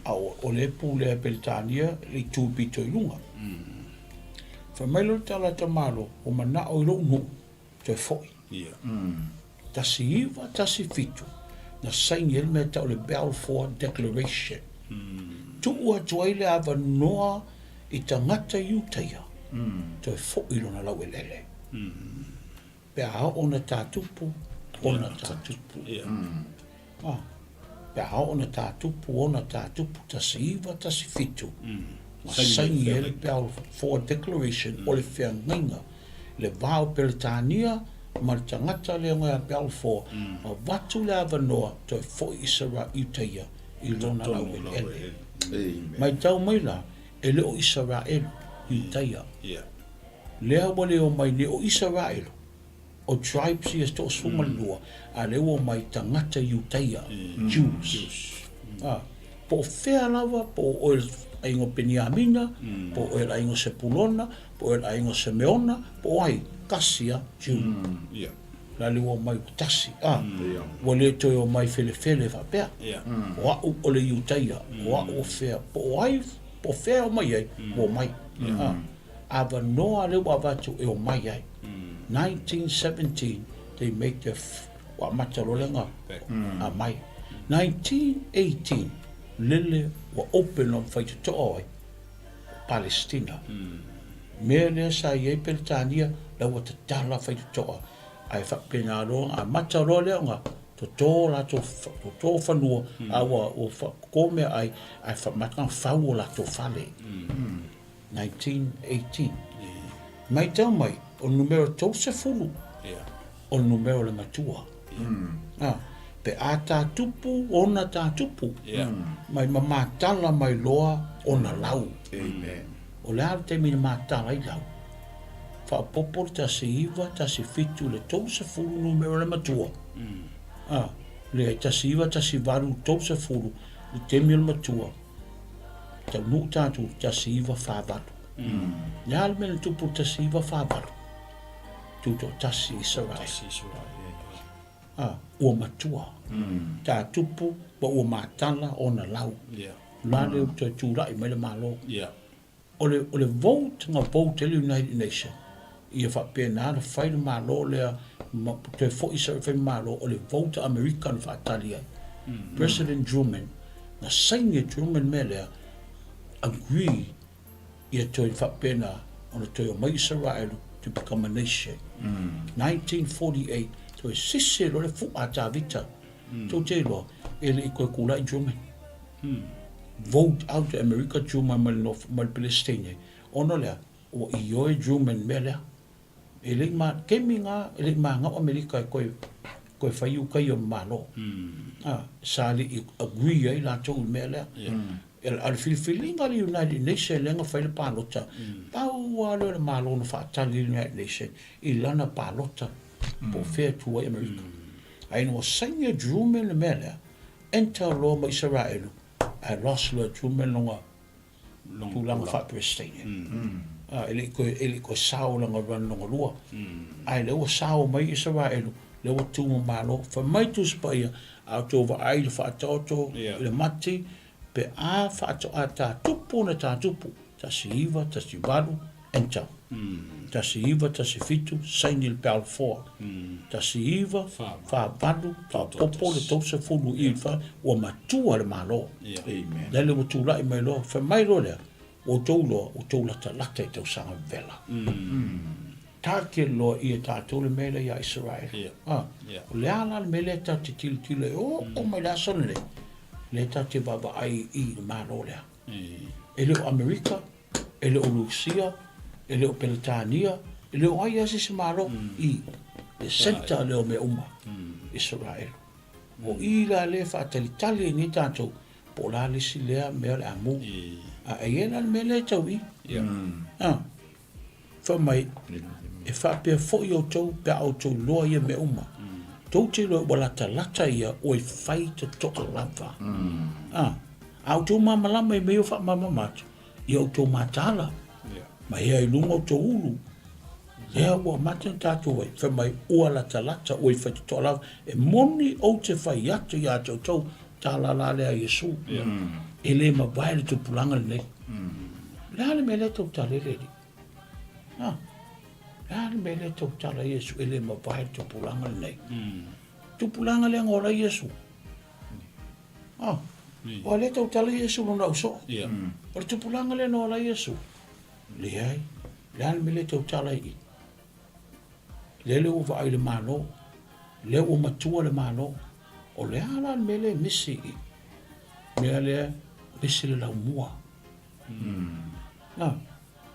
Speaker 2: o le pu le Peletania i tu pito i lunga. Fa mai lo tala ta malo o mana o lo no te foi. Ta si iwa ta si fitu na sain el me ta o le Balfour Declaration. Tu ua tuaile ava noa i tangata iutaia. Te foi lo na lau elele. Pe a ona tatupu ona tatupu. Pe a ona tatupu ona tatupu ta si iwa ta si fitu. Sain el Balfour Declaration o le whiangainga le vao Peletania ma le tangata le ngai a Balfour a watu le avanoa toi foi Esera iutaia i lona lau ele. Mai tau mai la e le o Israel iutaia. Lea wale o mai le o Israel o tribes i esto suma lua a le o mai tangata iutaia Jews. Po fea lava po o aingo Peniamina, po el aingo Sepulona, po el aingo Semeona, po ai Kasia Jew. La le o mai tasi. Wale toi o mai fele fa pea. O le iutaia, o fea, po ai, po fea o mai ai, o mai. Ava noa le wa vatu e o mai ai. 1917, they make the wa matalolenga a mai. 1918, lele wa open on fight to oi Palestina. Mele sa ye Peletania la wa te tala fight to ai fa penalo a matalole nga to la to fanua a wa o fa come ai fa matan fa la to fale. 1918. Mai tau mai o numero 12 o numero le matua. Pe a tupu ona tupu mai mamatala mai loa ona lau.
Speaker 1: Amen.
Speaker 2: O le ala te mina matala i lau fa popo ta se iwa ta se fitu le tausa fulu numero le matua. Le ta se iwa ta se varu tausa fulu le temi le matua ta nu tatu ta se iwa fa varu le ala mena tupu ta se iwa fa varu tuto ta se Israel ua matua ta tupu ba ua matala ona lau la le te tūrai mai le malo o le vote nga vote le United Nations ia fa pena na fai le malo le te fo isa fe malo o le vote American fa Italia President Truman na saini Truman mele agree ia to fa pena on to mai Israel to become a nation 1948 to sisse lo le fu ata vita Tau te loa, ele I koe kula I German. Vote out America German mal Palestine. Ono lea, o I oe German me lea. Ele ma, kemi ngā, ele ma ngā Amerika koe whaiu kai o malo. Sali I agree ai la tau me lea. Al filfilinga li United Nations lenga whaile pālota. Pau alo le malo na whaatali United Nations. I lana pālota. Po fair to America. Ai no sainga German le me lea. Enter lo ma Israelu. Ai lost lo German longa. Tulanga wha Palestine. Ele ko sao langa ran longa lua. Ai lewa sao mai Israelu. Lewa tūma malo. Fa mai tu spaya. Au tō wa ai le whaatoto. Le mati. Pe a whaato a tā tupu na tā tupu. Ta si iwa, ta si waru, enter. Ta si iwa, ta si fitu, saini le peal 4. Ta si iwa, wha waru, ta popo le tau se fulu I wha, o matua le malo. Lele o tū lai mai lo, wha mai lo lea, o tau lo, o tau lata lata I tau sanga vela. Tā ke lo I tā tau le mele ia Israel. O lea la le mele tā te tile, o mai la son le. Le tate baba ai I malo lea. Ele o Amerika, ele o Rusia, ele o Peletania, ele o ai asi se malo I. Le senta leo me uma, Israel. O I la le whaatalitali ni tātou, po la le si lea mea le amu. A ena me le tau I. Wha mai, e whapea fo I o tau, pea au tau loa ia me uma. Tau te loa walata lata ia o I whai te toka lava. Au tau mamalama I meo wha mamamatu. I au tau matala. Ma hea I lunga o tau ulu. Hea ua matan tātou ai. Wha mai ua lata lata o I whai te toka lava. E moni o te whai atu i a tau tau. Tāla la lea Yesu. E le ma waere tu pulanga le nei. Lea le me le tau tale le di. Lea le me le tau tala Yesu. E le ma waere tu pulanga le nei. Tu pulanga le ngora Yesu. O le tau tala Yesu no nau so. O le tu pulanga le ngora Yesu. Le ai. Lea le me le tau tala I. Le le uva ai le mano. Le o matua le mano. O le ala le me le misi I. Mea le misi le lau mua.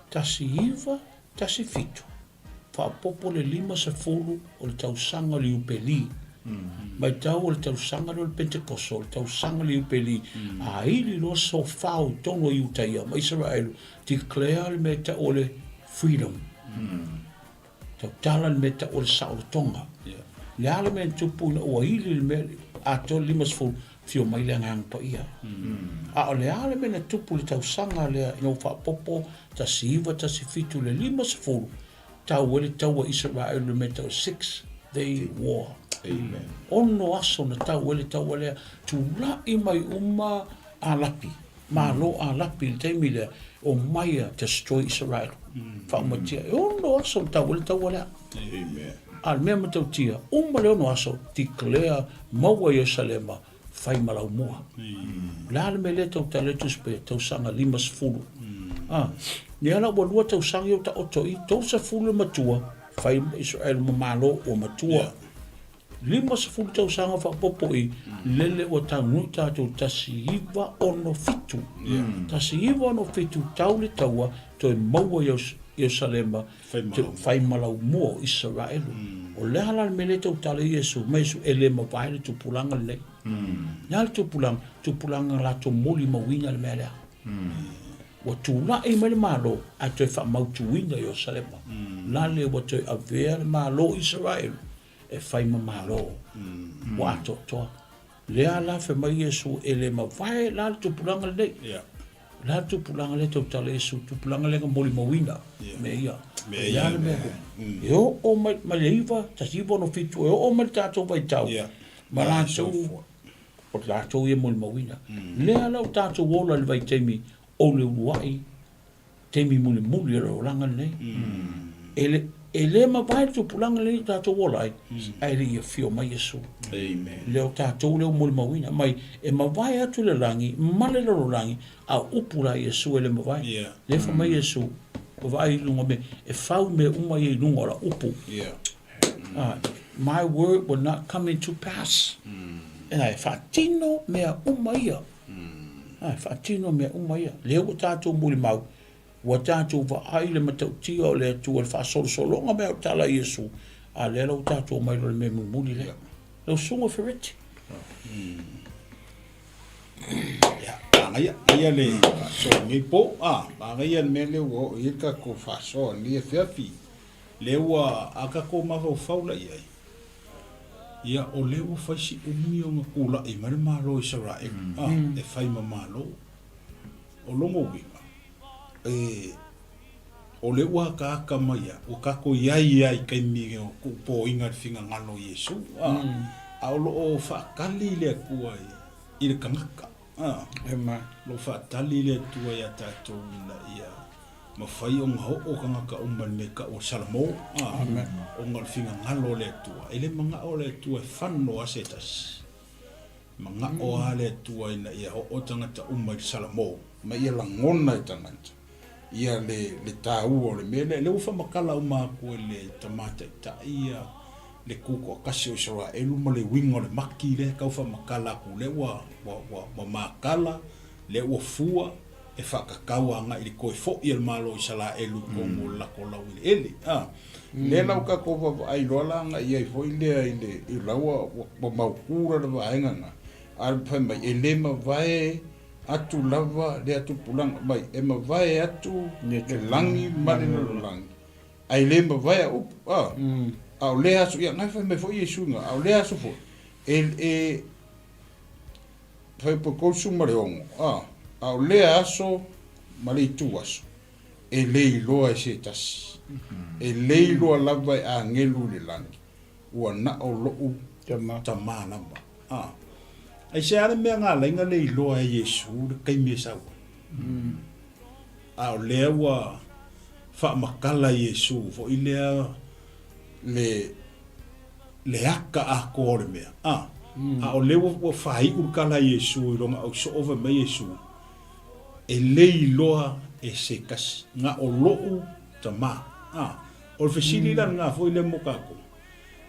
Speaker 2: Tasi iwa, tasi fitu. Whaapopo le 5 o le tausanga li upeli. Mai tau o le tausanga le Pentekoso, le tausanga li upeli. A ili lo so whao tono I utaia, ma Israelu, declare le meta o le freedom. Tau tala le meta o le sao le tonga. Le ala me tupu na ua ili le me ato 5 fio mai le ngang pa ia. A o le ala me na tupu le tausanga le ino whaapopo, ta si iwa, ta si fitu le 5 tau ele tau a Israel le meta o 6-day war.
Speaker 1: Amen.
Speaker 2: Ono aso na tau ele tau alea tu lai mai uma a lapi. Ma lo a lapi le teimi lea o maia destroy Israel. Whaumatia. Ono aso na tau ele tau alea.
Speaker 1: Amen.
Speaker 2: Al mea matau tia. Uma le ono aso declare maua Yerusalema whai malau moa. Lale me le tau taletus pe tau sanga 5. Ni ala ua lua tau sangi o ta oto I tau sa fulu matua whai Israel mamalo o matua 5 tau sanga wha popo I lele o tau nui tātou tasi iwa ono fitu tasi iwa ono fitu tau le taua toi maua Yerusalema whai malau mua Israelu o le halal me le tau tale Yesu meisu ele ma vaile tu pulanga le nal tu pulanga la tu moli mawina le mea lea wa tula e mai malo a te fa mautu winda Yerusalema la le wa te avea malo Israel e fai malo wa to le ala fe mai Yesu ele ma vai la tu pulanga le la tu pulanga le to tale Yesu tu pulanga le moli mawina me ia yo o mai leiva ta si bono fitu o mai tato vai tau ma la tu o la tu e moli mawina le ala o tato wola le vai temi o le uai temi muli ro langa nei ele ma vai tu pulanga le tato wola ai le fio mai Yesu
Speaker 1: Amen.
Speaker 2: le tato le muli mawina mai e ma vai atu le langi male lo langi a upula Yesu ele ma vai le fa mai Yesu o vai lunga me e fau me uma ye lunga ora upu my word will not come into pass whaatino mea umaia. Whaatino mea umaia. Leo o tātou muli mau. Wa tātou wa aile matautia o lea tua le whaasolsolonga mea o tala Iesu. A lea lau tātou mai lo le mea muli lea. Lau sunga whiriti.
Speaker 3: Ia le so ngai po ia me le o ika ko fa so ni fefi le wa aka ko ma fo faula ia o le o fa si o mio nga kula e mare malo Israel e fai ma malo o longo wi o le wa ka mai o ka ko ia kai mi o po inga finga ngalo Yesu a o lo fa kali le ku ai le kamaka
Speaker 2: Ema.
Speaker 3: Lo fa tali le tua ya tātou ina ia. Ma whai o ngā o kanga ka umman me ka o salamo. O ngā whinga ngalo le tua. Ele mga o le tua whanno asetas. Mga o a le tua ina ia o tangata umman salamo. Ma ia la ngona i tangata. Ia le tāu o le mele. Le ufa makala o mākua le tamata i ta ia. Le kuko kasi o Israel ma le wingo le maki le kaufa makala ku le wa makala le wa fua e whakakaua nga i koe fo i el malo Israel ko mo la ko la wi ele le lau ka ko ai lola nga i ai foi le i laua wa maukura le vaenga nga al pa mai ele ma vai atu lava le atu pulang mai e ma vai atu le langi mari no langi ai le ma vai au le aso ia ngai me foi Yesu nga au le aso fo foi po ko sumare ongo au le aso mali tu aso le lo a se tas le lo la vai a ngelu le langi ua na o lo u tama namba ai se ara me nga lenga le lo a Yesu de kai me sa au le wa fa makala Yesu fo ile le aka a kore mea. A o lewa wa whai urkala Yesu i ronga au so ova me Yesu. E lei loa e se kasi. Nga o loo ta ma. O le whesili la ngā fo i le mokako.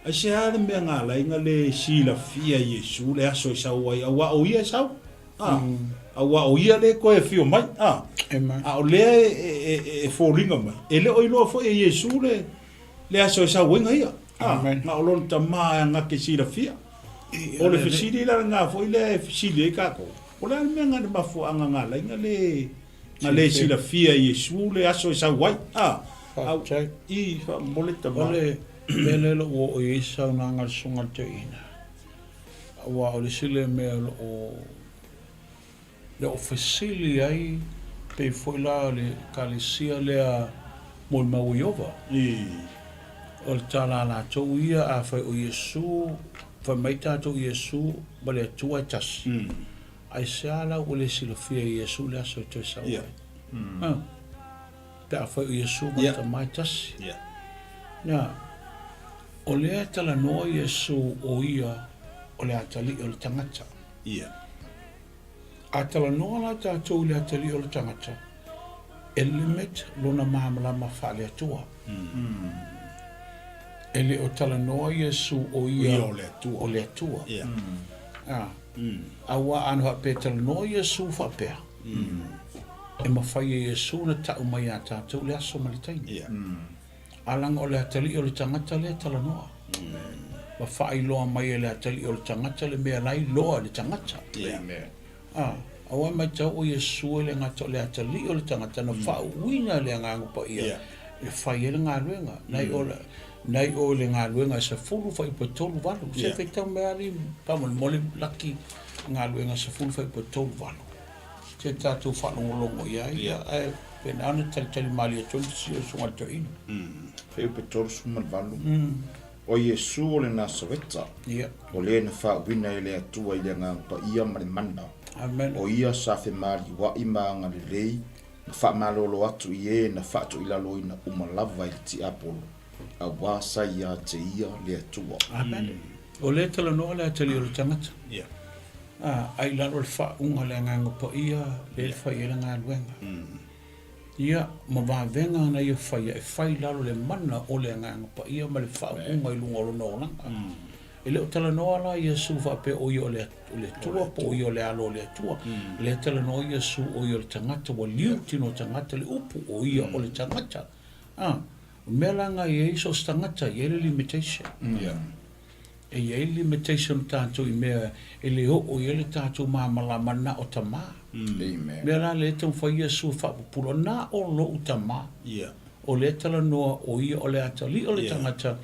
Speaker 3: A se hare mea ngā la inga le sila fia Yesu le aso i sau ai. Awa o ia sau. Awa o ia le koe fio mai. A o lea e fōringa mai. E le oi loa fo e Yesu le aso i sau inga ia. Nga o lon ta maa nga ke sila fia. O le whesili la ngā fo i le whesili e kako. O le mea ngā ma fo anga ngā la inga le sila fia Yesu le aso i sau wai. I wha mole ta maa.
Speaker 2: Le lelo o Isa nga ngā sunga te ina. Wa o le sile mea le o whesili ai pe foi la le kalesia lea mo le mau Iova. O le tala la tau ia a whai o Yesu, whai mai tātou Yesu, ma le atua tas. Ai se ala o le silofia Yesu le aso te sau. Pe a whai o Yesu ma ta mai tas. Nā, o le atala noa Yesu o ia, o le atali o le tangata. Atala noa la tātou le atali o le tangata. E limit lona mahamalama whale atua. Ele o tala noa Yesu o ia o le atua. Awa anu hape tala noa Yesu whapea. E mawhai e Yesu na tau mai a tātou le aso malitaini. Alang o le atali o le tangata le tala noa. Mawhai loa mai e le atali o le tangata le mea lai loa le tangata. Awa mai tau o Yesu le ngata o le atali o le tangata na whau wina le ngangu pa ia. E whai e le ngā luenga. Nai o le ngā luenga sa fulu whai pa tolu walu. Se whai tau mea ri pamon mole laki ngā luenga sa fulu whai pa tolu walu. Se tātou whanongolongo ia ia. Pena ana tali mali a tolu si o sunga te inu.
Speaker 1: Whai pa tolu sunga walu. O Yesu o le Nasareta. O le na wha wina e le atua i le ngā pa ia ma le mana. O ia sa whi mali wa ima ngā le rei. Na wha malolo atu i e na wha atu i lalo i na umalava i ti apolo. A wasa ia te ia le atua.
Speaker 2: O le tala noa le atali o le tangata. Ai lalo le wha unga le nganga pa ia le whai e le ngā luenga. Ia, ma venga na ia whai e whai lalo le mana o le nganga pa ia ma le wha unga i lunga o lona o langa. Ele o tala noa la Iesu whape o i o le tua po i o le alo le tua. Le tala noa Iesu o i o le tangata wa liu tino tangata le upu o i o le tangata. Mea langa i eiso tangata i ele limitation. E i ele limitation tātou i mea e le o i ele tātou mamala mana o tama. Mea la le tau whai Iesu whapupulo na o lo utama. O le tala noa o i o le atali o le tangata.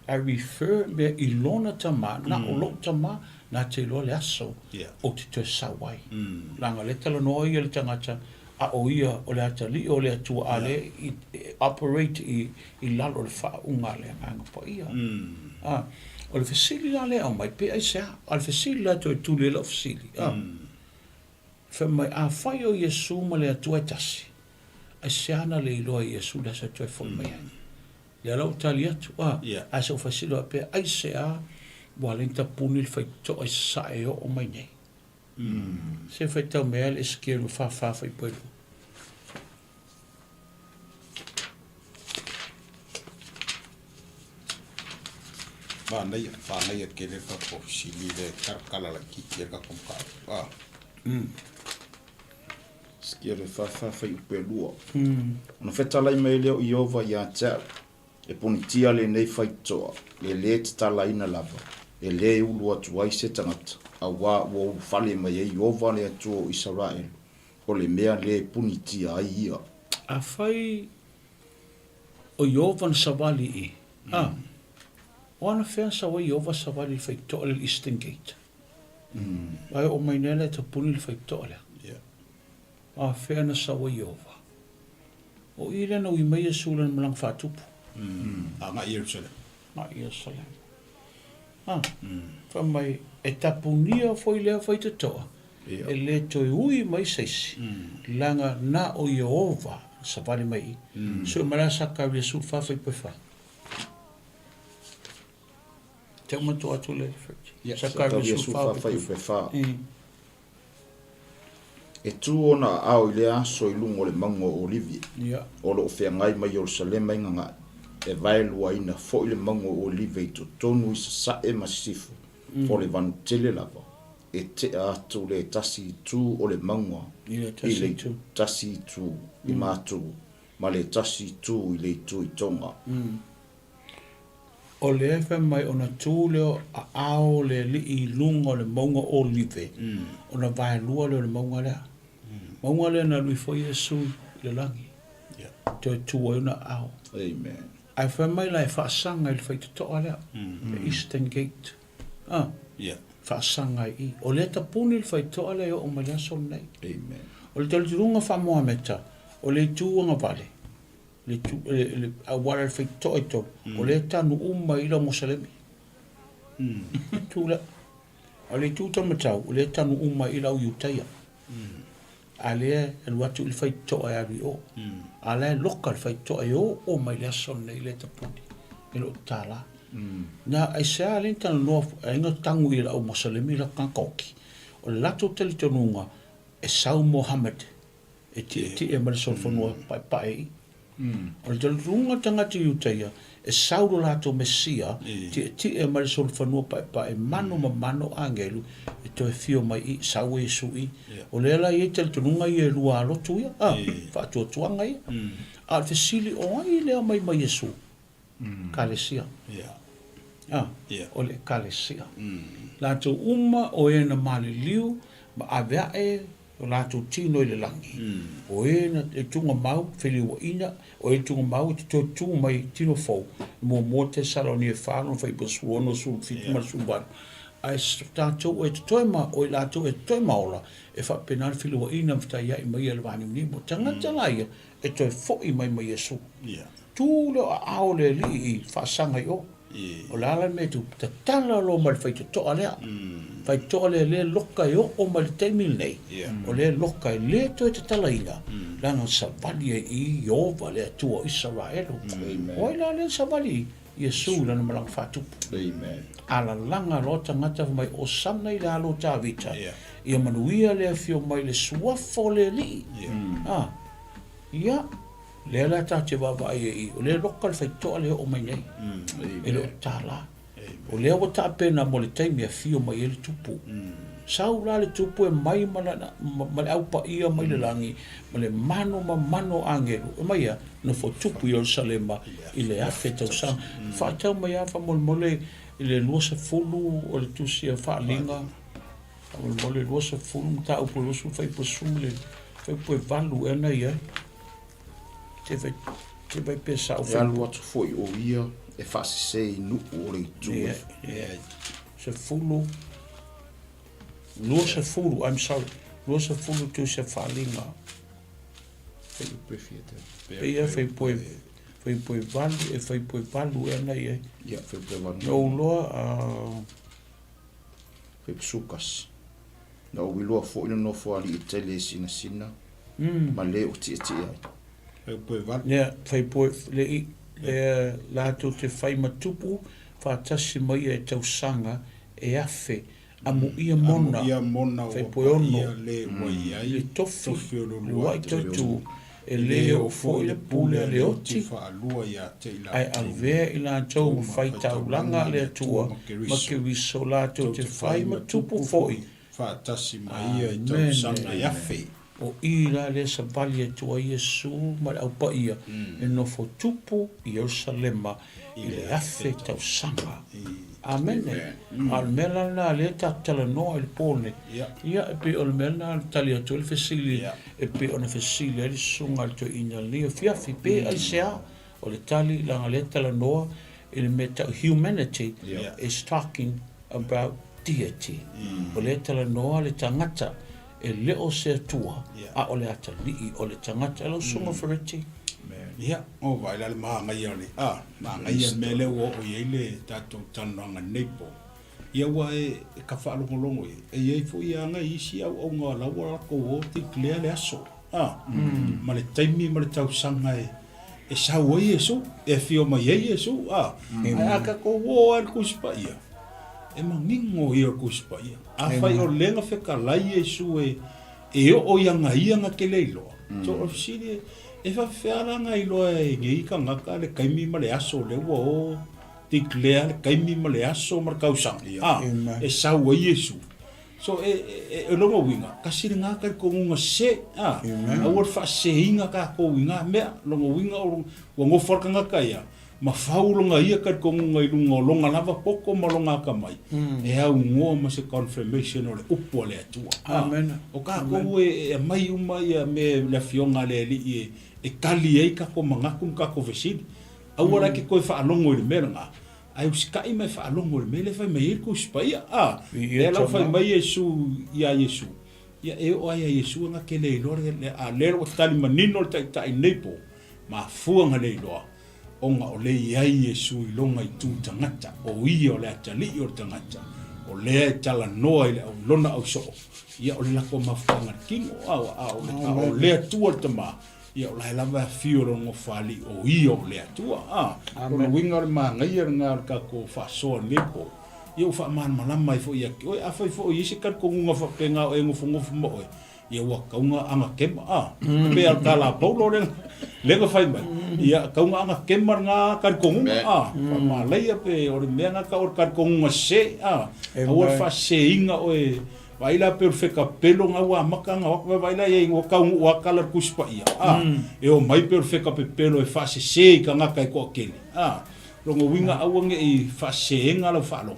Speaker 2: I refer me ilona tama na o lo tama na te lo le aso o te sawai. Langa le tala noa i le tangata a o ia o le atali o le atua ale operate i lalo le whaunga le anga pa ia. O le fasili la le au mai pe ai sea. O le fasili la to e tūle la fasili. Fa mai a whai o Iesu ma le atua tasi. Ai seana le iloa Iesu la sa toi fo mai ai. Le lau tali atu, a se o fasilo a pe ai se a wale ta puni le fai to ai sa e o mai nei. Se fai tau mea le skiru fa fai pelu.
Speaker 3: Whanai a kere ka po sili le karakala la ki ka kumka.
Speaker 1: Skiru fa fai pelu. Ona fetalai mai leo i ova ia tau. E punitia le nei faitoa, le te talaina lava, le ulu atu ai se tangata, a wā ua fale mai e ova le atu o Israel, o le mea le punitia ai ia.
Speaker 2: A whai o Iovan Savali i. O ana whea sawa Iova Savali faitoa le Eastern Gate. Ai o mai nele te puni le faitoa le. A whea na sawa Iova. O ile no i mai e sulan malang whatupu.
Speaker 3: Nga Jerusalem.
Speaker 2: Nga Jerusalem. Fa mai e tapunia foi lea fai te toa. E le toi ui mai seisi. Langa na o Iova sa vale mai. So mara sa ka Yesu fa fai pe fa. Te umatu atu le
Speaker 1: sa ka Yesu fa fai pe fa. E tu ona au le aso i lungo le mango o Olivia. O lo fea ngai mai Jerusalem mai nga e vai lua ina fo i le mango o Olivia i to tonu i sa e masifu. O le vanu tele lava. E te atu le tasi tu o le mango. I le tasi tu i mātu. Ma le tasi tu i le tu i tonga.
Speaker 2: O le efe mai ona tu leo a ao le li i lungo le maunga o Olivia. Ona vai lua leo le maunga lea. Maunga lea na lui foi Yesu le langi. Te tu o una ao.
Speaker 1: Amen.
Speaker 2: Ai wha mai lai whaasanga i le whai te toa lea. The Eastern Gate. Whaasanga i. O le ta puni le whai toa lea o mai lea sol nei.
Speaker 1: Amen.
Speaker 2: O le tali runga wha moa meta. O le tuanga vale. Le awara le whai toa i to. O le tanu umma i la Mosalemi. Tula. O le tu tamatau. O le tanu umma i la Iutaia. A lea e watu i le whai toa e ari o. A lea loka le whai toa e o mai lea son nei le tapuni. E lo tala. Na ai sea lenta no inga tangu i la o Mosalemi la kankoki. O le lato tali tonunga e Sau Mohammed. E ti e marisol whanua pai. O le runga tangati Iutaia e Sauro lato Mesia ti e marisol whanua pai mano ma mano angelu e to e fio mai i Sau e sui. O le ala i tali tonunga i e lua alotu ia. Whaatua tuanga ia. A le fesili o ai lea mai mai Yesu. Kalesia. O le kalesia. Lato uma o e na mali liu ma avea e o lato tino i le langi. O e na e tunga mau feli wa ina o e tunga mau te to tunga mai tino fau. Mo te saloni e whano fai pasuono su fitu ma su wanu. Ai tātou e toima o i lato e toima ola e wha penal fili wa ina mftaia i mai alwani mnimo. Tangata laia e toi fo i mai mai Yesu. Tūle a ao le li i whaasanga i o. O lala me tu ta tala lo mal fai toa lea. Fai toa le loka i o mal teimil nei. O le loka i le to e te tala inga. Langa savali e i Iova le atua Israel. O i la le savali Yesu lana malang whatupu.
Speaker 1: Amen.
Speaker 2: Ala langa lo tangata mai o sana i le alo tāwita. Ia manuia le fio mai le suafo le li. Ia. Le la ta te baba ai o le local fai to le o mai nei. E lo tala. O lea wa taapena mo le taimi a fio mai ele tupu. Sau la le tupu e mai ma le au paia mai le langi, ma le mano angelu. E mai a, na fo tupu Yerusalema i le afe tausanga. Whaatau mai a mole i le luasa fulu o le tusi a whaalinga. Mole luasa fulu mta upo lusu whaipo sumle, whaipo e valu e nei ai. Te vai pesa o
Speaker 1: e alu atu foi o ia e whaasise I nuku o le tue.
Speaker 2: Se fulu, luasa fulu, I'm sorry, luasa fulu tusi a whaalinga. Pea whaipo e valu e whaipo e valu e nei ai.
Speaker 1: Ia, whaipo e valu.
Speaker 2: No loa,
Speaker 1: whaipo sukas. Na o wilua fo ina no fo ali I tele sina. Ma le o tia ai.
Speaker 2: Whaipo le lato te whai matupu, whaatasi mai e tausanga e afe, amu ia mona, whaipo e ono, le tofi, le wai tautu, e le o fo I le pule le oti, ai alvea I la tau whai taulanga le atua, ma ke wiso lato te whai matupu foi.
Speaker 3: Whaatasi mai e tausanga e afe.
Speaker 2: O ira le sabali e tua Yesu ma au paia e no fo tupu I Yerusalema I le afe tausanga. Amen. Al mela na le tatala no il pone. Ia e pe o mela na tali atu le fesili e pe o na fesili e sunga al to ina lia fiafi pe al sea o le tali langa le tala noa il meta humanity is talking about deity. O le tala noa le tangata e leo se tua a ole ata li o le tangata lo sunga fereti
Speaker 3: ia o vai la ma ngai ole ma ngai mele o ile tato tananga nepo ia wa e ka fa lo longo e ye fu ia nga isi au nga la wa ko o ti clear le aso ma le taimi ma le tau sanga e sa o yeso e fio ma yeso ka ko o al kuspa ia e mangingo ia kuspa ia a fai o lenga feka lai Yesu e o yanga ke leilo so ofisili e fa fera nga ilo e ngi ka ngaka le kaimi ma le aso le wo declare le kaimi ma le aso mar kausa e sa o Yesu so e longo winga kasiri nga ka ko nga se a or fa se inga ka ko winga me longo winga o ngo forka nga ka ia ma faulonga ia ka ko nga ilunga longa lava poko malonga ka mai e au ngo ma se confirmation o le upo le atua
Speaker 2: amen
Speaker 3: o ka ko e mai uma ia me la fionga le li e kali e ka ko manga kum ka ko vesid au ora ke ko fa longo le meranga ai uskai me fa longo le mele fa me ko spaia e la fa mai Yesu ia Yesu ia e o ia Yesu nga ke le lore le a le o tali manino ta nepo ma fuanga le loa onga o le ai Yesu I longa I tu tangata o ia o le atali o tangata o le tala noa ile o lona au so ia o le lako mafanga kingo o le atua tama ia o la lava fio ro ngo fali o ia o le atua o no winga o manga ia nga ka ko fa so lepo ia fa man malama I fo ia o afa fo ia se kar ko nga fa penga o ngo fo mo ia wa kaunga anga kema pe al kala paulo le ko fai mai ia kaunga anga kemar nga kar konga ma leia pe o menga ka or kar konga se o fa se inga o vaila perfeka pelo nga wa makanga wa vaila ia ngo kaunga wa kala kuspa ia e o mai perfeka pe pelo e fa se ka nga kai ko kele longo winga awange I fa se nga lo fa lo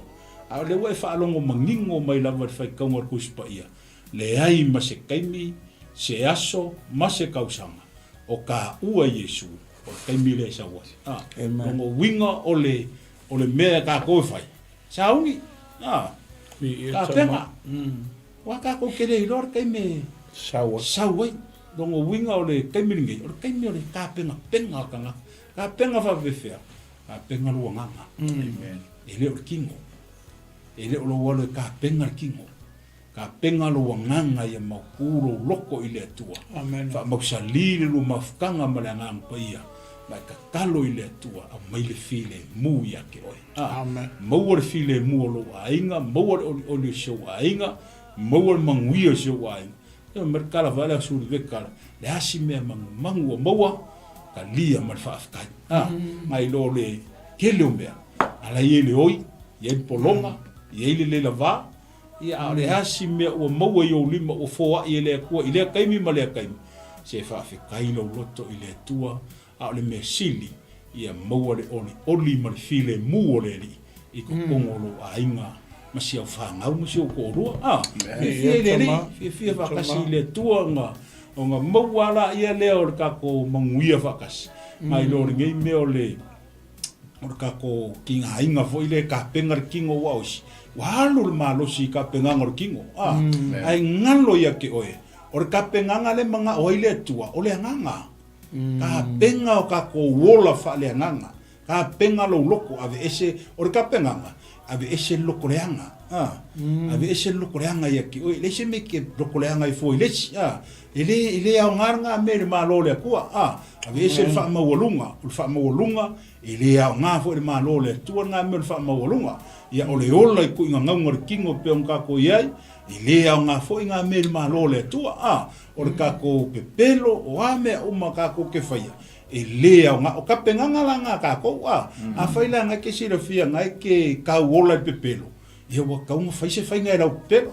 Speaker 3: le wa fa lo ngo mangingo mai la va fai kaunga kuspa ia le ai ma se kaimi se aso ma se kausanga o ka ua Yesu o kaimi le sa wa ngo winga ole mea ka ko fai saungi ka penga wa ka ko kele lor kaimi sawa ngo winga ole kaimi ngi o kaimi ole ka penga ka penga fa vefea ka penga lu nganga amen ele o kingo ele o wole ka penga kingo ka penga lo nganga ia makuro loko ile atua fa mausali lu mafkanga malangang paia mai ka talo ile atua a mai le file mu ia ke oi mau le file mu lo ainga mau o le show ainga mau manguia show ainga e merkala vala sur vekala le asi me mangu mau ka lia mal fa afkai mai lo le kele o mea ala ele oi ia polonga ia le lava ia le hasi me o mau i o lima o foa i le kua i le kaimi ma le kaimi se fa fe kai lo loto i le tua a le mesili ia mau le oli ma le file mu o le li i ko kongolo a inga ma si au fa ngau ma si o ko rua fi fa kasi le tua nga o nga mau ala ia le o ka ko manguia fa kasi mai lo ngai me o le o ka ko kinga inga fo ile ka pengar kingo wausi walu malo si ka pengar kingo ai ngalo ya ke oe o ka penga le manga o ile tua o le nganga ka penga o ka ko wola fa le nganga ka penga lo loko ave ese o ka penga ave ese loko le anga ave ese loko le anga ya ke oe le se me ke loko le anga i fo ile ile au nganga me malo le kua ave ese fa mawolunga ile au nga fo le malo le tua nga me fa mawolunga ia ole ola i ku nga ngau kingo pe on ka ko yai ile au nga fo nga me malo le tua o ka ko pepelo o ame o ma ka ko ke faia ile au nga o ka penganga la nga ka ko a faila nga ke sira fia nga ke ka ola pepelo ia wa ka un faise fainga era pepelo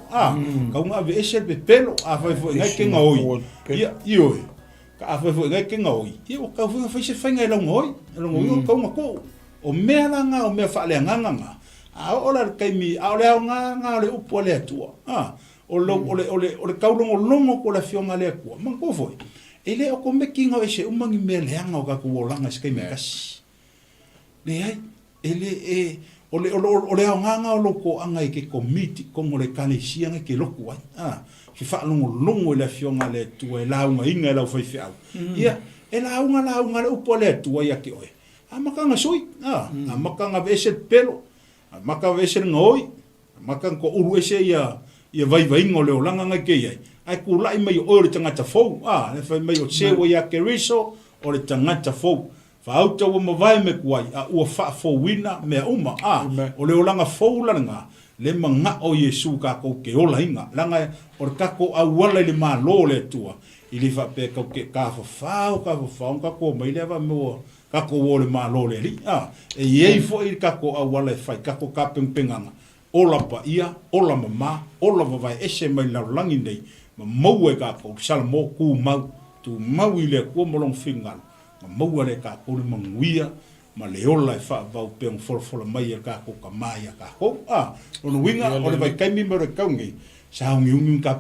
Speaker 3: ka un ave ese pepelo fai fo nga ke nga oi ia io ka fai fo nga ke nga oi ia wa ka faise fainga era ngoi ka un ko o mea nga o mea fa le nga ola kaimi ole nga ole upo le tua ole kaulongo longo ko la fionga le ko man ko foi ele o come kinga ese umangi mele anga o ka ko langa se kaimi kasi le ai ele ole nga o loko anga i ke komiti ko ngole kane sianga ke loko ki fa longo le fionga le tua la nga inga la foi fiau ia ela nga le upo le tua ia ke oe amakanga soi amakanga ese pelo maka vese ngoi maka ko uru ese ia vai ngole o langa nga ke ai ai ku lai mai o le tangata fou le fai mai o sewa ia ke riso o le tangata fou fa auto o mavai me kuai o fa fo wina me uma o le langa fou langa le manga o Yesu ka ko ke ola inga langa o ka ko awala le malo le tua ili fa pe ko ke ka fa ka ko mai le va mo ka ko wole malo le li e ye fo i ka ko awala fai ka ko ka penganga ola pa ia ola mama ola vai ese mai la langi nei ma mau e ka ko salmo ku mau tu mau ile ko molong fingal ma mau le ka ko le manguia ma le ola fa va pe un for mai ka ko ka mai ka ko ono winga o le vai kai mi mo re kaungi sa un ka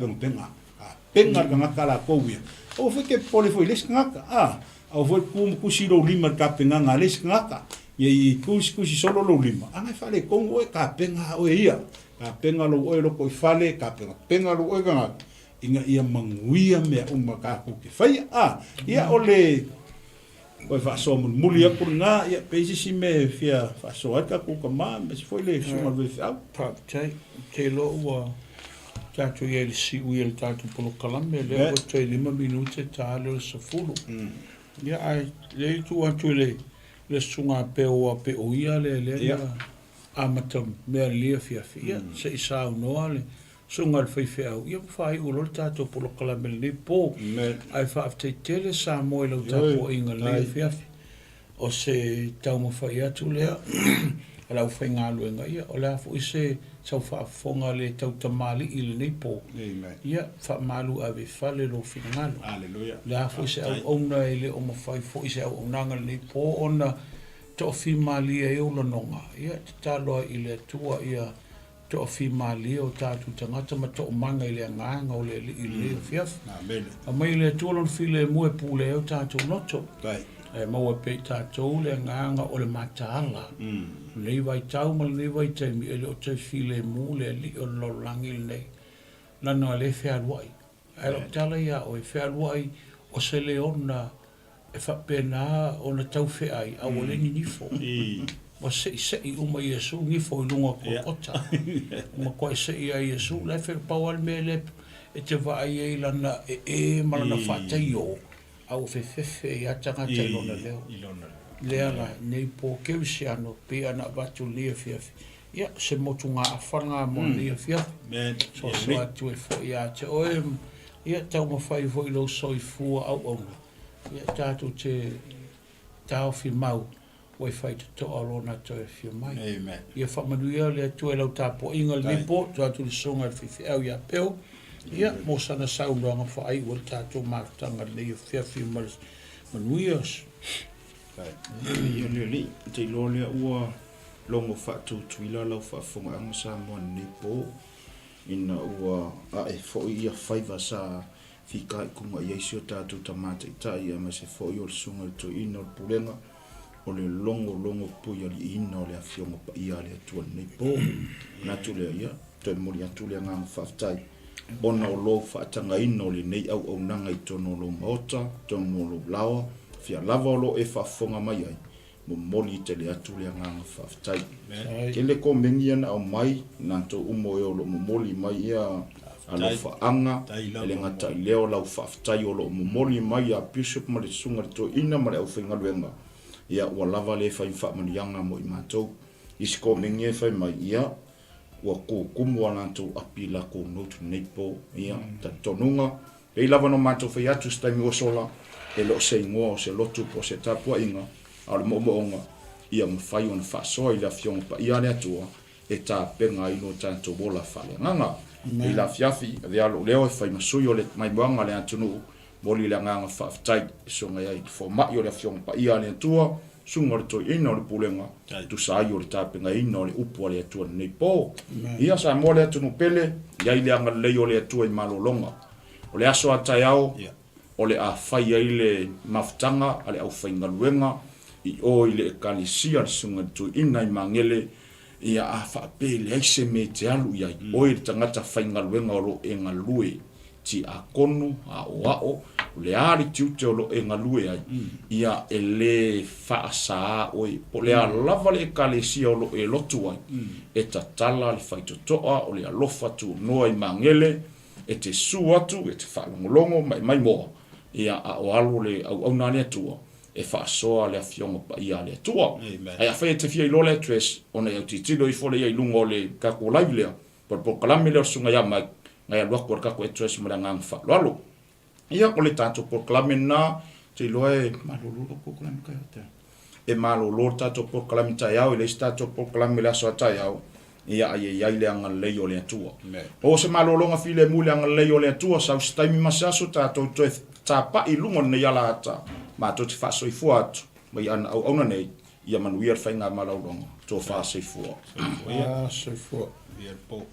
Speaker 3: penga ka la ko wi o foi ke pole foi les ngaka au foi kusi lo lima ka penga les ngaka ye kusi solo lo lima anga fale kon o ka penga o ia ka penga lo o ko fale ka penga lo o ga inga ia manguia me ka ko ke fai ia ole ko fa so mulia por nga ia pesi si me fia fa so ka ko ma me foi le so ma ve fa te lo wa Tato ia le si ui le tato polo kalame, le o te 5 minute ta le sa fulu. Ia ai, le tu atu le sunga pe o ia le amata mea lia fia. Se isa unoa le sunga le fai au. Ia mwhai ulo le tato polo kalame le po. Ai wha afte tele sa moe lau tapo inga lia fia. O se tau mwhai atu lea, alau whai ngā luenga ia, o lea fu ise sau whaafonga le 𝚟𝚒𝚙𝚢𝚑 i le nei po. Ia, whaamalu ave whale lo whingalo. Aleluia.
Speaker 2: Lea fu ise au auna e le o mawhai fu ise au aunanga le nei po ona 𝚟𝚒𝚙𝚢𝚑 e ula nonga. Ia, te taloa i le tua ia 𝚟𝚒𝚙𝚢𝚑 o tātu tangata ma 𝚟𝚒manga i le nganga o le i le fiaf.
Speaker 3: Amen.
Speaker 2: A mai le tua lon file mua pule o tātu noto.
Speaker 3: Kai.
Speaker 2: E maua pe tātou le nganga o le mataala. Nei vai tau ma nei vai taimi ele o te file mu le li o lo langi nei. Lana le whiaruai. E lo tala ia o e whiaruai o se le ona e whapena o na tau whiai a o le nifo. O se i uma Iesu nifo i lunga ko ota. Uma koe se i a Iesu le whi pawal me le e te vai e lana e malana whataio. Au fefe i atanga te lona leo. Lea la nei po kewisi ano pe ana batu lia fiafi. Ia se motu ngā awhanga mo lia fiafi. So atu e fo i a te oe. Ia tau mawhai fo i lo soi fua au auna. Ia tātou te tau fi mau. wai fai te toa lona to e fio mai.
Speaker 3: Amen.
Speaker 2: Ia whamanuia le atu e lau tapo inga lipo, tu atu li songa le whiwhi au ia peo. Ia, mo sana saunanga whaai wa tato mātanga le ia whiawhi manuias.
Speaker 1: Ia li, te lo lea ua longo whatu tuila lau whaafonga anga sa moa nipo. Ina ua ae fo ia whaiva sa whika i kunga i eisio tātou tamata i tai ia ma se fo i o le sunga to ina o le pulenga. O le longo pui ali ina o le afionga pa ia le atua nei po. Natu lea ia, toi mori atu lea nganga whaftai. Ona o lo whaatanga ina o le nei au nanga i tono lo maota, tono lo lawa, fia lava o lo e whafonga mai ai. Mo moli te le atu lea nganga whaftai. Ke le ko mengiana au mai, nanto umo e o lo mo moli mai ia alo whaanga, ele ngata i leo lau whaftai o lo mo moli mai a bishop ma le sunga le to ina ma le au whaingaluenga. Ia ua lava le fai whaamanianga mo i mātou. Isi ko mengi e fai mai ia, ua kumu ana tau apila ko notu neipo, ia, ta tonunga. Pei lava no mātou fai atu staimi o sola, e lo se ingoa o se lotu po se tapua inga, a le moonga, ia mwhai ona whaasoa i la fionga pa ia le atua, e tā penga ino tātou wola whale. Nganga, i la fiafi, a alo leo e fai masui o le mai moanga le atunu, moli le nganga whaftai, songa iai, fo mai o le fionga pa ia le atua, sunga le toi ina o le pulenga, tu sai o le tāpenga ina o le upu le atua nei po. Ia sa mo le atunu pele, iai le anga lei o le atua i malolonga. O le aso atai au, o le a fai ai le maftanga, ale au whainga luenga, i o i le ekalisia le sunga le toi ina i mangele, ia a whaapele aise me te alu iai, o i le tangata whainga luenga o lo e ngalue, ti a kono, a o, le ari tiute o lo e ngalue ai, ia e le whaasa oi, po le a lava le ekalesia o lo e lotu ai, e ta tala le whaitotoa, o le alofa tu noa i mangele, e te su atu, e te whaalongolongo, mai moa, ia a o alo le au nane atua, e whaasoa le afionga pa ia le atua. Ai a whai te fia i lo le atres, ona i au titilo i fole ia i lungo o le kako live lea, por kalame leo sunga ia mai, ngai alua ko kako etres mo ngang fa lalo ia o le tato proclame na te loe malolo proclame ka te e malolo tato proclame ta ia o le tato proclame la so ta ia ia ai le anga le o le atua o se malolo nga file mu le anga le o le atua sa stai mi masaso tato to ta pa i lungo ne yala ata ma to te fa so i fuat mai an au na nei ia manuia fa nga malolo to fa so i fuat
Speaker 2: ia so i fuat
Speaker 3: ia po